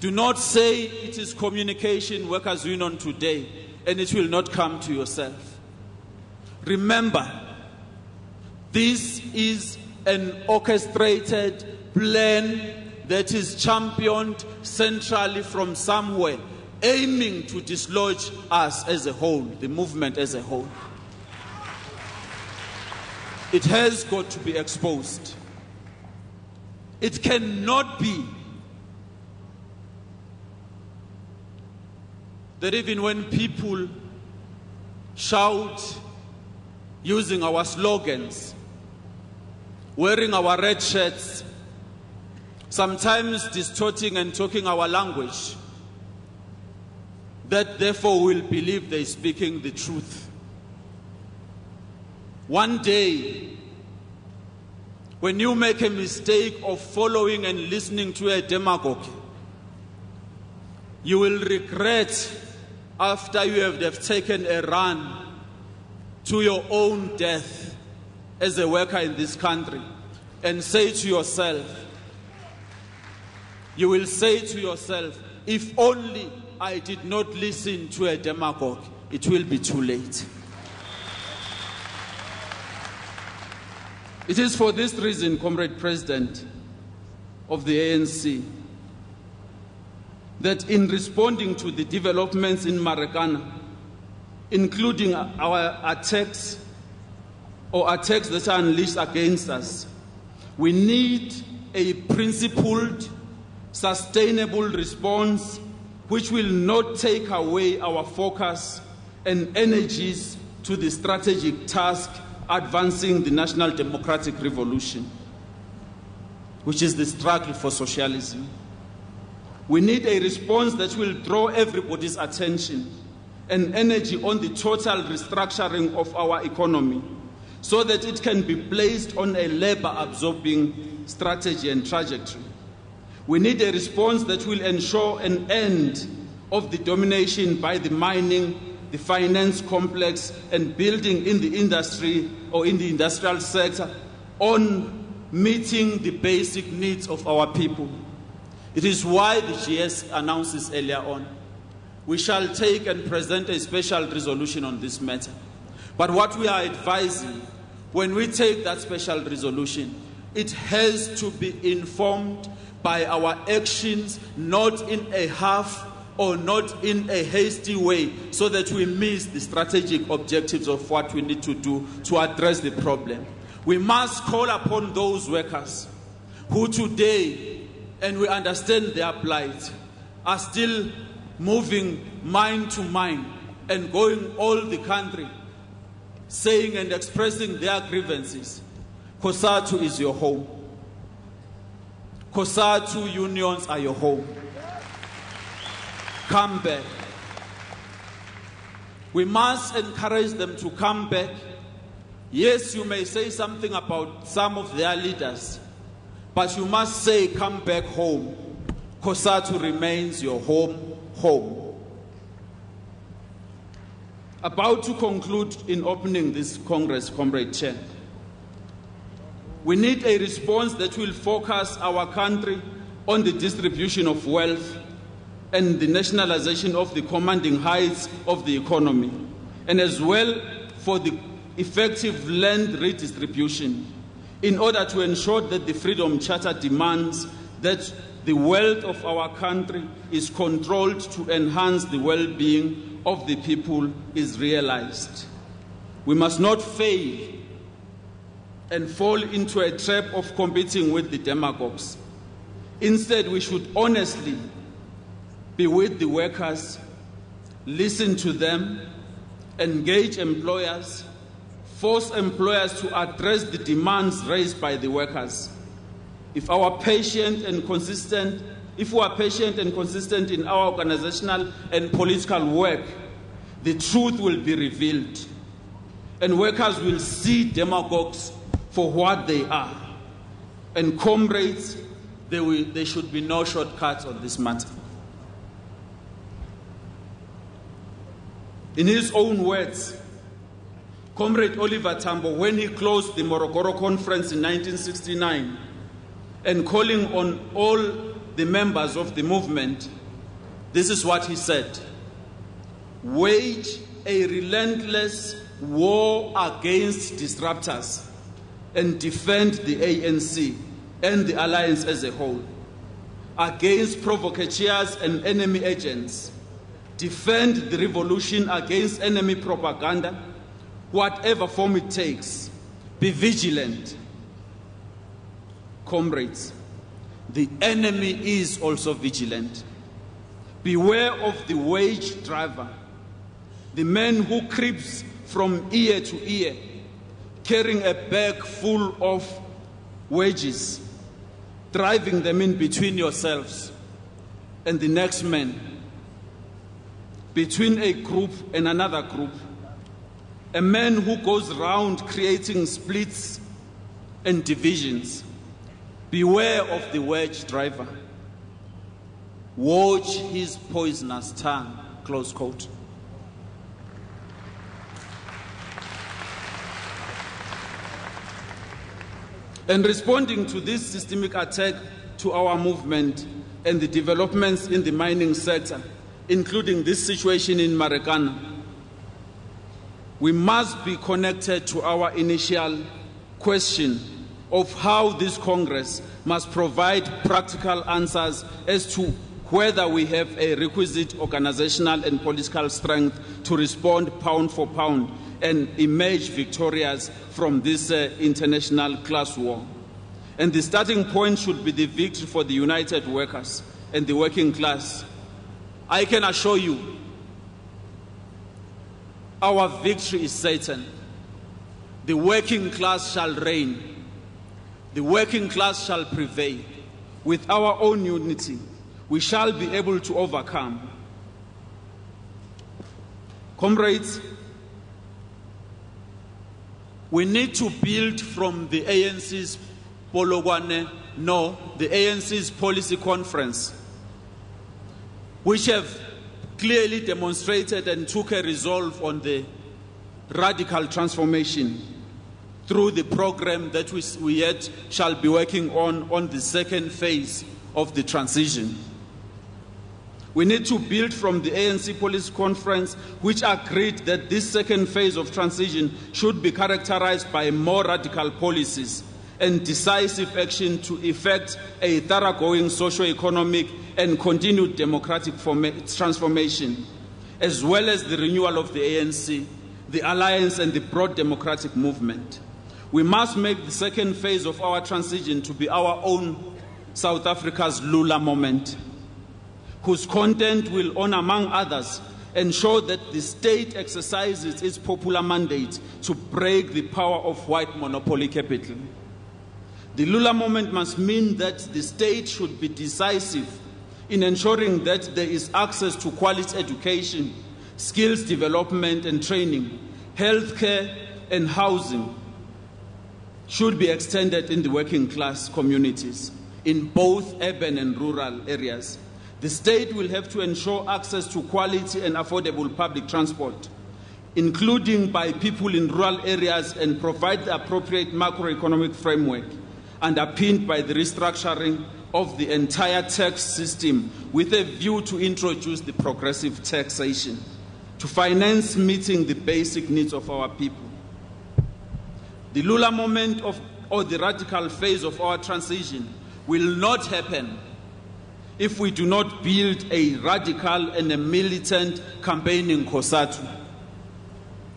Do not say it is Communication Workers Union today and it will not come to yourself. Remember, this is an orchestrated plan that is championed centrally from somewhere, aiming to dislodge us as a whole, the movement as a whole. It has got to be exposed. It cannot be that even when people shout using our slogans, wearing our red shirts, sometimes distorting and talking our language, that therefore will believe they're speaking the truth. One day, when you make a mistake of following and listening to a demagogue, you will regret after you have taken a run to your own death as a worker in this country, and say to yourself, you will say to yourself, if only I did not listen to a demagogue, it will be too late. It is for this reason, Comrade President of the ANC, that in responding to the developments in Marikana, including our attacks or attacks that are unleashed against us, we need a principled, sustainable response which will not take away our focus and energies to the strategic task advancing the national democratic revolution, which is the struggle for socialism. We need a response that will draw everybody's attention and energy on the total restructuring of our economy, so that it can be placed on a labor-absorbing strategy and trajectory. We need a response that will ensure an end of the domination by the mining, the finance complex, and building in the industry or in the industrial sector on meeting the basic needs of our people. It is why the GS announces earlier on, we shall take and present a special resolution on this matter. But what we are advising, when we take that special resolution, it has to be informed by our actions, not in a half or not in a hasty way, so that we miss the strategic objectives of what we need to do to address the problem. We must call upon those workers who today, and we understand their plight, are still moving mine to mine and going all the country, saying and expressing their grievances. Cosatu is your home. Cosatu unions are your home. Come back. We must encourage them to come back. Yes, you may say something about some of their leaders, but you must say, come back home. Cosatu remains your home. About to conclude in opening this Congress, Comrade Chair. We need a response that will focus our country on the distribution of wealth and the nationalization of the commanding heights of the economy, and as well for the effective land redistribution in order to ensure that the Freedom Charter demands that the wealth of our country is controlled to enhance the well-being of the people is realized. We must not fail and fall into a trap of competing with the demagogues. Instead, we should honestly be with the workers, listen to them, engage employers, force employers to address the demands raised by the workers. If we are patient and consistent in our organizational and political work, the truth will be revealed, and workers will see demagogues for what they are. And comrades, there should be no shortcuts on this matter. In his own words, Comrade Oliver Tambo, when he closed the Morogoro Conference in 1969, and calling on all the members of the movement, this is what he said: wage a relentless war against disruptors and defend the ANC and the alliance as a whole, against provocateurs and enemy agents. Defend the revolution against enemy propaganda, whatever form it takes. Be vigilant. Comrades, the enemy is also vigilant. Beware of the wage driver, the man who creeps from ear to ear, carrying a bag full of wages, driving them in between yourselves and the next man, between a group and another group, a man who goes around creating splits and divisions. Beware of the wage driver. Watch his poisonous tongue, close quote. And responding to this systemic attack to our movement and the developments in the mining sector, including this situation in Marikana, we must be connected to our initial question of how this Congress must provide practical answers as to whether we have a requisite organizational and political strength to respond pound for pound and emerge victorious from this international class war. And the starting point should be the victory for the united workers and the working class. I can assure you, our victory is certain. The working class shall reign. The working class shall prevail. With our own unity, we shall be able to overcome. Comrades, We need to build from the ANC's the ANC's policy conference, which have clearly demonstrated and took a resolve on the radical transformation through the program that we yet shall be working on the second phase of the transition. We need to build from the ANC Policy Conference, which agreed that this second phase of transition should be characterized by more radical policies and decisive action to effect a thoroughgoing socio-economic and continued democratic transformation, as well as the renewal of the ANC, the alliance and the broad democratic movement. We must make the second phase of our transition to be our own South Africa's Lula moment, whose content will, on among others, ensure that the state exercises its popular mandate to break the power of white monopoly capital. The Lula moment must mean that the state should be decisive in ensuring that there is access to quality education, skills development and training, healthcare and housing should be extended in the working class communities in both urban and rural areas. The state will have to ensure access to quality and affordable public transport, including by people in rural areas, and provide the appropriate macroeconomic framework underpinned by the restructuring of the entire tax system with a view to introduce the progressive taxation to finance meeting the basic needs of our people. The Lula moment or the radical phase of our transition will not happen if we do not build a radical and a militant campaigning Cosatu,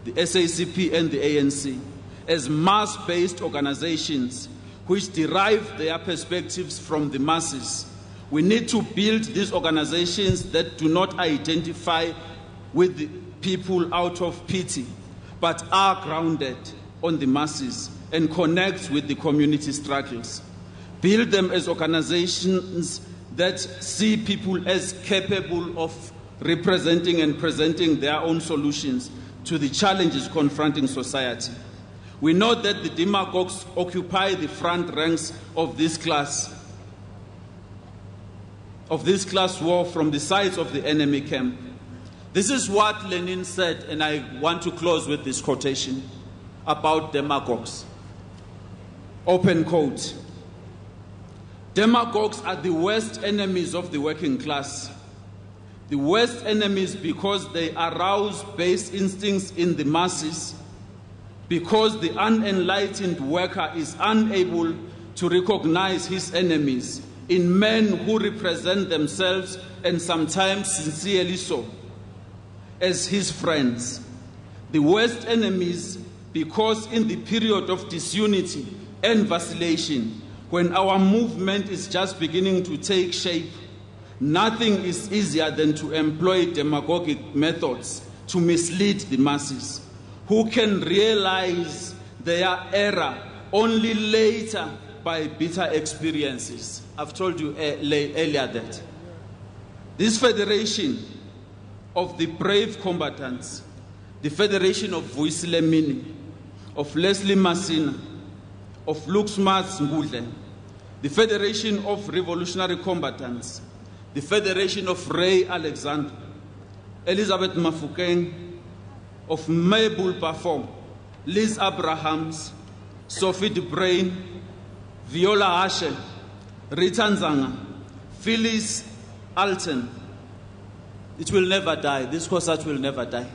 the SACP and the ANC, as mass-based organizations which derive their perspectives from the masses. We need to build these organizations that do not identify with the people out of pity, but are grounded on the masses and connect with the community struggles. Build them as organizations that see people as capable of representing and presenting their own solutions to the challenges confronting society. We know that the demagogues occupy the front ranks of this class war from the sides of the enemy camp. This is what Lenin said, and I want to close with this quotation about demagogues. Open quote. Demagogues are the worst enemies of the working class. The worst enemies because they arouse base instincts in the masses, because the unenlightened worker is unable to recognize his enemies in men who represent themselves, and sometimes sincerely so, as his friends. The worst enemies because in the period of disunity and vacillation, when our movement is just beginning to take shape, nothing is easier than to employ demagogic methods to mislead the masses, who can realize their error only later by bitter experiences. I've told you earlier that this federation of the brave combatants, the federation of Vuisile Mini, of Leslie Masina, of Luxmas Ngudle, the federation of revolutionary combatants, the federation of Ray Alexander, Elizabeth Mafukeng, of Mabel Perform, Liz Abrahams, Sophie De Bruyn, Viola Ashe, Rita Nzanga, Phyllis Alton. It will never die. This Cosatu will never die.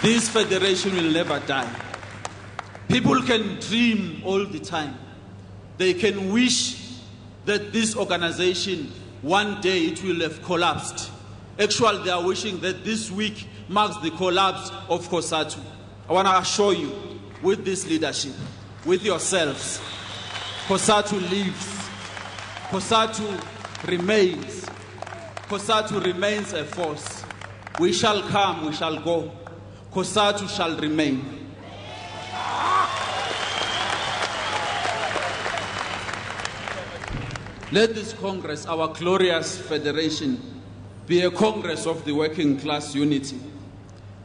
This federation will never die. People can dream all the time. They can wish that this organization, one day it will have collapsed. Actually, they are wishing that this week marks the collapse of Cosatu. I want to assure you, with this leadership, with yourselves, Cosatu lives. Cosatu remains. Cosatu remains a force. We shall come, we shall go. Cosatu shall remain. Let this Congress, our glorious federation, be a Congress of the working class unity,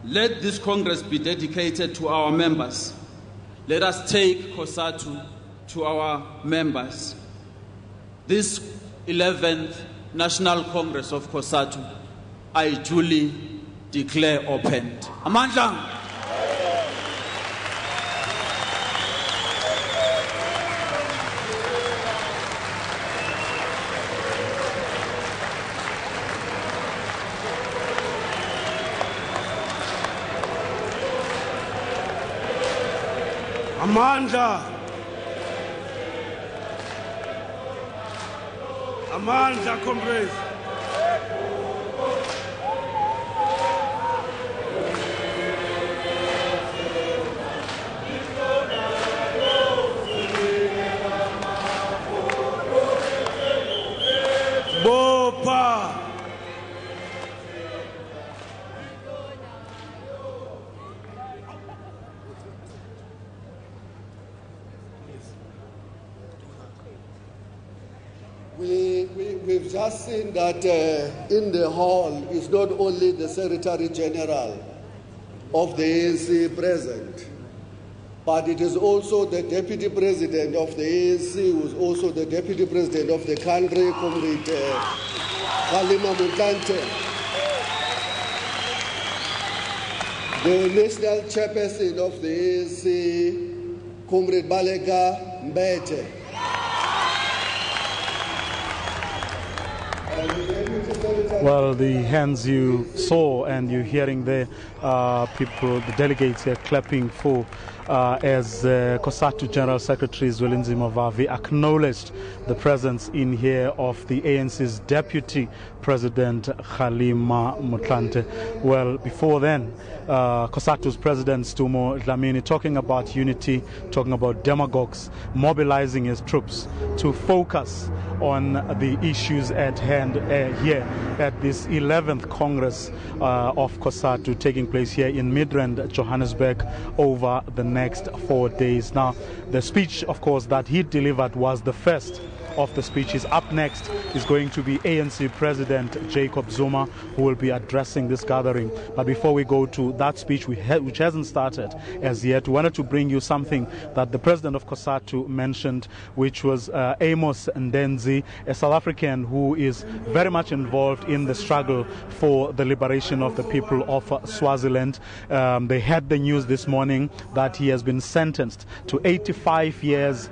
Let this Congress be dedicated to our members. Let us take Cosatu to our members. This 11th National Congress of Cosatu, I duly declare opened. Amandla. Amandla. Amandla, comrades. Bopa. We've just seen that in the hall is not only the Secretary General of the ANC present, but it is also the Deputy President of the ANC, who is also the Deputy President of the country, Comrade Khalima Motlanthe, the National Chairperson of the ANC, Comrade Baleka Mbete. Well, the hands you saw and you're hearing there, people, the delegates here clapping for as Cosatu General Secretary Zwelinzima Vavi acknowledged the presence in here of the ANC's Deputy President Khalima Motlanthe. Well, before then, Cosatu's President Stumo Dlamini talking about unity, talking about demagogues, mobilizing his troops to focus on the issues at hand here at this 11th Congress of Cosatu taking place here in Midrand, Johannesburg, over the next 4 days. Now, the speech, of course, that he delivered was the first of the speeches. Up next is going to be ANC President Jacob Zuma, who will be addressing this gathering. But before we go to that speech, which hasn't started as yet, we wanted to bring you something that the President of Cosatu mentioned, which was Amos Ndenzi, a South African who is very much involved in the struggle for the liberation of the people of Swaziland. They had the news this morning that he has been sentenced to 85 years,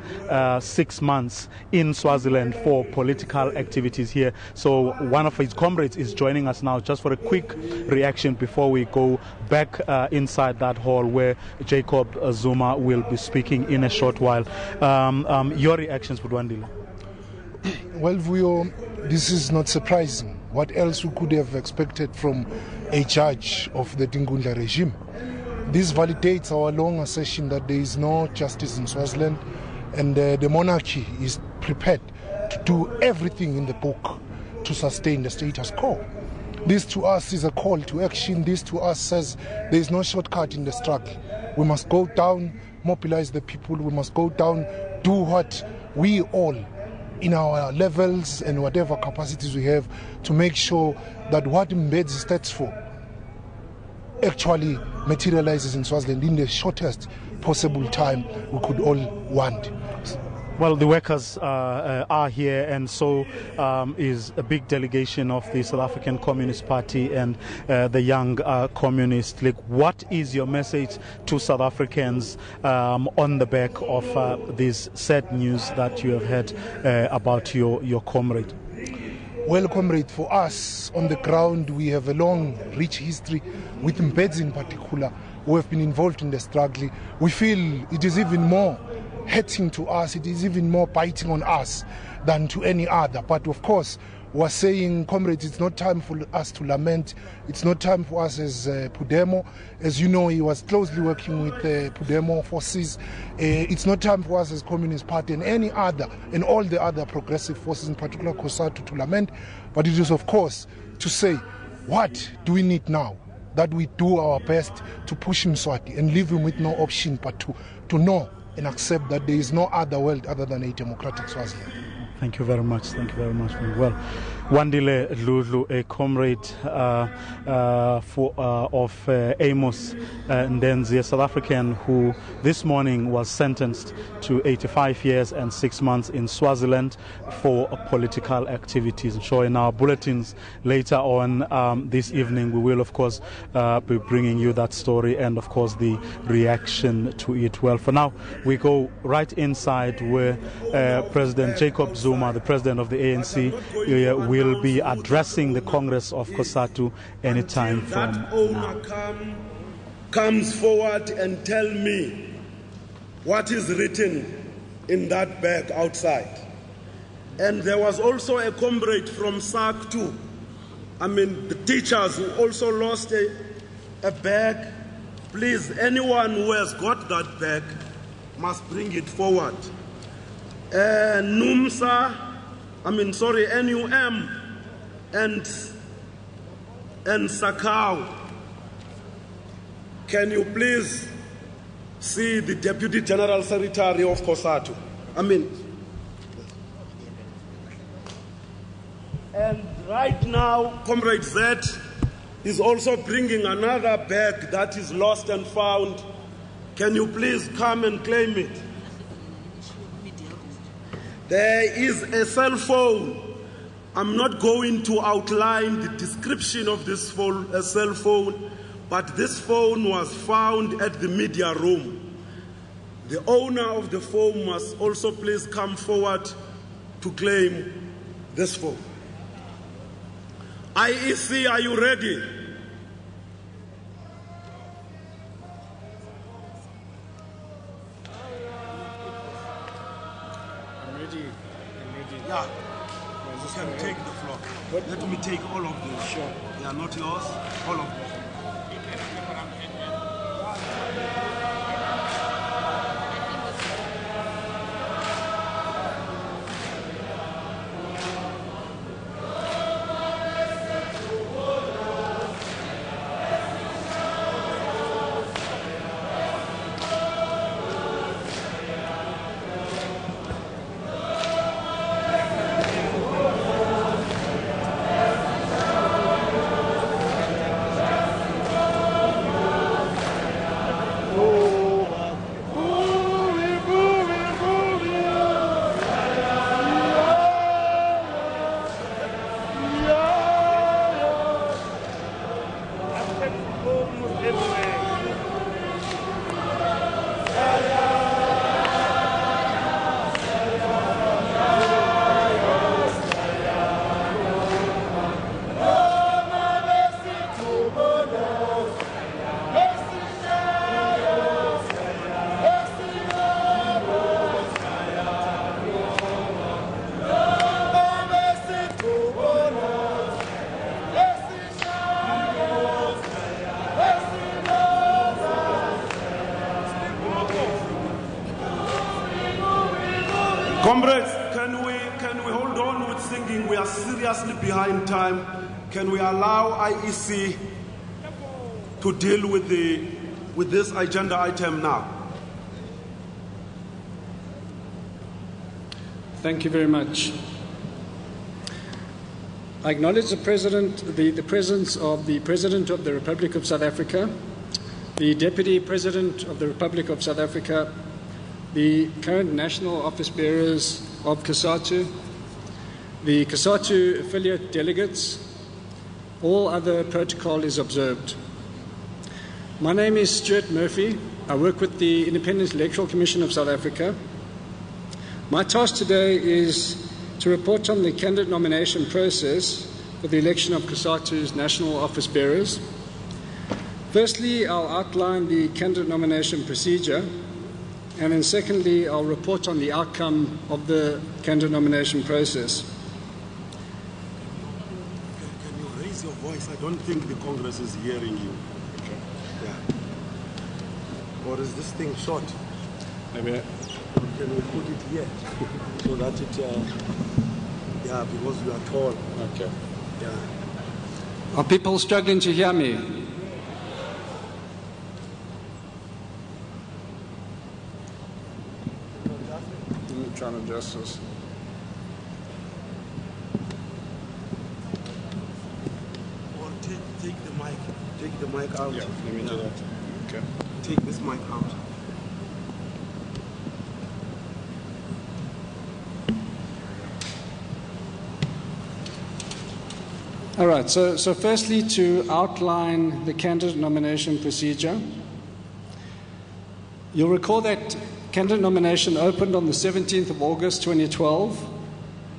6 months in Swaziland for political activities here. So one of his comrades is joining us now just for a quick reaction before we go back inside that hall where Jacob Zuma will be speaking in a short while. Your reactions, Budwandile? Well, Vuyo, this is not surprising. What else we could have expected from a judge of the Dingunda regime? This validates our long assertion that there is no justice in Swaziland, and the monarchy is prepared to do everything in the book to sustain the status quo. This to us is a call to action. This to us says there is no shortcut in the struggle. We must go down, mobilize the people. We must go down, do what we all in our levels and whatever capacities we have to make sure that what Mbedzi stands for actually materializes in Swaziland in the shortest possible time we could all want. Well, the workers are here, and so is a big delegation of the South African Communist Party and the Young Communist League. What is your message to South Africans on the back of this sad news that you have heard about your comrade? Well, comrade, for us on the ground, we have a long, rich history with Mbedzi in particular, who have been involved in the struggle. We feel it is even more hurting to us, it is even more biting on us than to any other. But of course, we're saying, comrades, it's not time for us to lament. It's not time for us as Pudemo. As you know, he was closely working with Pudemo forces. It's not time for us as Communist Party and any other, and all the other progressive forces, in particular Cosatu, to lament. But it is, of course, to say, what do we need now? That we do our best to push Mswati and leave him with no option but to know and accept that there is no other world other than a democratic Swaziland. Thank you very much. Thank you very much. Well, Wandile Lulu, a comrade of Amos Ndenzi, a South African who this morning was sentenced to 85 years and 6 months in Swaziland for political activities. So in our bulletins later on this evening, we will of course be bringing you that story and of course the reaction to it. Well, for now, we go right inside where President Jacob Zuma, the president of the ANC, will be addressing the Congress of Cosatu anytime from now. Comes forward and tell me what is written in that bag outside. And there was also a comrade from SAC too. I mean, the teachers who also lost a bag. Please, anyone who has got that bag must bring it forward. NUM and Sakau. Can you please see the Deputy General Secretary of Cosatu? And right now, Comrade Z is also bringing another bag that is lost and found. Can you please come and claim it? There is a cell phone. I'm not going to outline the description of this cell phone, but this phone was found at the media room. The owner of the phone must also please come forward to claim this phone. IEC, are you ready? I'm ready. Yeah. You can take the floor. Let me take all of them. Sure. They are not yours. All of them. Comrades, can we hold on with singing? We are seriously behind time. Can we allow IEC to deal with this agenda item now? Thank you very much. I acknowledge the presence of the President of the Republic of South Africa, the Deputy President of the Republic of South Africa, the current national office bearers of Cosatu, the Cosatu affiliate delegates. All other protocol is observed. My name is Stuart Murphy. I work with the Independent Electoral Commission of South Africa. My task today is to report on the candidate nomination process for the election of Cosatu's national office bearers. Firstly, I'll outline the candidate nomination procedure. And then secondly, I'll report on the outcome of the candidate nomination process. Can you raise your voice? I don't think the Congress is hearing you. Okay. Yeah. Or is this thing short? Maybe. Can we put it here so that it, yeah, because you are tall. Okay. Yeah. Are people struggling to hear me? Trying to adjust this. Take the mic out. Yeah, let me do that. Okay. Take this mic out. All right, so firstly, to outline the candidate nomination procedure. You'll recall that candidate nomination opened on the 17th of August 2012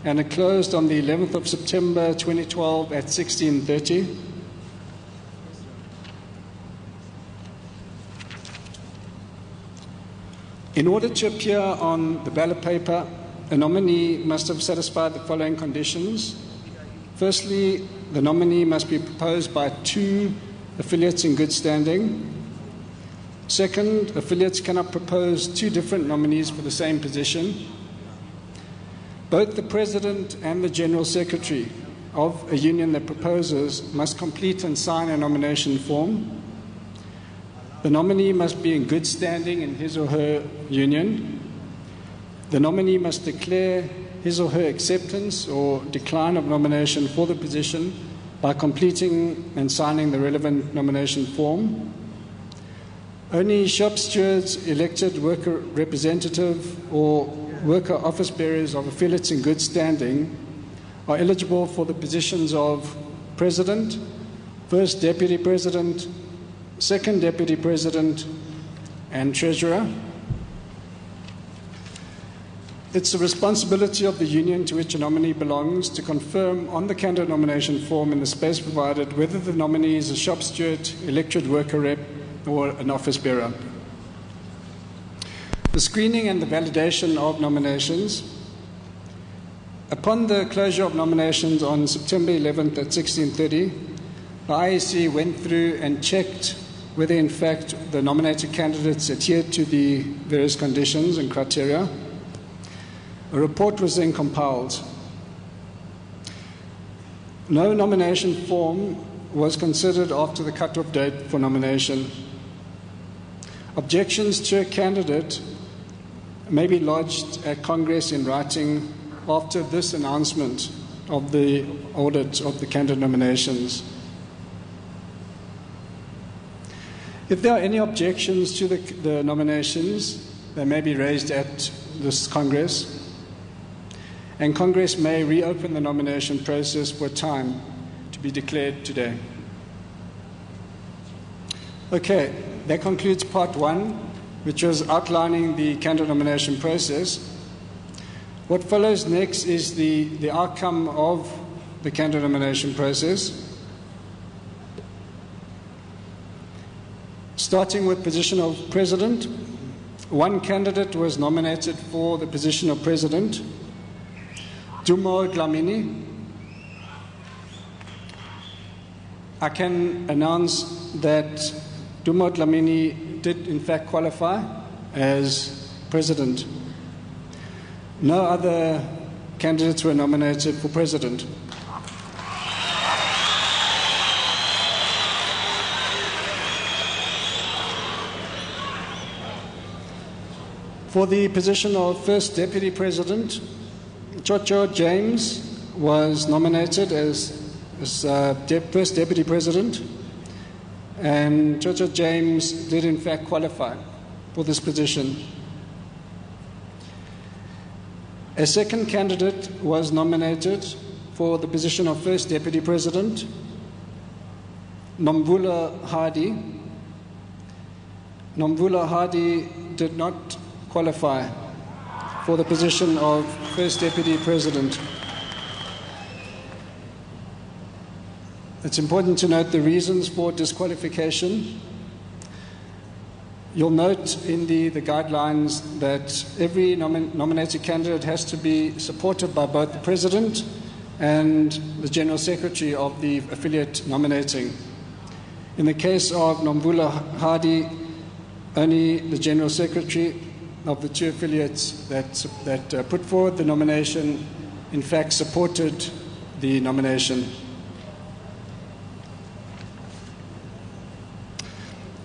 and it closed on the 11th of September 2012 at 16:30. In order to appear on the ballot paper, a nominee must have satisfied the following conditions. Firstly, the nominee must be proposed by 2 affiliates in good standing. Second, affiliates cannot propose 2 different nominees for the same position. Both the President and the General Secretary of a union that proposes must complete and sign a nomination form. The nominee must be in good standing in his or her union. The nominee must declare his or her acceptance or decline of nomination for the position by completing and signing the relevant nomination form. Only shop stewards, elected worker representative, or worker office bearers of affiliates in good standing are eligible for the positions of President, First Deputy President, Second Deputy President, and Treasurer. It's the responsibility of the union to which a nominee belongs to confirm on the candidate nomination form in the space provided whether the nominee is a shop steward, elected worker rep, or an office bearer. The screening and the validation of nominations. Upon the closure of nominations on September 11th at 16:30, the IEC went through and checked whether in fact the nominated candidates adhered to the various conditions and criteria. A report was then compiled. No nomination form was considered after the cut-off date for nomination. Objections to a candidate may be lodged at Congress in writing after this announcement of the audit of the candidate nominations. If there are any objections to the nominations, they may be raised at this Congress, and Congress may reopen the nomination process for a time to be declared today. Okay, that concludes part 1, which was outlining the candidate nomination process. What follows next is the outcome of the candidate nomination process. Starting with position of President, 1 candidate was nominated for the position of President, Zuma Dlamini. I can announce that Zuma Dlamini did in fact qualify as President. No other candidates were nominated for President. For the position of First Deputy President, Chocho James was nominated as First Deputy President, and Chocho James did in fact qualify for this position. A second candidate was nominated for the position of First Deputy President, Nomvula Hardy. Nomvula Hardy did not qualify for the position of First Deputy President. It's important to note the reasons for disqualification. You'll note in the guidelines that every nominated candidate has to be supported by both the President and the General Secretary of the affiliate nominating. In the case of Nomvula Hardy, only the General Secretary of the 2 affiliates that put forward the nomination in fact supported the nomination.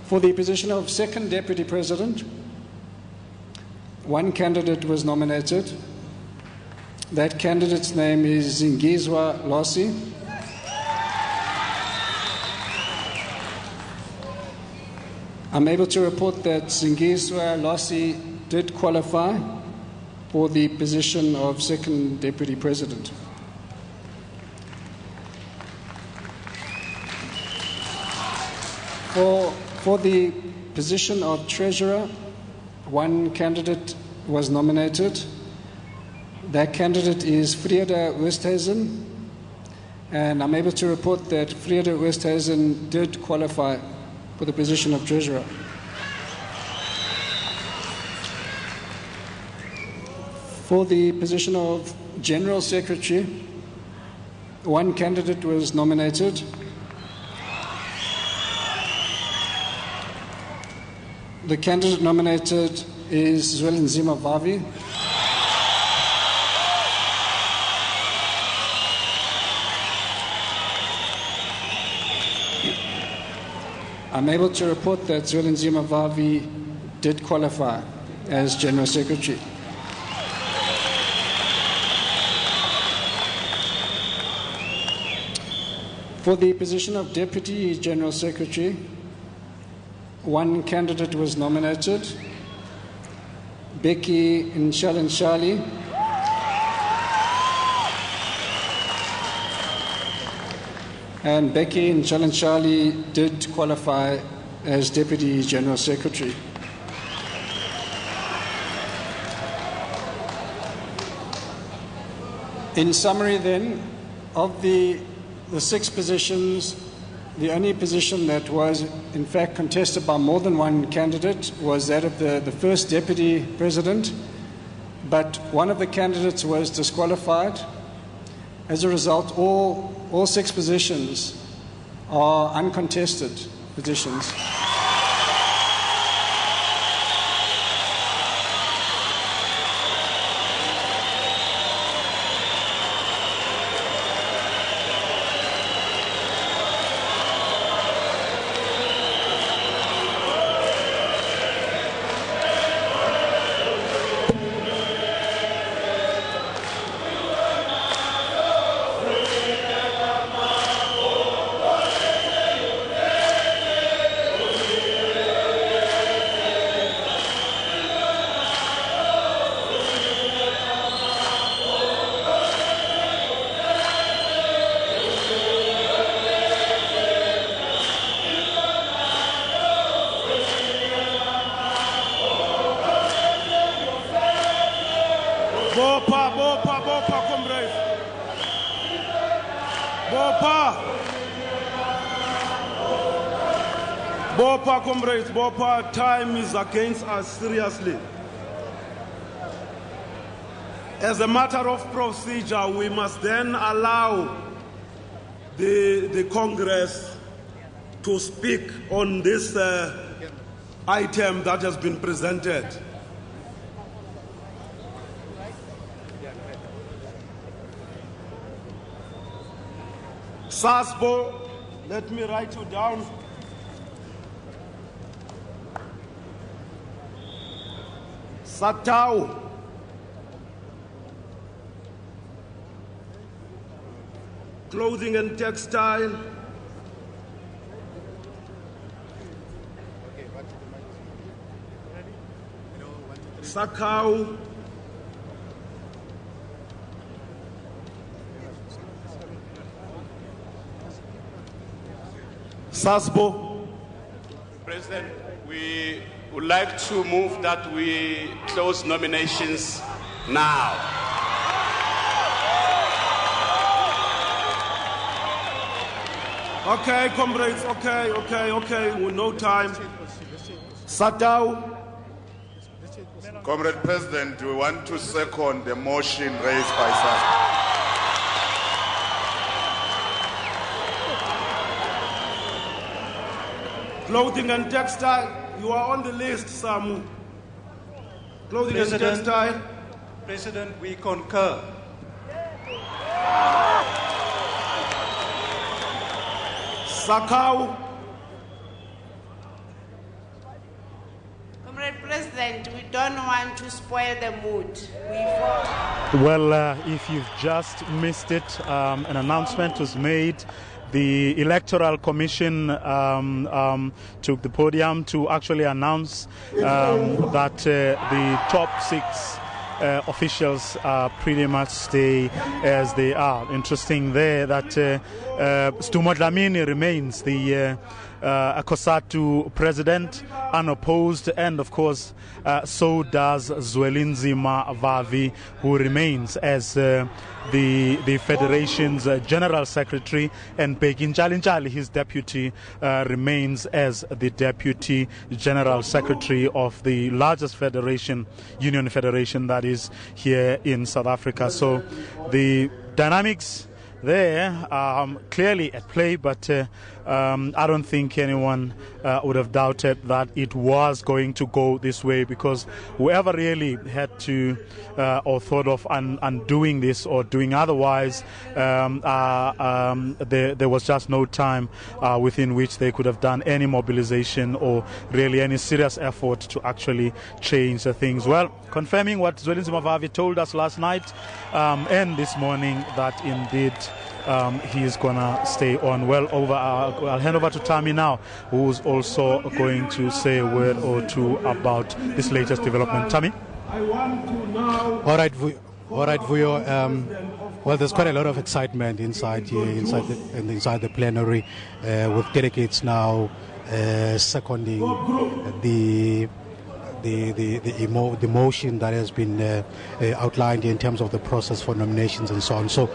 For the position of Second Deputy President, 1 candidate was nominated. That candidate's name is Zingizwa Losi. I'm able to report that Zingiswa Lossi did qualify for the position of second deputy president. For the position of treasurer, one candidate was nominated. That candidate is Frieda Westhuizen, and I'm able to report that Frieda Westhuizen did qualify for the position of treasurer. For the position of general secretary, one candidate was nominated. The candidate nominated is Zuma Vavi. I'm able to report that Zuma Vavi did qualify as General Secretary. For the position of Deputy General Secretary, one candidate was nominated, Becky Nshalanshali. And Becky Nshalanshali did qualify as Deputy General Secretary. In summary then, of the 6 positions, the only position that was in fact contested by more than one candidate was that of the first deputy president, but one of the candidates was disqualified. As a result, all 6 positions are uncontested positions. Bopa, comrades, Bopa, time is against us seriously. As a matter of procedure, we must then allow the Congress to speak on this item that has been presented. Sasbo, let me write you down. Satau. Clothing and textile. Sakau. Sasbo. President, we would like to move that we close nominations now. Okay, comrades, okay, with no time. Satau. Comrade President, we want to second the motion raised by Sasbo. Clothing and textile, you are on the list, Samu. Clothing and textile. President, we concur. Sakau. Comrade President, we don't want to spoil the mood. Well, if you've just missed it, an announcement was made the Electoral Commission took the podium to actually announce that the top 6 officials pretty much stay as they are. Interesting there that Stumo Dlamini remains the Cosatu president, unopposed, and of course so does Zuma Vavi, who remains as the federation's general secretary, and Begin Jalinjali, his deputy, remains as the deputy general secretary of the largest federation, union federation, that is here in South Africa. So the dynamics there are clearly at play, but I don't think anyone would have doubted that it was going to go this way, because whoever really had to or thought of undoing this or doing otherwise, there was just no time within which they could have done any mobilization or really any serious effort to actually change the things. Well, confirming what Zuma Vavi told us last night and this morning, that indeed he is gonna stay on. Well, I'll hand over to Tammy now, who's also going to say a word or two about this latest development. Tammy? All right, Vuyo. Well, there's quite a lot of excitement inside here, inside the plenary, with delegates now seconding the motion that has been outlined in terms of the process for nominations and so on. So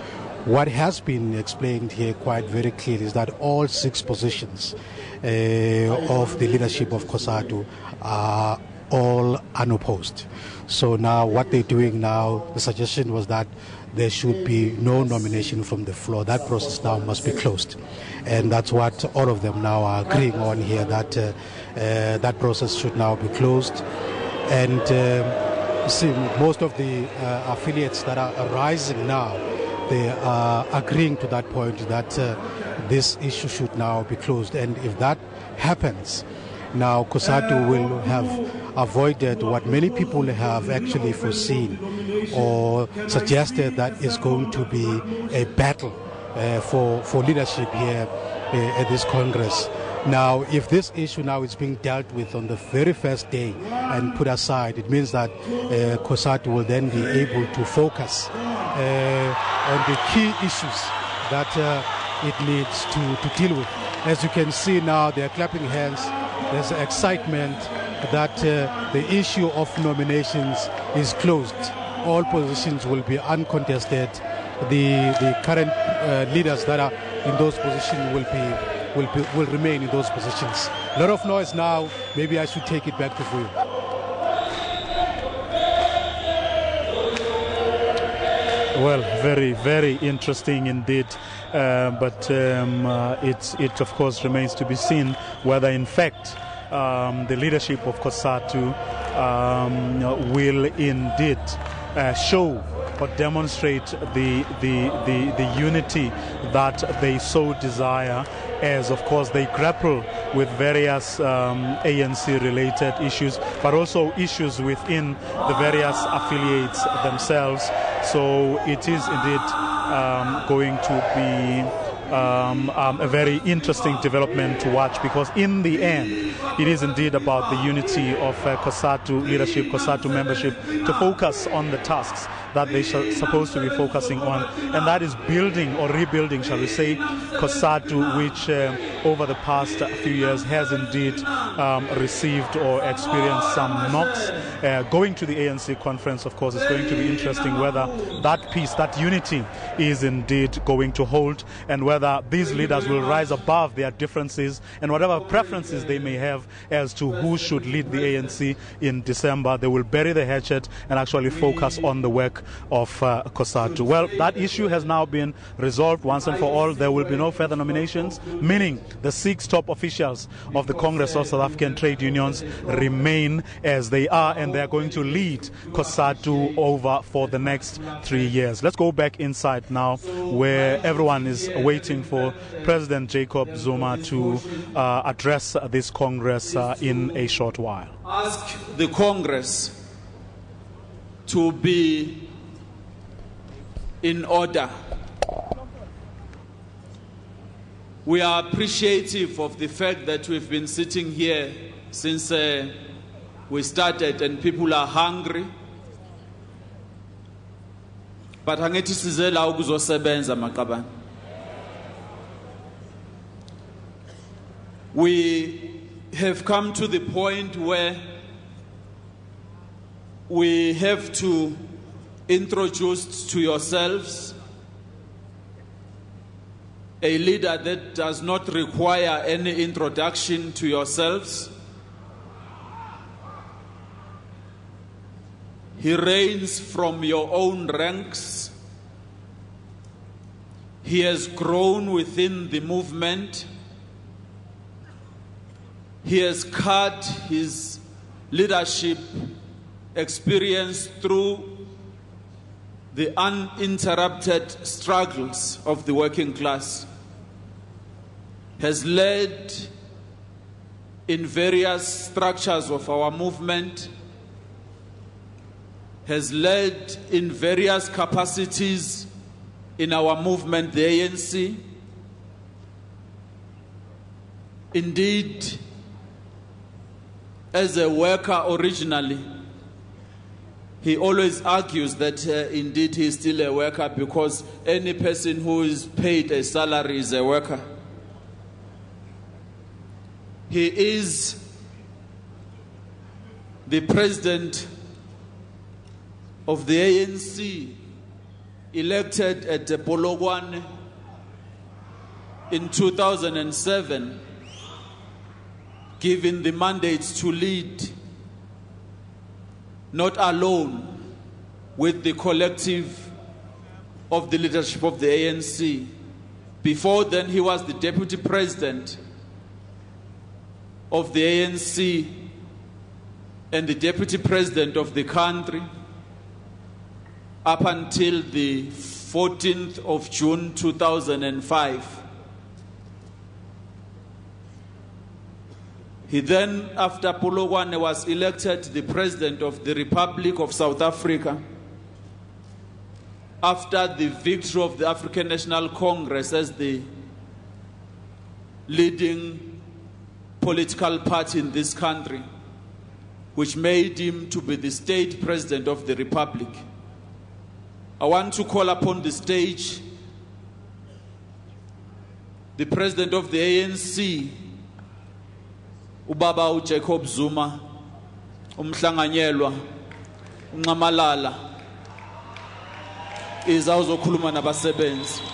what has been explained here quite very clearly is that all 6 positions of the leadership of Cosatu are all unopposed. So now what they're doing now, the suggestion was that there should be no nomination from the floor. That process now must be closed. And that's what all of them now are agreeing on here, that that process should now be closed. And see, most of the affiliates that are arising now, they are agreeing to that point, that this issue should now be closed. And if that happens, now Cosatu will have avoided what many people have actually foreseen or suggested, that is going to be a battle for leadership here at this Congress. Now, if this issue now is being dealt with on the very first day and put aside, it means that Cosatu will then be able to focus on the key issues that it needs to deal with. As you can see now, they are clapping hands. There's excitement that the issue of nominations is closed. All positions will be uncontested. The current leaders that are in those positions will remain in those positions. A lot of noise now. Maybe I should take it back to Vuyo. Well, very, very interesting indeed. But it of course remains to be seen whether in fact the leadership of Cosatu will indeed show or demonstrate the unity that they so desire, as of course they grapple with various ANC-related issues, but also issues within the various affiliates themselves. So it is indeed going to be a very interesting development to watch, because in the end it is indeed about the unity of Cosatu leadership, Cosatu membership, to focus on the tasks that they are supposed to be focusing on, and that is building or rebuilding, shall we say, Cosatu, which over the past few years has indeed received or experienced some knocks. Going to the ANC conference, of course, is going to be interesting whether that peace, that unity is indeed going to hold, and whether these leaders will rise above their differences and whatever preferences they may have as to who should lead the ANC in December. They will bury the hatchet and actually focus on the work of Cosatu. Well, that issue has now been resolved once and for all. There will be no further nominations, meaning the 6 top officials of the Congress of South African Trade Unions remain as they are, and they are going to lead Cosatu over for the next 3 years. Let's go back inside now, where everyone is waiting for President Jacob Zuma to address this Congress in a short while. Ask the Congress to be in order. We are appreciative of the fact that we've been sitting here since we started and people are hungry. But angithi size la ukuzosebenza maqabane. We have come to the point where we have to introduce to yourselves a leader that does not require any introduction to yourselves. He reigns from your own ranks. He has grown within the movement. He has cut his leadership experience through the uninterrupted struggles of the working class, has led in various structures of our movement, has led in various capacities in our movement, the ANC. Indeed, as a worker originally, he always argues that indeed he is still a worker because any person who is paid a salary is a worker. He is the president of the ANC, elected at Polokwane in 2007, given the mandate to lead, not alone, with the collective of the leadership of the ANC. Before then, he was the deputy president of the ANC and the deputy president of the country up until the 14th of June 2005. He then, after Polokwane, was elected the President of the Republic of South Africa after the victory of the African National Congress as the leading political party in this country, which made him to be the state president of the Republic. I want to call upon the stage the president of the ANC, Ubaba Jacob Zuma, umhlanganyelwa, unqamalala, izawuzokhuluma nabasebenzi.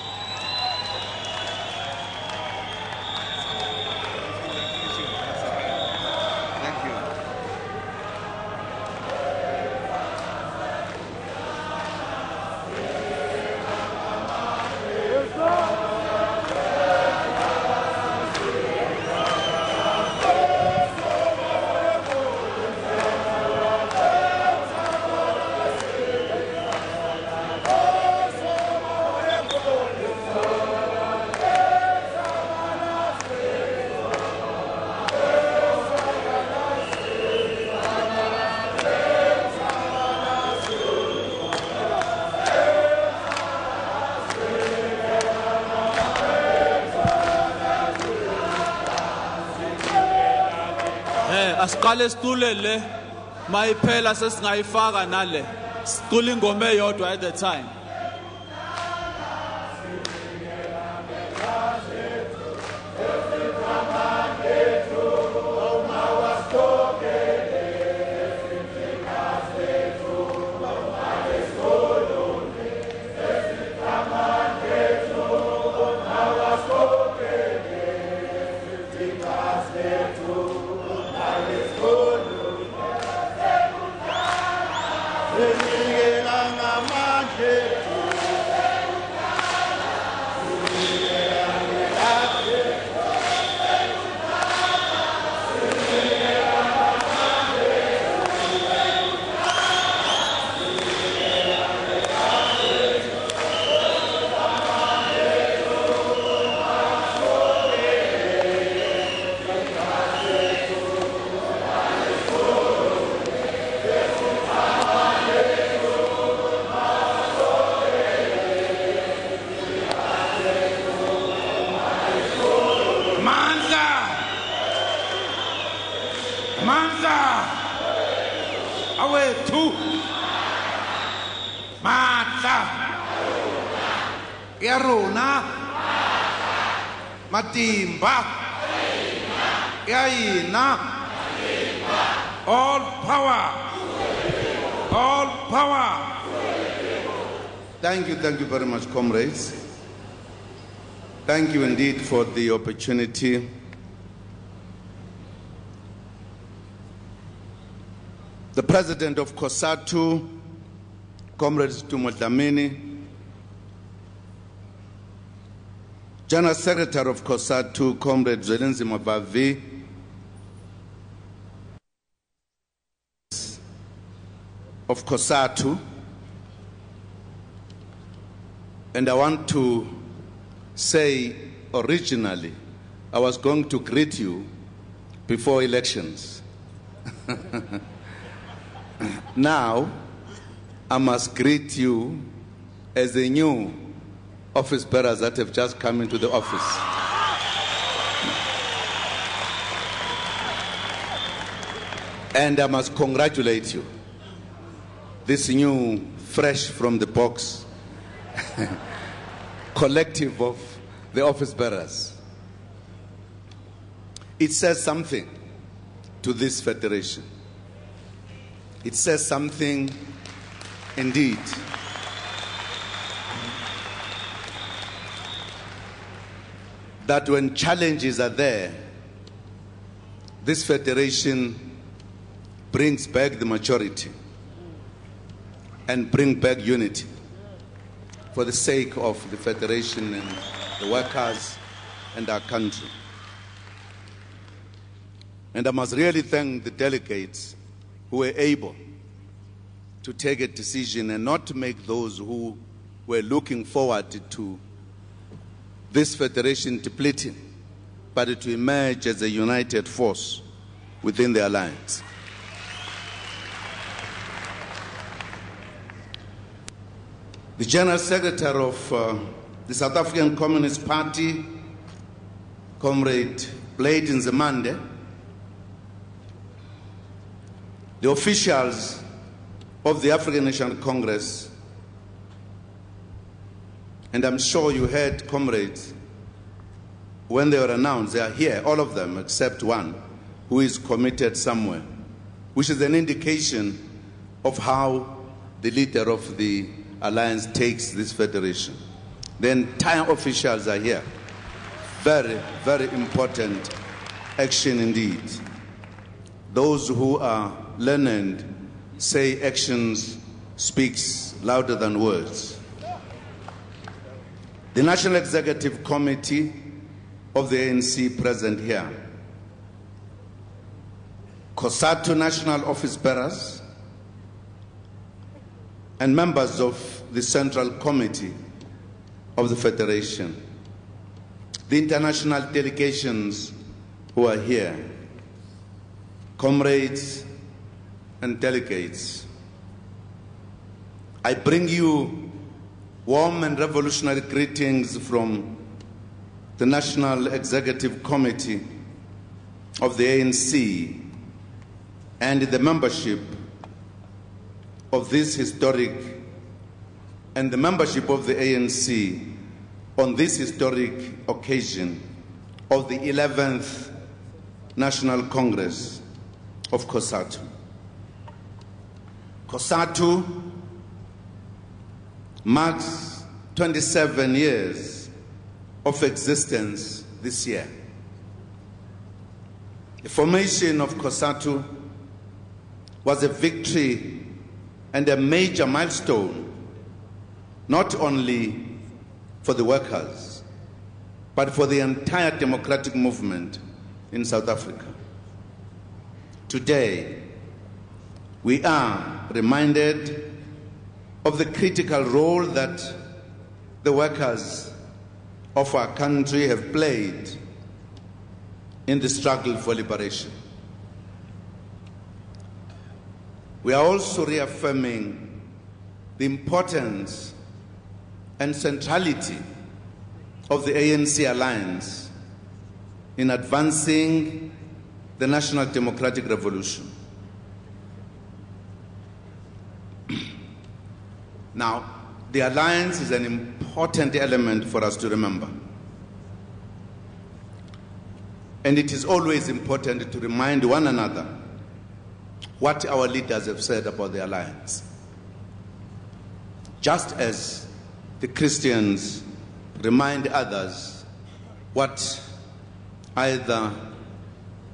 Asiqale situlele mayiphela sesingayifaka nale sicula ingoma eyodwa at the time. awethu matla ya rona matimba ya hina all power. Thank you very much, comrades. Thank you indeed for the opportunity. The President of Cosatu, Comrade Zuma, General Secretary of Cosatu, Comrade Zuma, of Cosatu, and I want to say originally I was going to greet you before elections. Now I must greet you as the new office bearers that have just come into the office. And I must congratulate you. This new, fresh from the box collective of the office bearers. It says something to this federation. It says something indeed. That when challenges are there, this federation brings back the majority and bring back unity for the sake of the federation and the workers and our country. And I must really thank the delegates who were able to take a decision and not to make those who were looking forward to this federation depleting, but to emerge as a united force within the alliance. The General Secretary of the South African Communist Party, Comrade Blade Nzimande, the officials of the African National Congress, and I'm sure you heard, comrades, when they were announced, they are here, all of them except one, who is committed somewhere, which is an indication of how the leader of the alliance takes this federation. The entire officials are here. Very, very important action indeed. Those who are learned say actions speaks louder than words. The National Executive Committee of the ANC present here, Cosatu National Office Bearers, and members of the Central Committee of the Federation, the international delegations who are here, comrades and delegates, I bring you warm and revolutionary greetings from the National Executive Committee of the ANC and the membership of this historic and the membership of the ANC on this historic occasion of the 11th National Congress of Cosatu. Cosatu marks 27 years of existence this year. The formation of Cosatu was a victory and a major milestone, not only for the workers, but for the entire democratic movement in South Africa. Today, we are reminded of the critical role that the workers of our country have played in the struggle for liberation. We are also reaffirming the importance and centrality of the ANC alliance in advancing the national democratic revolution. Now, the alliance is an important element for us to remember. And it is always important to remind one another what our leaders have said about the alliance. Just as the Christians remind others what either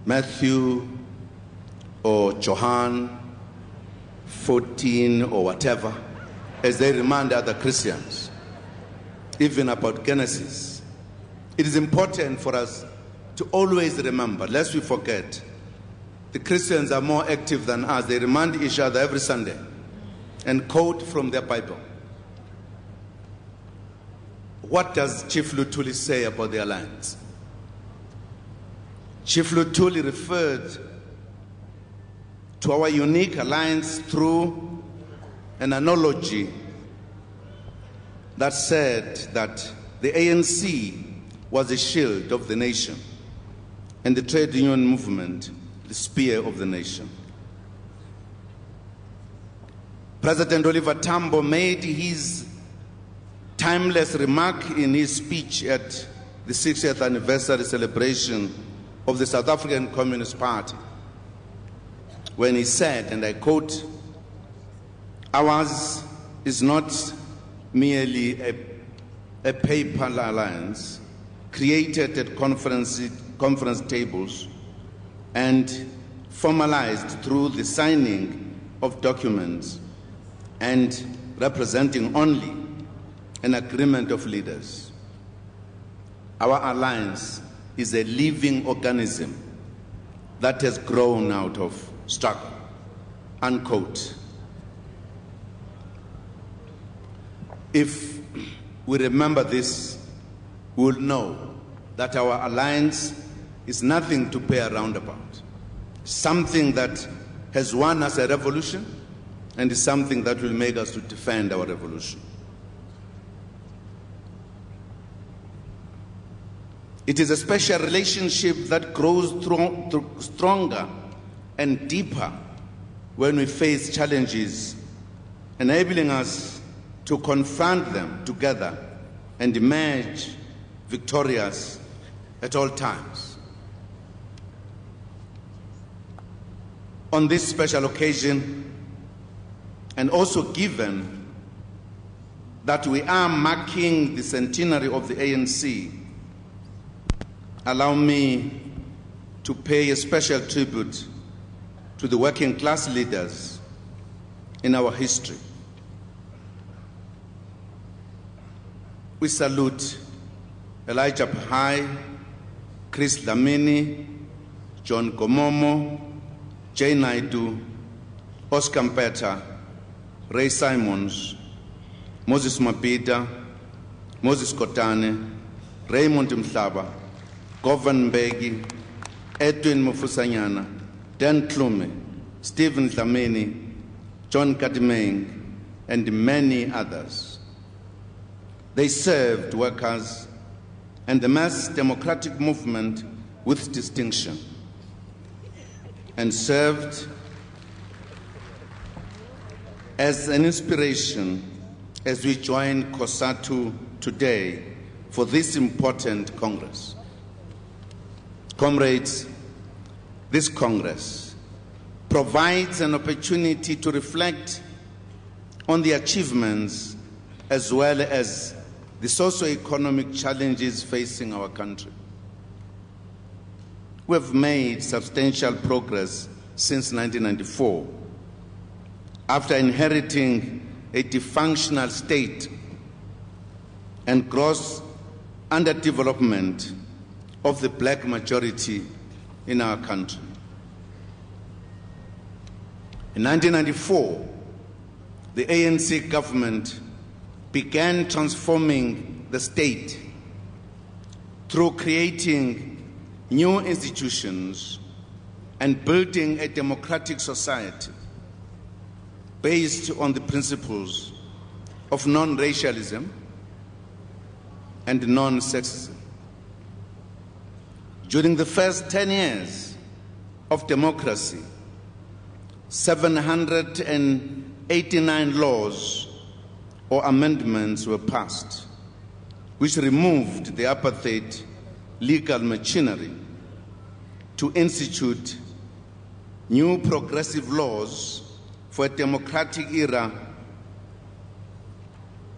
Matthew or John 14 or whatever, as they remind other Christians, even about Genesis. It is important for us to always remember, lest we forget, the Christians are more active than us. They remind each other every Sunday and quote from their Bible. What does Chief Luthuli say about the alliance? Chief Luthuli referred to our unique alliance through an analogy that said that the ANC was the shield of the nation and the trade union movement the spear of the nation. President Oliver Tambo made his timeless remark in his speech at the 60th anniversary celebration of the South African Communist Party, when he said, and I quote, "Ours is not merely a paper alliance created at conference tables and formalized through the signing of documents and representing only an agreement of leaders. Our alliance is a living organism that has grown out of struggle," unquote. If we remember this, we will know that our alliance is nothing to play around about. Something that has won us a revolution and is something that will make us to defend our revolution. It is a special relationship that grows stronger and deeper when we face challenges, enabling us to confront them together and emerge victorious at all times. On this special occasion, and also given that we are marking the centenary of the ANC, allow me to pay a special tribute to the working class leaders in our history. We salute Elijah Pahai, Chris Dlamini, John Gomomo, Jay Naidu, Oscar Mpeta, Ray Simons, Moses Mabida, Moses Kotane, Raymond Mhlaba, Govan Mbeki, Edwin Mufusanyana, Dan Klume, Stephen Dlamini, John Kadimeng, and many others. They served workers and the mass democratic movement with distinction, and served as an inspiration as we join Cosatu today for this important Congress. Comrades, this Congress provides an opportunity to reflect on the achievements as well as the socio-economic challenges facing our country. We have made substantial progress since 1994, after inheriting a dysfunctional state and gross underdevelopment of the black majority in our country. In 1994, the ANC government began transforming the state through creating new institutions and building a democratic society based on the principles of non-racialism and non-sexism. During the first 10 years of democracy, 89 laws or amendments were passed, which removed the apartheid legal machinery to institute new progressive laws for a democratic era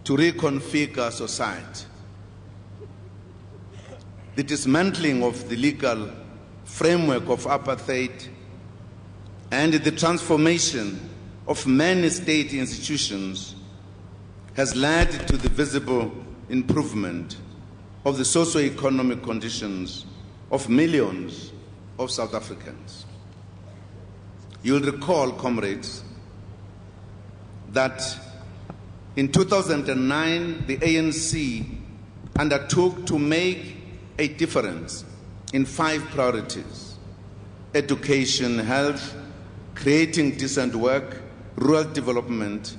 to reconfigure society. The dismantling of the legal framework of apartheid and the transformation of many state institutions has led to the visible improvement of the socio-economic conditions of millions of South Africans. You'll recall, comrades, that in 2009, the ANC undertook to make a difference in 5 priorities: education, health, creating decent work, rural development,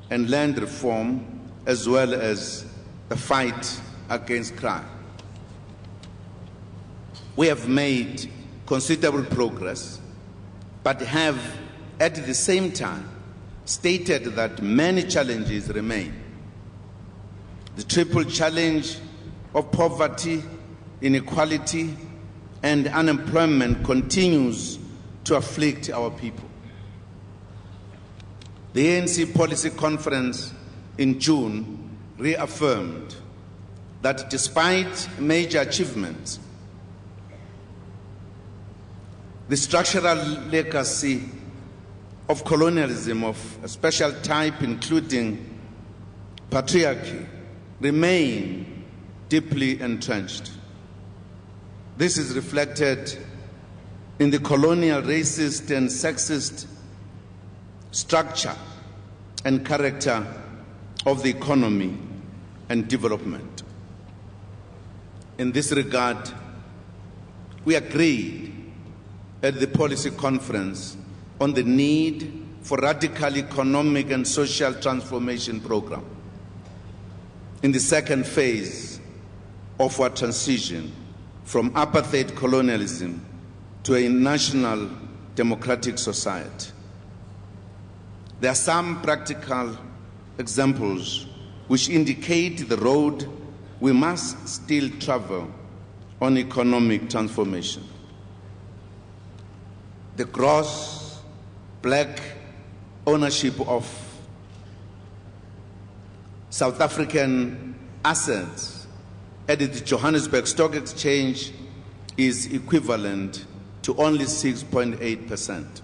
and land reform, as well as the fight against crime. We have made considerable progress, but have at the same time stated that many challenges remain. The triple challenge of poverty, inequality, and unemployment continues to afflict our people. The ANC Policy Conference in June reaffirmed that despite major achievements, the structural legacy of colonialism of a special type, including patriarchy, remain deeply entrenched. This is reflected in the colonial racist and sexist structure and character of the economy and development. In this regard, we agreed at the policy conference on the need for radical economic and social transformation program in the second phase of our transition from apartheid colonialism to a national democratic society. There are some practical examples which indicate the road we must still travel on economic transformation. The gross black ownership of South African assets at the Johannesburg Stock Exchange is equivalent to only 6.8%.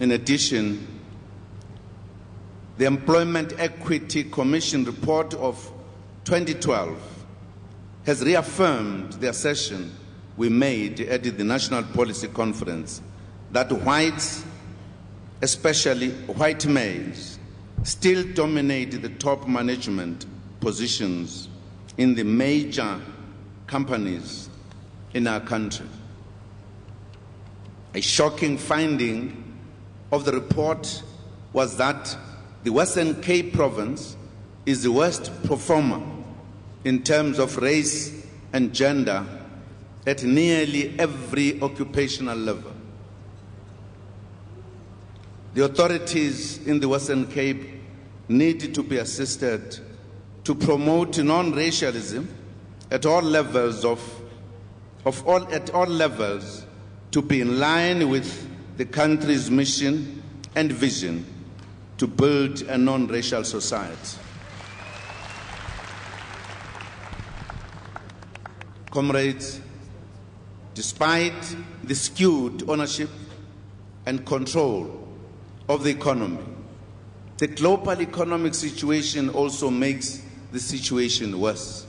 In addition, the Employment Equity Commission report of 2012 has reaffirmed the assertion we made at the National Policy Conference that whites, especially white males, still dominate the top management positions in the major companies in our country. A shocking finding of the report was that the Western Cape province is the worst performer in terms of race and gender at nearly every occupational level. The authorities in the Western Cape need to be assisted to promote non-racialism at all levels to be in line with the country's mission and vision to build a non-racial society. Comrades, despite the skewed ownership and control of the economy, the global economic situation also makes the situation worse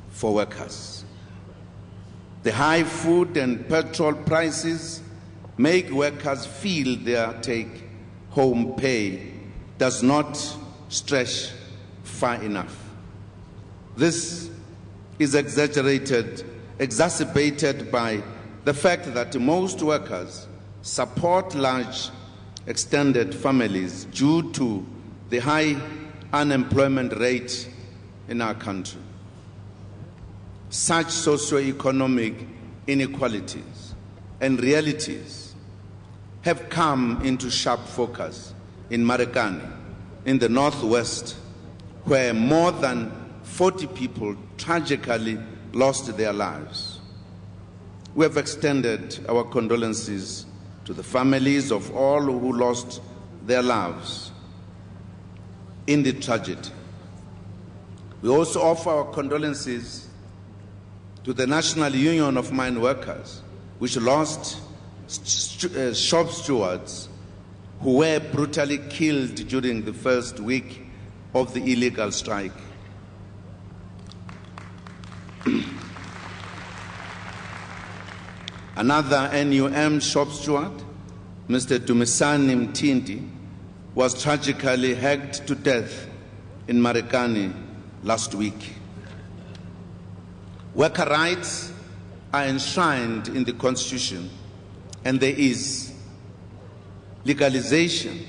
for workers. The high food and petrol prices make workers feel their take-home pay does not stretch far enough. This is exacerbated by the fact that most workers support large extended families due to the high unemployment rate in our country. Such socio-economic inequalities and realities have come into sharp focus in Marekani, in the northwest, where more than 40 people tragically lost their lives. We have extended our condolences to the families of all who lost their lives in the tragedy. We also offer our condolences to the National Union of Mine Workers, which lost shop stewards who were brutally killed during the first week of the illegal strike. Another NUM shop steward, Mr. Dumisani Mtindi, was tragically hacked to death in Marekani last week. Worker rights are enshrined in the Constitution, and there is legalization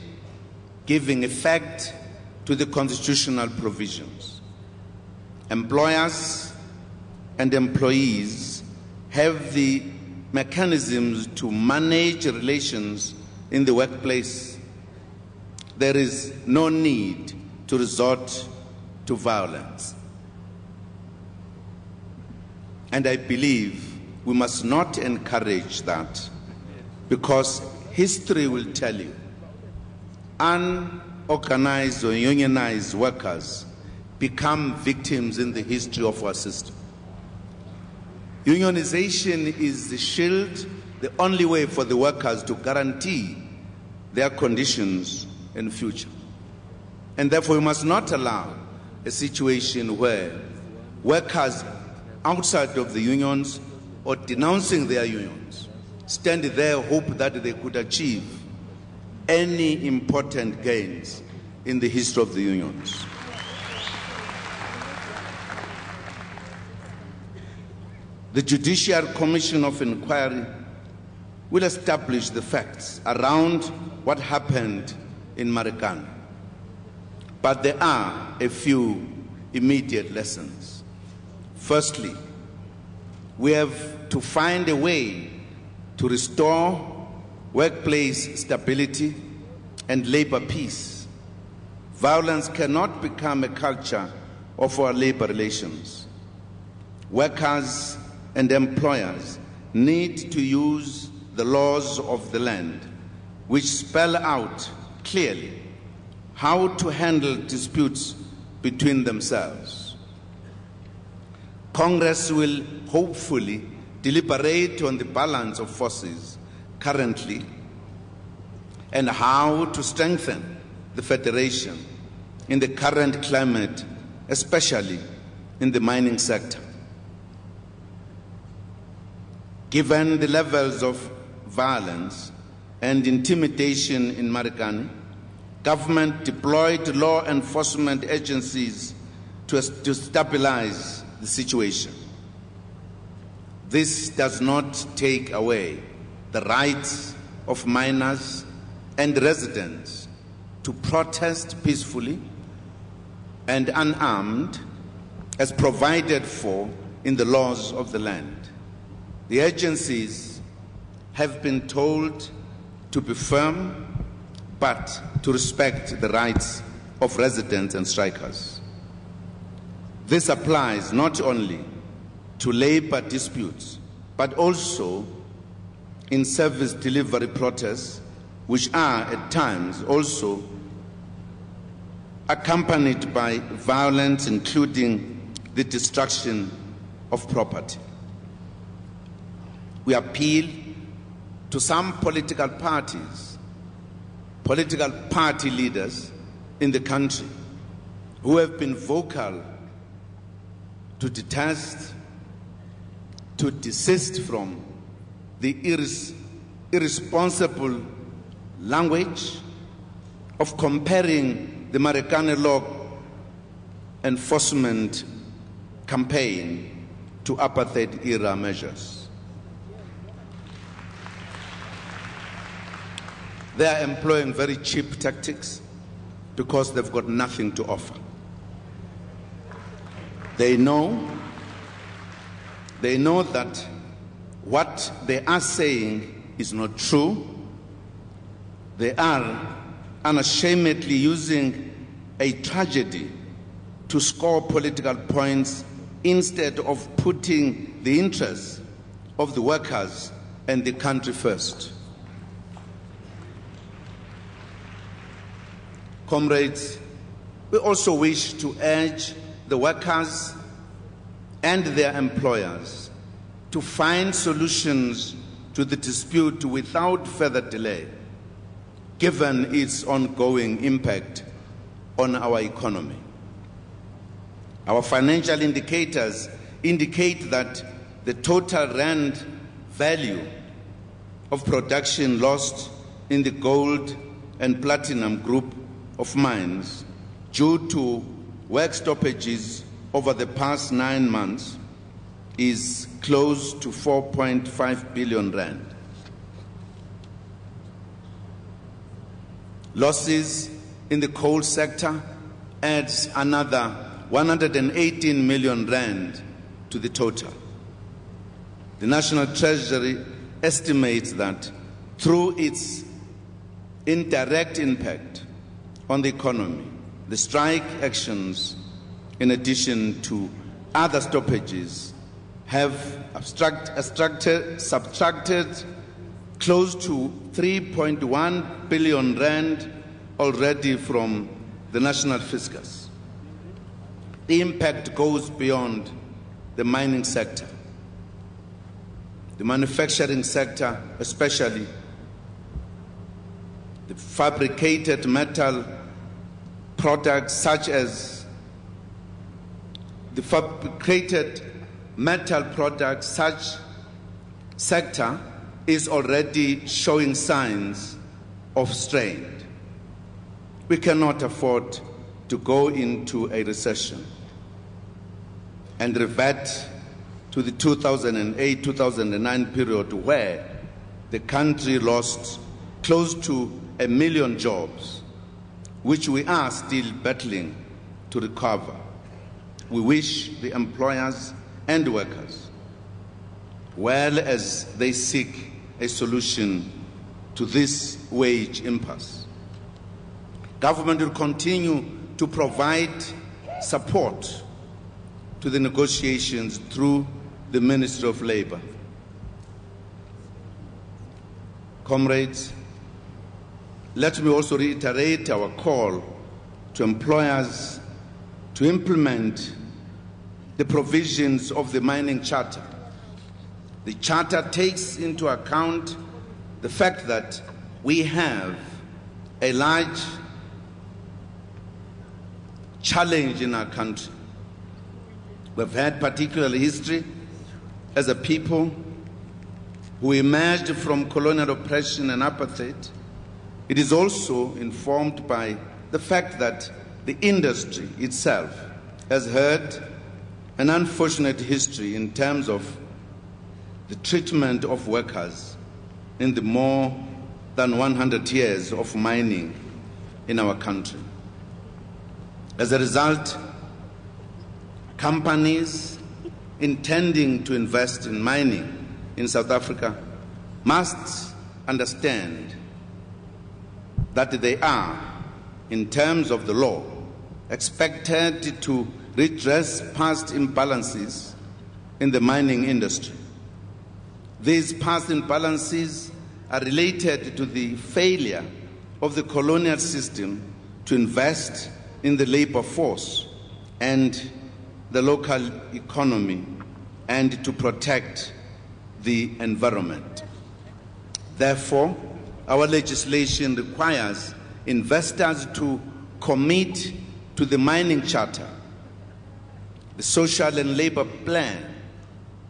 giving effect to the constitutional provisions. Employers and employees have the mechanisms to manage relations in the workplace. There is no need to resort to violence. And I believe we must not encourage that, because history will tell you unorganized or unionized workers become victims in the history of our system. Unionization is the shield, the only way for the workers to guarantee their conditions in the future. And therefore, we must not allow a situation where workers outside of the unions or denouncing their unions stand there, hope that they could achieve any important gains in the history of the unions. The Judicial Commission of Inquiry will establish the facts around what happened in Marekani. But there are a few immediate lessons. Firstly, we have to find a way to restore workplace stability and labor peace. Violence cannot become a culture of our labor relations. Workers and employers need to use the laws of the land, which spell out clearly how to handle disputes between themselves. Congress will hopefully deliberate on the balance of forces currently and how to strengthen the federation in the current climate, especially in the mining sector. Given the levels of violence and intimidation in Marekani, government deployed law enforcement agencies to stabilize the situation. This does not take away the rights of miners and residents to protest peacefully and unarmed as provided for in the laws of the land. The agencies have been told to be firm, but to respect the rights of residents and strikers. This applies not only to labor disputes, but also in service delivery protests, which are at times also accompanied by violence, including the destruction of property. We appeal to some political party leaders in the country who have been vocal to detest, to desist from the irresponsible language of comparing the Marekani law enforcement campaign to apartheid-era measures. They are employing very cheap tactics because they've got nothing to offer. They know that what they are saying is not true, They are unashamedly using a tragedy to score political points instead of putting the interests of the workers and the country first. Comrades, we also wish to urge the workers and their employers to find solutions to the dispute without further delay, given its ongoing impact on our economy. Our financial indicators indicate that the total rand value of production lost in the gold and platinum group of mines due to work stoppages over the past 9 months is close to 4.5 billion rand. Losses in the coal sector adds another 118 million rand to the total. The National Treasury estimates that through its indirect impact on the economy, the strike actions, in addition to other stoppages, have subtracted close to 3.1 billion rand already from the national fiscus. The impact goes beyond the mining sector. The manufacturing sector, especially the fabricated metal products such as the fabricated metal products such sector is already showing signs of strain. We cannot afford to go into a recession and revert to the 2008-2009 period where the country lost close to 1 million jobs, which we are still battling to recover. We wish the employers and workers well as they seek a solution to this wage impasse. Government will continue to provide support to the negotiations through the Ministry of Labour. Comrades, let me also reiterate our call to employers to implement the provisions of the Mining Charter. The Charter takes into account the fact that we have a large challenge in our country. We've had particular history as a people who emerged from colonial oppression and apartheid. It is also informed by the fact that the industry itself has had an unfortunate history in terms of the treatment of workers in the more than 100 years of mining in our country. As a result, companies intending to invest in mining in South Africa must understand that they are, in terms of the law, expected to redress past imbalances in the mining industry. These past imbalances are related to the failure of the colonial system to invest in the labor force and the local economy and to protect the environment. Therefore, our legislation requires investors to commit to the Mining Charter, the social and labor plan,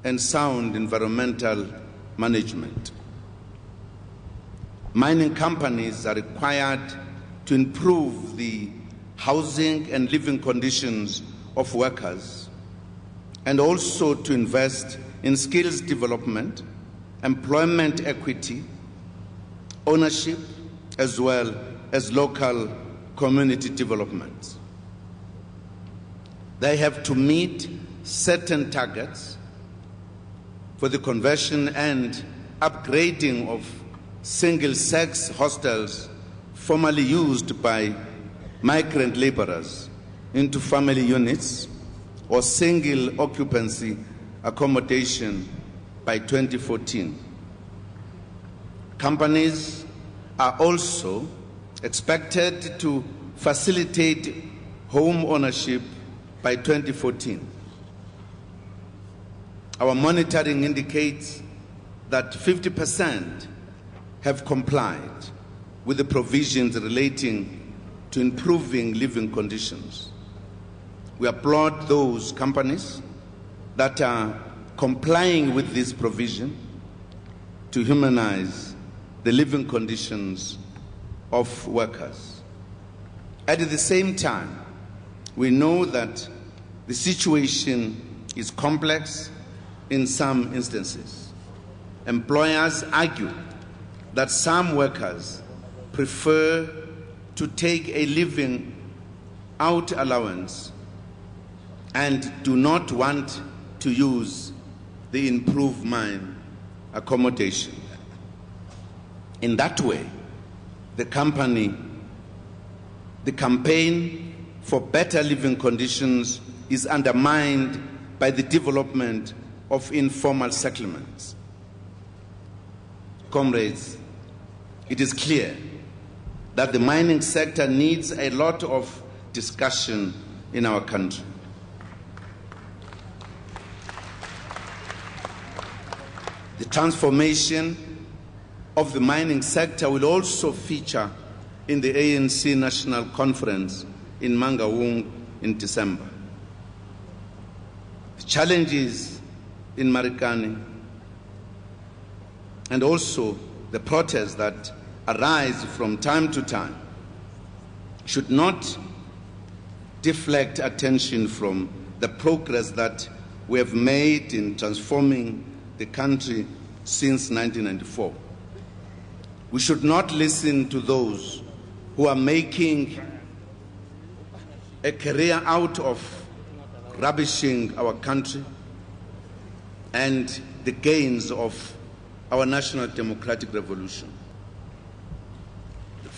and sound environmental management. Mining companies are required to improve the housing and living conditions of workers and also to invest in skills development, employment equity, ownership, as well as local community development. They have to meet certain targets for the conversion and upgrading of single-sex hostels formerly used by migrant laborers into family units or single occupancy accommodation by 2014. Companies are also expected to facilitate home ownership by 2014. Our monitoring indicates that 50% have complied with the provisions relating to improving living conditions. We applaud those companies that are complying with this provision to humanize the living conditions of workers. At the same time, we know that the situation is complex in some instances. Employers argue that some workers prefer to take a living out allowance and do not want to use the improved mine accommodation. In that way, the campaign for better living conditions is undermined by the development of informal settlements. Comrades, it is clear that the mining sector needs a lot of discussion in our country. The transformation of the mining sector will also feature in the ANC National Conference in Mangaung in December. The challenges in Marikani and also the protests that arise from time to time should not deflect attention from the progress that we have made in transforming the country since 1994. We should not listen to those who are making a career out of rubbishing our country and the gains of our national democratic revolution. The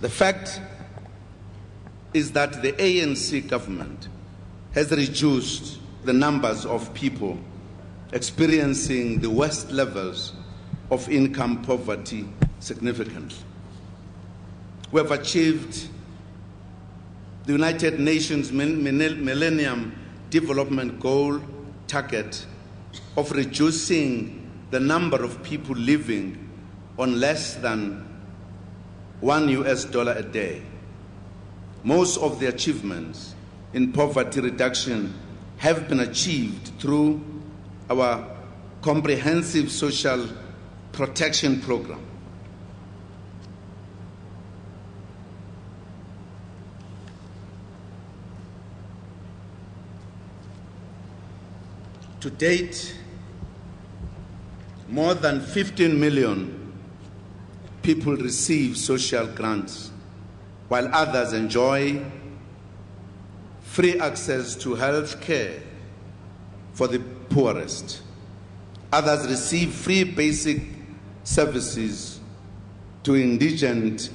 fact is that the ANC government has reduced the numbers of people experiencing the worst levels of income poverty significantly. We have achieved the United Nations Millennium Development Goal target of reducing the number of people living on less than $1 a day. Most of the achievements in poverty reduction have been achieved through our comprehensive social protection program. To date, more than 15 million people receive social grants, while others enjoy free access to health care for the poorest. Others receive free basic services to indigent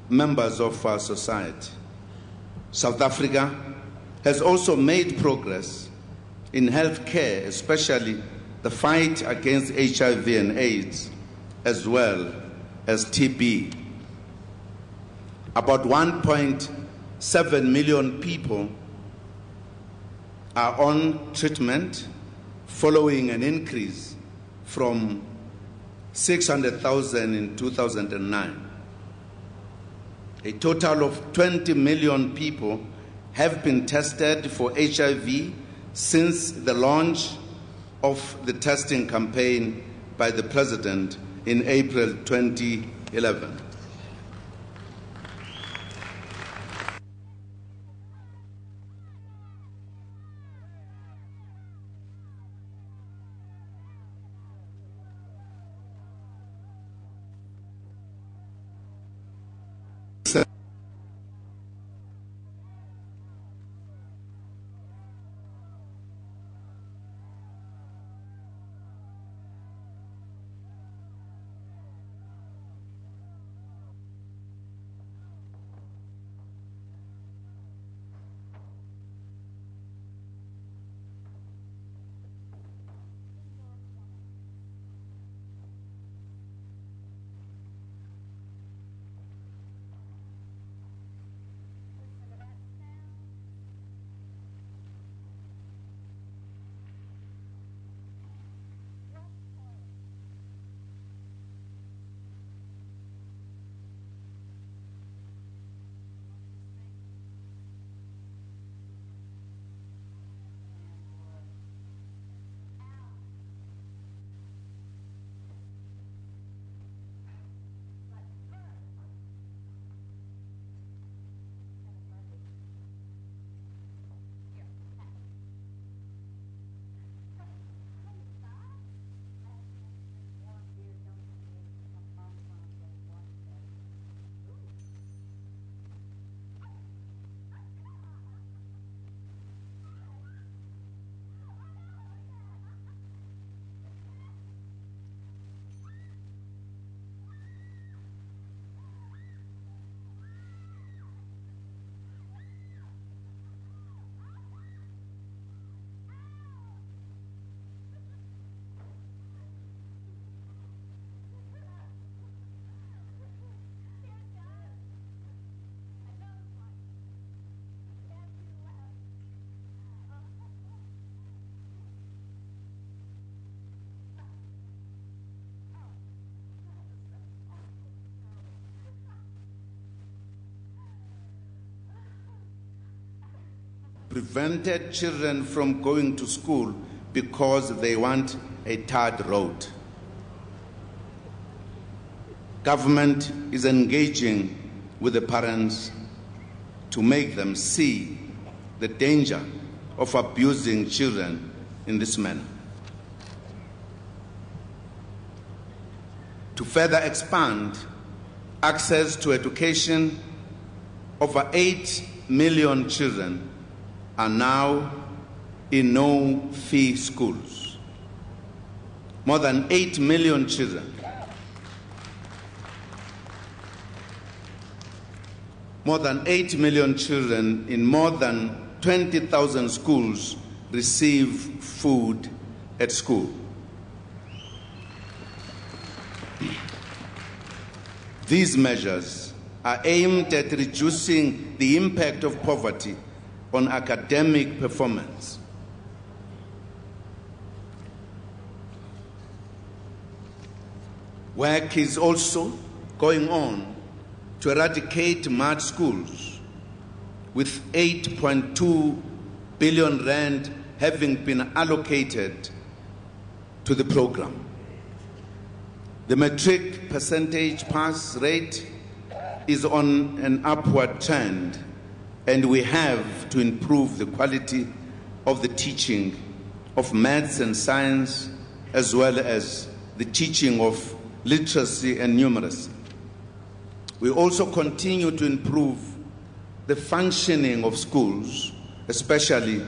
members of our society. South Africa has also made progress in health care, especially the fight against HIV and AIDS, as well as TB. About 1.7 million people are on treatment following an increase from 600,000 in 2009. A total of 20 million people have been tested for HIV since the launch of the testing campaign by the President in April 2011. prevented children from going to school because they want a tarred road. Government is engaging with the parents to make them see the danger of abusing children in this manner. To further expand access to education, over 8 million children are now in no-fee schools. More than 8 million children. More than 8 million children in more than 20,000 schools receive food at school. These measures are aimed at reducing the impact of poverty on academic performance. Work is also going on to eradicate mud schools, with 8.2 billion rand having been allocated to the program. The matric percentage pass rate is on an upward trend, and we have to improve the quality of the teaching of maths and science, as well as the teaching of literacy and numeracy. We also continue to improve the functioning of schools, especially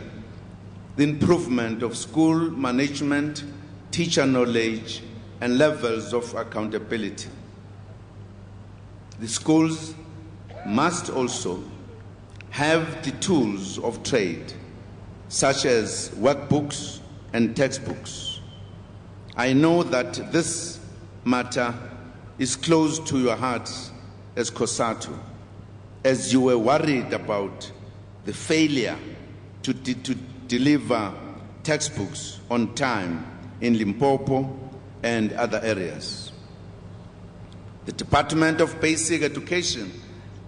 the improvement of school management, teacher knowledge, and levels of accountability. The schools must also have the tools of trade, such as workbooks and textbooks. I know that this matter is close to your hearts as Cosatu, as you were worried about the failure to deliver textbooks on time in Limpopo and other areas. The Department of Basic Education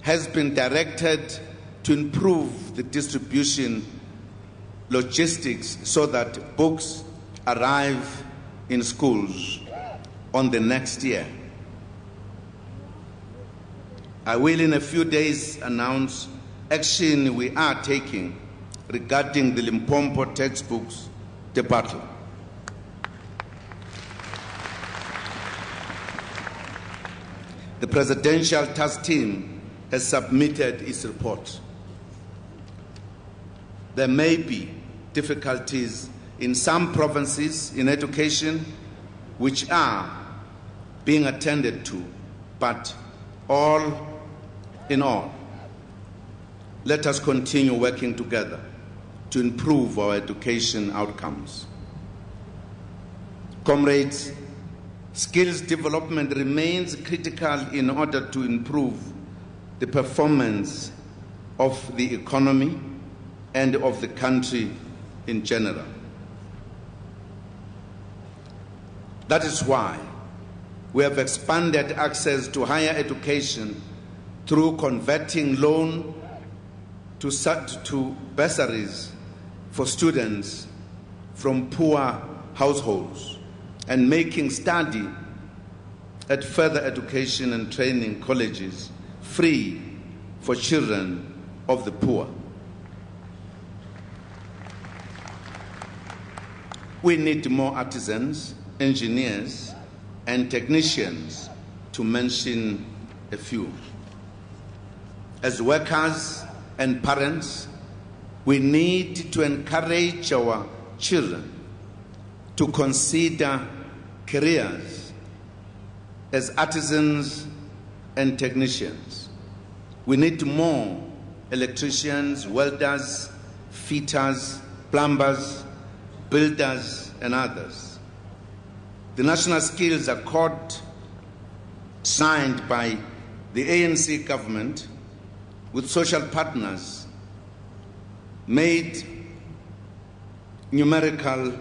has been directed to improve the distribution logistics so that books arrive in schools on the next year. I will in a few days announce action we are taking regarding the Limpopo textbooks debacle. The Presidential Task Team has submitted its report. There may be difficulties in some provinces in education which are being attended to, but all in all, let us continue working together to improve our education outcomes. Comrades, skills development remains critical in order to improve the performance of the economy and of the country in general. That is why we have expanded access to higher education through converting loan to bursaries for students from poor households and making study at further education and training colleges free for children of the poor. We need more artisans, engineers, and technicians, to mention a few. As workers and parents, we need to encourage our children to consider careers as artisans and technicians. We need more electricians, welders, fitters, plumbers, builders, and others. The National Skills Accord, signed by the ANC government with social partners, made numerical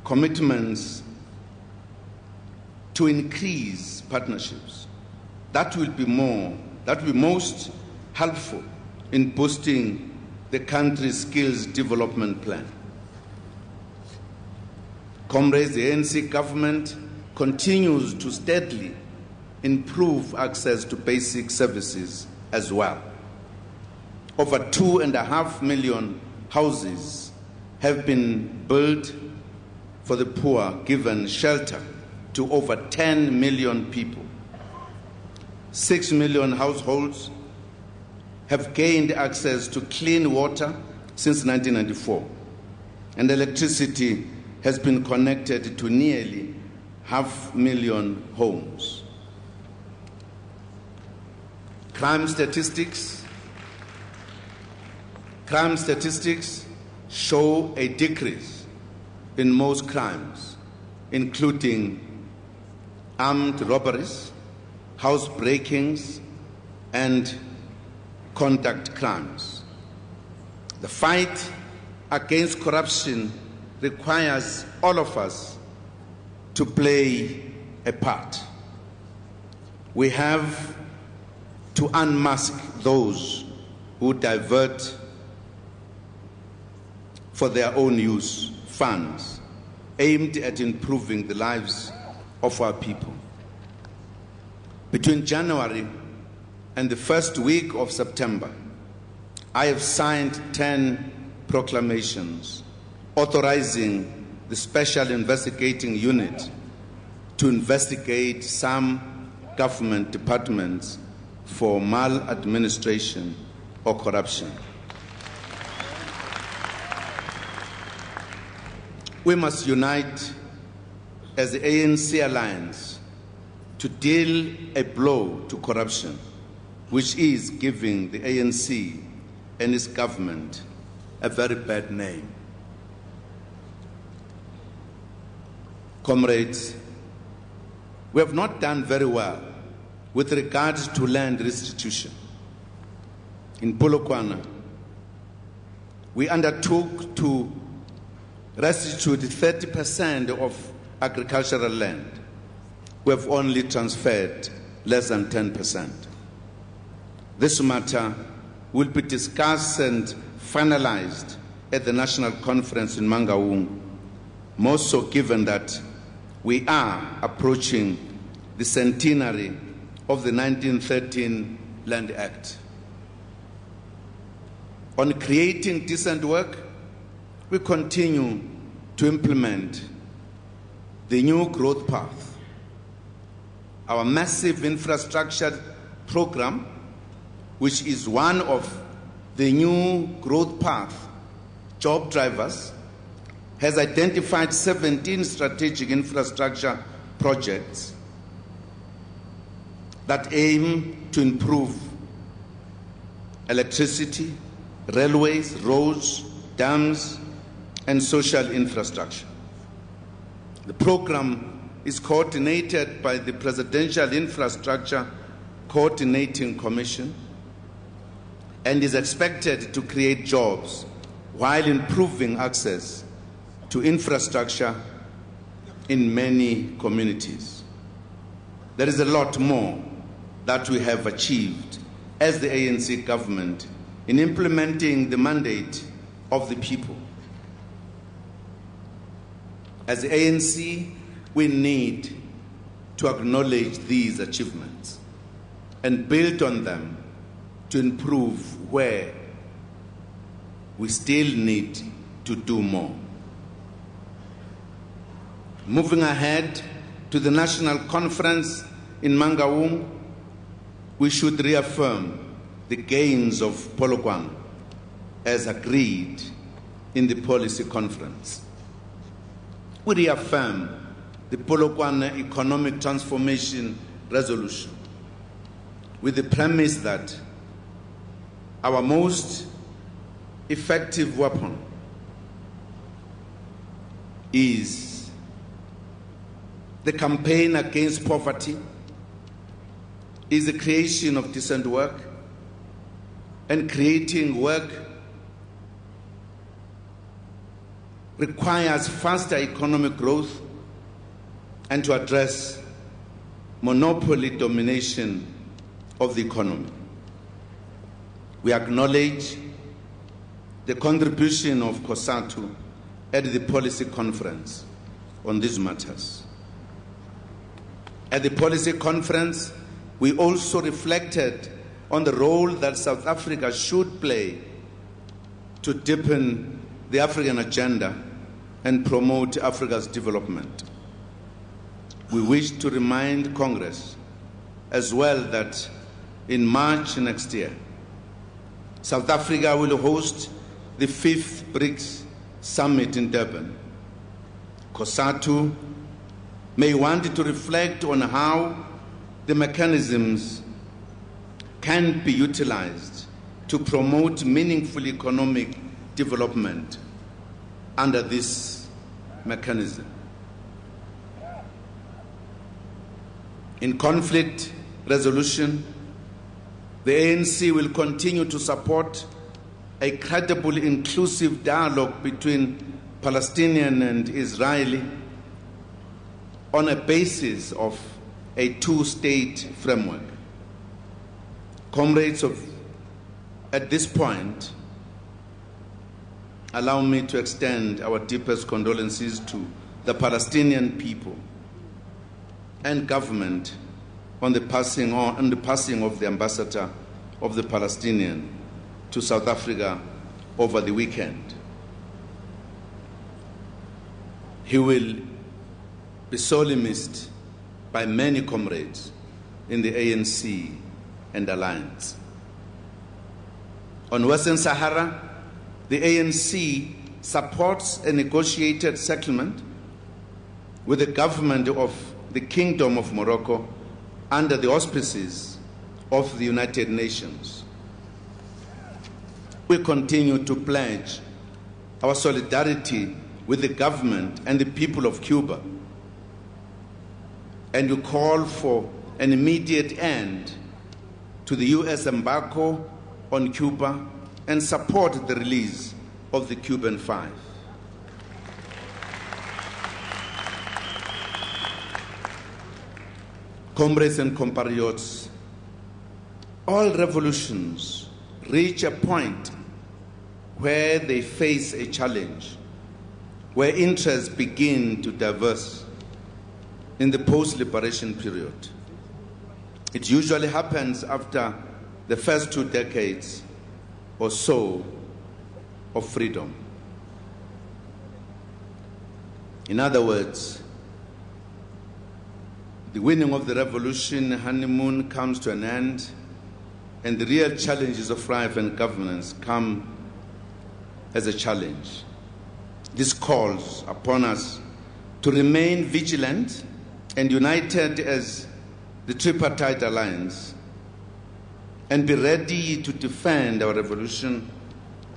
commitments to increase partnerships. That will be most helpful in boosting the country's skills development plan. Comrades, the ANC government continues to steadily improve access to basic services as well. Over 2.5 million houses have been built for the poor, given shelter to over 10 million people. 6 million households have gained access to clean water since 1994, and electricity has been connected to nearly 500,000 homes. Crime statistics show a decrease in most crimes, including armed robberies, house breakings, and conduct crimes. The fight against corruption requires all of us to play a part. We have to unmask those who divert for their own use funds aimed at improving the lives of our people. Between January and the first week of September, I have signed 10 proclamations authorizing the Special Investigating Unit to investigate some government departments for maladministration or corruption. We must unite as the ANC alliance to deal a blow to corruption, which is giving the ANC and its government a very bad name. Comrades, we have not done very well with regards to land restitution. In Polokwane, we undertook to restitute 30% of agricultural land. We have only transferred less than 10%. This matter will be discussed and finalized at the National Conference in Mangaung, more so given that we are approaching the centenary of the 1913 Land Act. On creating decent work, we continue to implement the new growth path. Our massive infrastructure program, which is one of the new growth path job drivers, has identified 17 strategic infrastructure projects that aim to improve electricity, railways, roads, dams, and social infrastructure. The program is coordinated by the Presidential Infrastructure Coordinating Commission and is expected to create jobs while improving access to infrastructure in many communities. There is a lot more that we have achieved as the ANC government in implementing the mandate of the people. As the ANC, we need to acknowledge these achievements and build on them to improve where we still need to do more. Moving ahead to the National Conference in Mangaung, we should reaffirm the gains of Polokwane as agreed in the policy conference. We reaffirm the Polokwane Economic Transformation Resolution with the premise that our most effective weapon is the campaign against poverty, is the creation of decent work, and creating work requires faster economic growth and to address monopoly domination of the economy. We acknowledge the contribution of Cosatu at the policy conference on these matters. At the policy conference, we also reflected on the role that South Africa should play to deepen the African agenda and promote Africa's development. We wish to remind Congress as well that in March next year, South Africa will host the 5th BRICS Summit in Durban. Cosatu may want to reflect on how the mechanisms can be utilized to promote meaningful economic development under this mechanism. In conflict resolution, the ANC will continue to support a credible, inclusive dialogue between Palestinian and Israeli on a basis of a two-state framework. Comrades, at this point, allow me to extend our deepest condolences to the Palestinian people and government on the passing of the ambassador of the Palestinian to South Africa over the weekend. He will be sorely missed by many comrades in the ANC and Alliance. On Western Sahara, the ANC supports a negotiated settlement with the government of the Kingdom of Morocco under the auspices of the United Nations. We continue to pledge our solidarity with the government and the people of Cuba, and we call for an immediate end to the U.S. embargo on Cuba and support the release of the Cuban Five. Comrades and compatriots, all revolutions reach a point where they face a challenge, where interests begin to diverge in the post-liberation period. It usually happens after the first 2 decades or so of freedom. In other words, the winning of the revolution honeymoon comes to an end, and the real challenges of life and governance come as a challenge. This calls upon us to remain vigilant and united as the tripartite alliance, and be ready to defend our revolution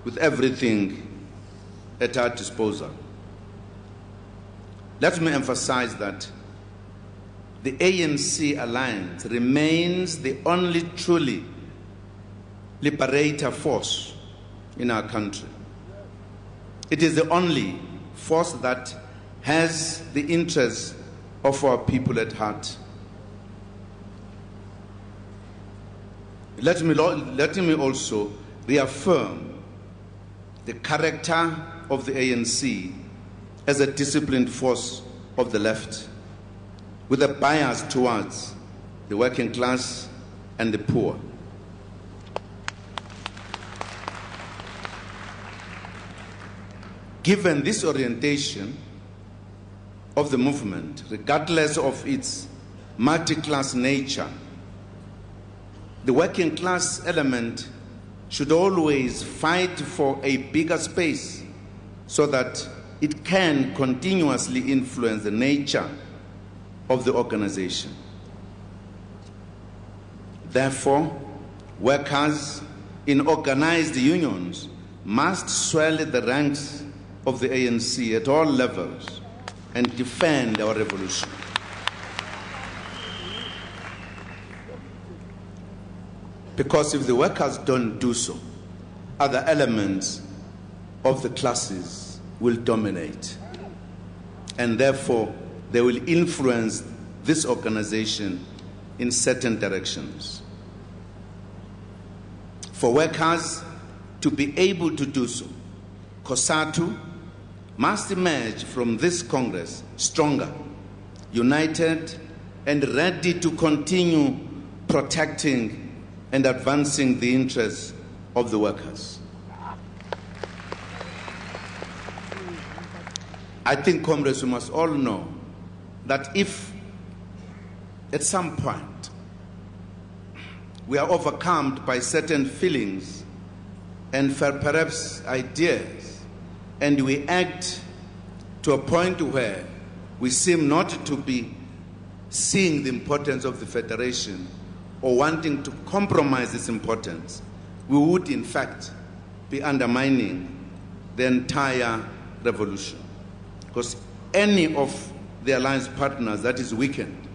with everything at our disposal. Let me emphasize that the ANC alliance remains the only truly liberator force in our country. It is the only force that has the interests of our people at heart. Let me also reaffirm the character of the ANC as a disciplined force of the left, with a bias towards the working class and the poor. Given this orientation of the movement, regardless of its multi-class nature, the working class element should always fight for a bigger space so that it can continuously influence the nature of the organization. Therefore, workers in organized unions must swell the ranks of the ANC at all levels and defend our revolution. Because if the workers don't do so, other elements of the classes will dominate, and therefore they will influence this organization in certain directions. For workers to be able to do so, Cosatu must emerge from this Congress stronger, united, and ready to continue protecting and advancing the interests of the workers. I think, comrades, we must all know that if at some point we are overcome by certain feelings and perhaps ideas, and we act to a point where we seem not to be seeing the importance of the federation or wanting to compromise its importance, we would in fact be undermining the entire revolution. Because any of the alliance partners that is weakened,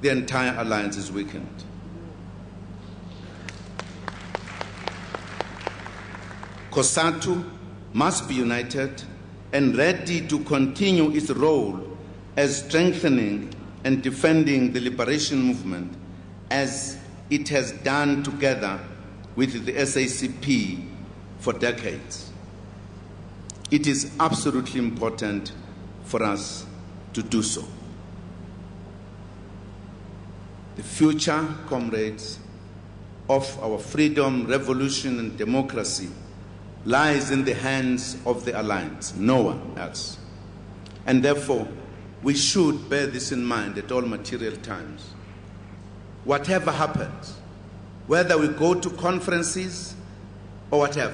the entire alliance is weakened. Cosatu must be united and ready to continue its role as strengthening and defending the liberation movement as it has done together with the SACP for decades. It is absolutely important for us to do so. The future, comrades, of our freedom, revolution, and democracy lies in the hands of the alliance, no one else. And therefore, we should bear this in mind at all material times. Whatever happens, whether we go to conferences or whatever,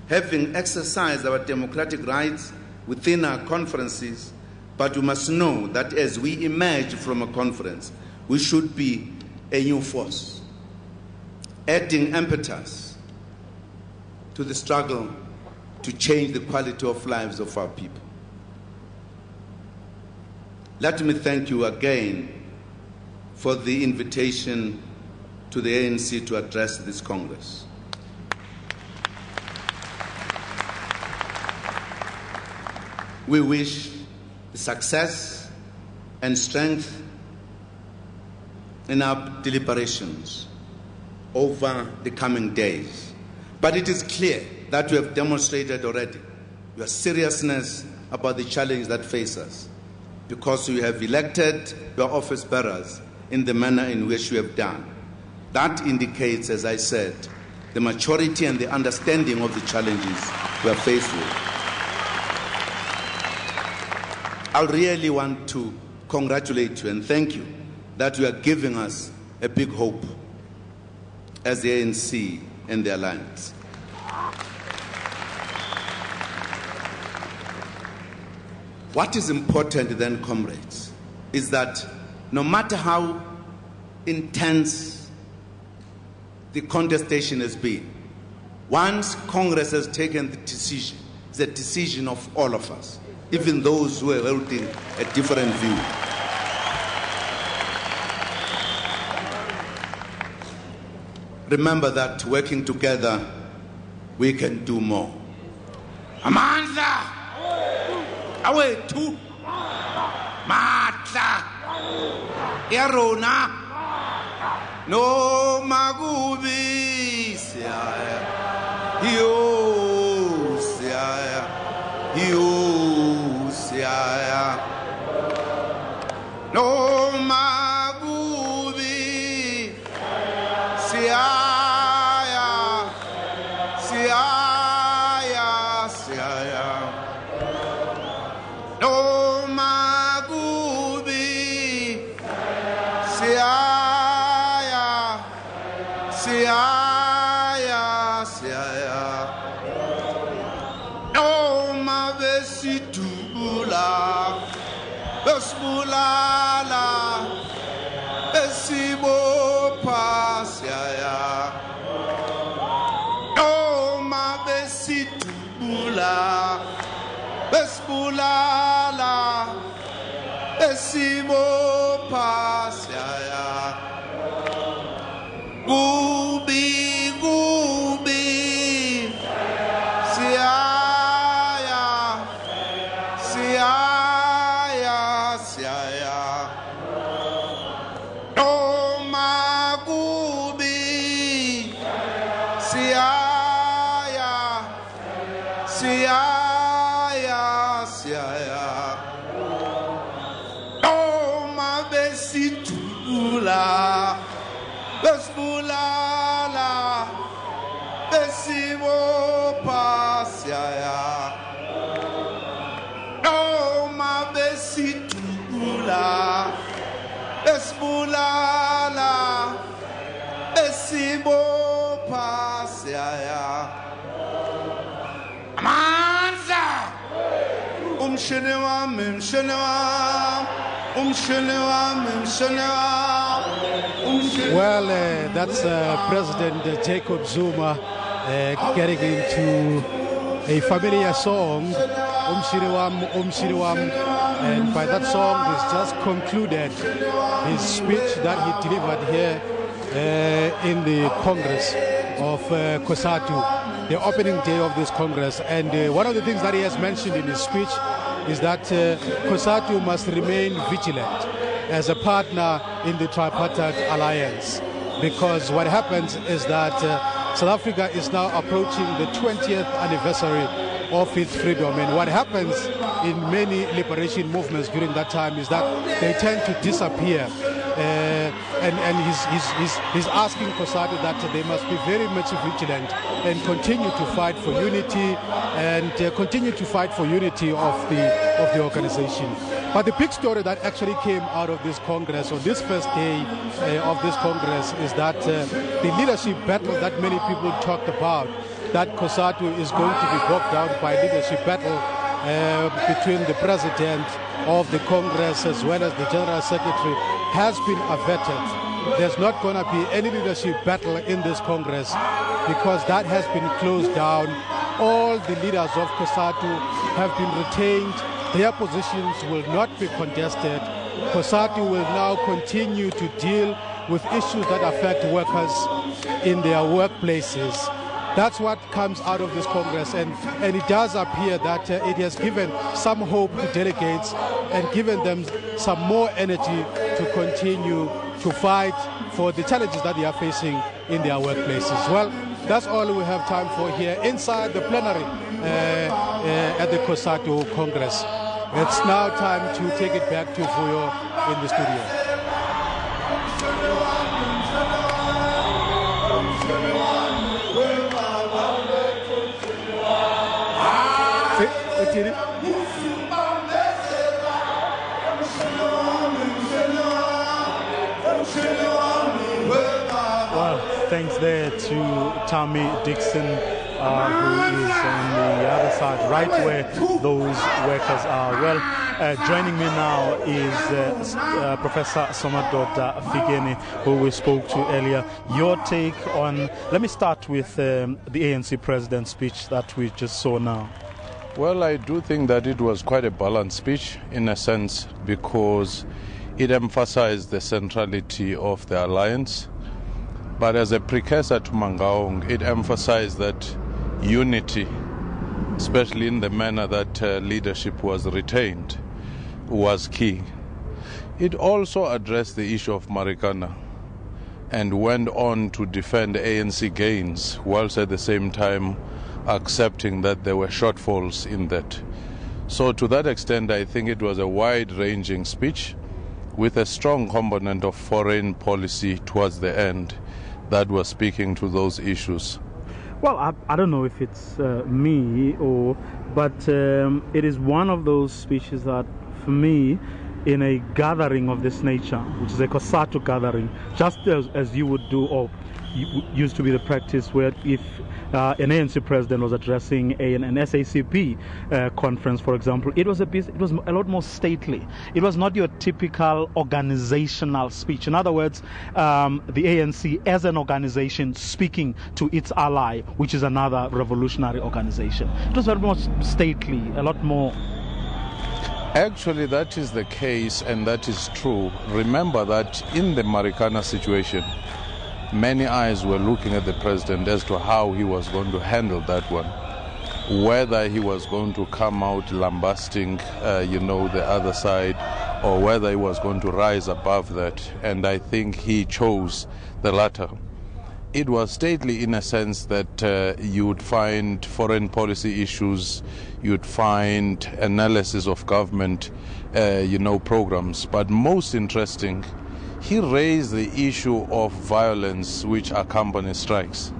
having exercised our democratic rights within our conferences, but we must know that as we emerge from a conference, we should be a new force, adding impetus to the struggle to change the quality of lives of our people. Let me thank you again for the invitation to the ANC to address this Congress. We wish success and strength in our deliberations over the coming days. But it is clear that we have demonstrated already your seriousness about the challenge that faces us, because we have elected your office bearers in the manner in which we have done. That indicates, as I said, the maturity and the understanding of the challenges we are faced with. I really want to congratulate you and thank you that you are giving us a big hope as the ANC and the Alliance. What is important then, comrades, is that no matter how intense the contestation has been, once Congress has taken the decision, it's a decision of all of us, even those who are holding a different view. Remember that working together, we can do more. Amandla! Awethu! Matla! Yarona! No magubi siaya, yo siaya, no magubi siaya, no magubi siaya. No mavesitula, besbulala, besibopa siaya. No mavesitula, besbulala, besibopa siaya. Gubi, siaya. No magubi, siaya. besijula besibulala besibopha siyaya noma besijula besibulala besibopha siyaya amandla umshini wami mshini wami umshini wami mshini wami. Well, that's President Jacob Zuma getting into a familiar song, Umshini Wam, and by that song he's just concluded his speech that he delivered here in the Congress of Cosatu, the opening day of this Congress. And one of the things that he has mentioned in his speech is that Cosatu must remain vigilant as a partner in the tripartite alliance, because what happens is that South Africa is now approaching the 20th anniversary of its freedom, and what happens in many liberation movements during that time is that they tend to disappear. And he's asking Cosatu that they must be very much vigilant and continue to fight for unity and continue to fight for unity of the organization. But the big story that actually came out of this Congress, on this first day of this Congress, is that the leadership battle that many people talked about, that Cosatu is going to be bogged down by leadership battle between the president of the Congress as well as the General Secretary, has been averted. There's not going to be any leadership battle in this Congress because that has been closed down. All the leaders of Cosatu have been retained. Their positions will not be contested. Cosatu will now continue to deal with issues that affect workers in their workplaces. That's what comes out of this Congress, and it does appear that it has given some hope to delegates and given them some more energy to continue to fight for the challenges that they are facing in their workplaces. Well, that's all we have time for here inside the plenary at the Cosatu Congress. It's now time to take it back to Vuyo in the studio. Well, thanks there to Tammy Dixon, who is on the other side, right where those workers are. Well, joining me now is Professor Somadoda Fikeni, who we spoke to earlier. Your take on, let me start with the ANC president's speech that we just saw now. Well, I do think that it was quite a balanced speech in a sense, because it emphasized the centrality of the alliance. But as a precursor to Mangaung, it emphasized that unity, especially in the manner that leadership was retained, was key. It also addressed the issue of Marikana and went on to defend ANC gains, whilst at the same time accepting that there were shortfalls in that. So to that extent, I think it was a wide-ranging speech with a strong component of foreign policy towards the end that was speaking to those issues. Well, I don't know if it's me but it is one of those speeches that, for me, in a gathering of this nature, which is a Cosatu gathering, just as you would do, or used to be the practice, where if an ANC president was addressing an SACP conference, for example, it was a lot more stately. It was not your typical organizational speech. In other words, the ANC as an organization speaking to its ally, which is another revolutionary organization. It was very much stately, a lot more. Actually, that is the case, and that is true. Remember that in the Marikana situation, many eyes were looking at the president as to how he was going to handle that one. Whether he was going to come out lambasting, the other side, or whether he was going to rise above that. And I think he chose the latter. It was stately in a sense that you would find foreign policy issues, you'd find analysis of government, programs. But most interesting he raised the issue of violence which accompanies strikes.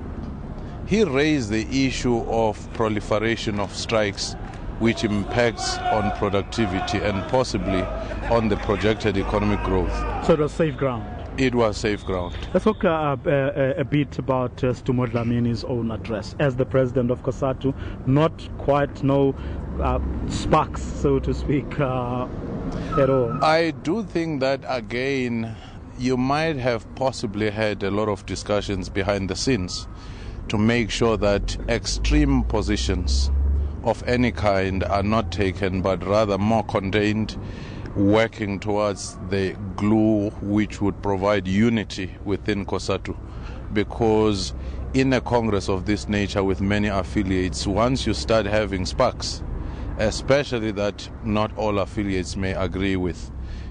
He raised the issue of proliferation of strikes which impacts on productivity and possibly on the projected economic growth. So it was safe ground? It was safe ground. Let's talk a bit about Stumo Dlamini's own address. As the president of Cosatu, not quite no sparks, so to speak, at all. I do think that, again, you might have possibly had a lot of discussions behind the scenes to make sure that extreme positions of any kind are not taken, but rather more contained, working towards the glue which would provide unity within Cosatu. Because in a Congress of this nature with many affiliates, once you start having sparks, especially that not all affiliates may agree with,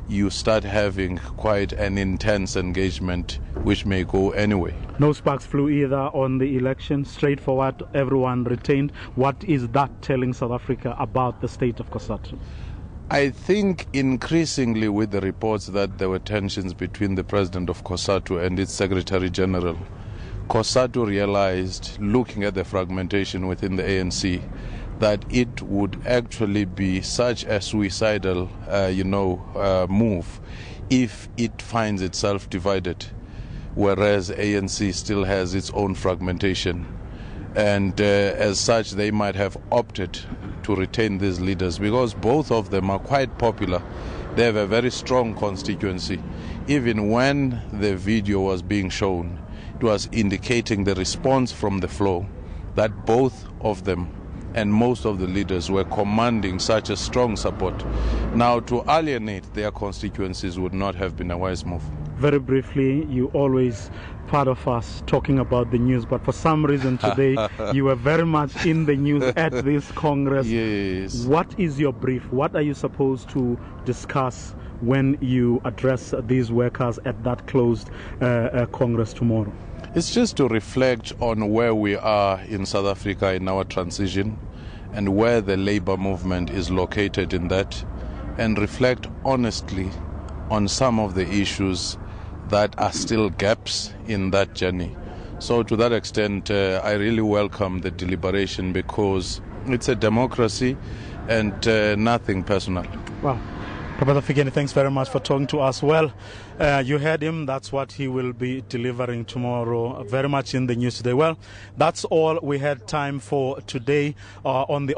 you start having quite an intense engagement which may go anyway. No sparks flew either on the election, straightforward, everyone retained. What is that telling South Africa about the state of Cosatu? I think increasingly with the reports that there were tensions between the president of Cosatu and its Secretary General, Cosatu realized, looking at the fragmentation within the ANC, that it would actually be such a suicidal, move if it finds itself divided, whereas ANC still has its own fragmentation. And as such, they might have opted to retain these leaders because both of them are quite popular. They have a very strong constituency. Even when the video was being shown, it was indicating the response from the floor that both of them and most of the leaders were commanding such a strong support. Now, to alienate their constituencies would not have been a wise move. Very briefly, you always part of us talking about the news, but for some reason today you were very much in the news at this Congress. Yes. What is your brief? What are you supposed to discuss when you address these workers at that closed Congress tomorrow? It's just to reflect on where we are in South Africa in our transition and where the labor movement is located in that, and reflect honestly on some of the issues that are still gaps in that journey. So to that extent, I really welcome the deliberation because it's a democracy and nothing personal. Wow. Brother Fikeni, thanks very much for talking to us. Well, you heard him. That's what he will be delivering tomorrow. Very much in the news today. Well, that's all we had time for today on the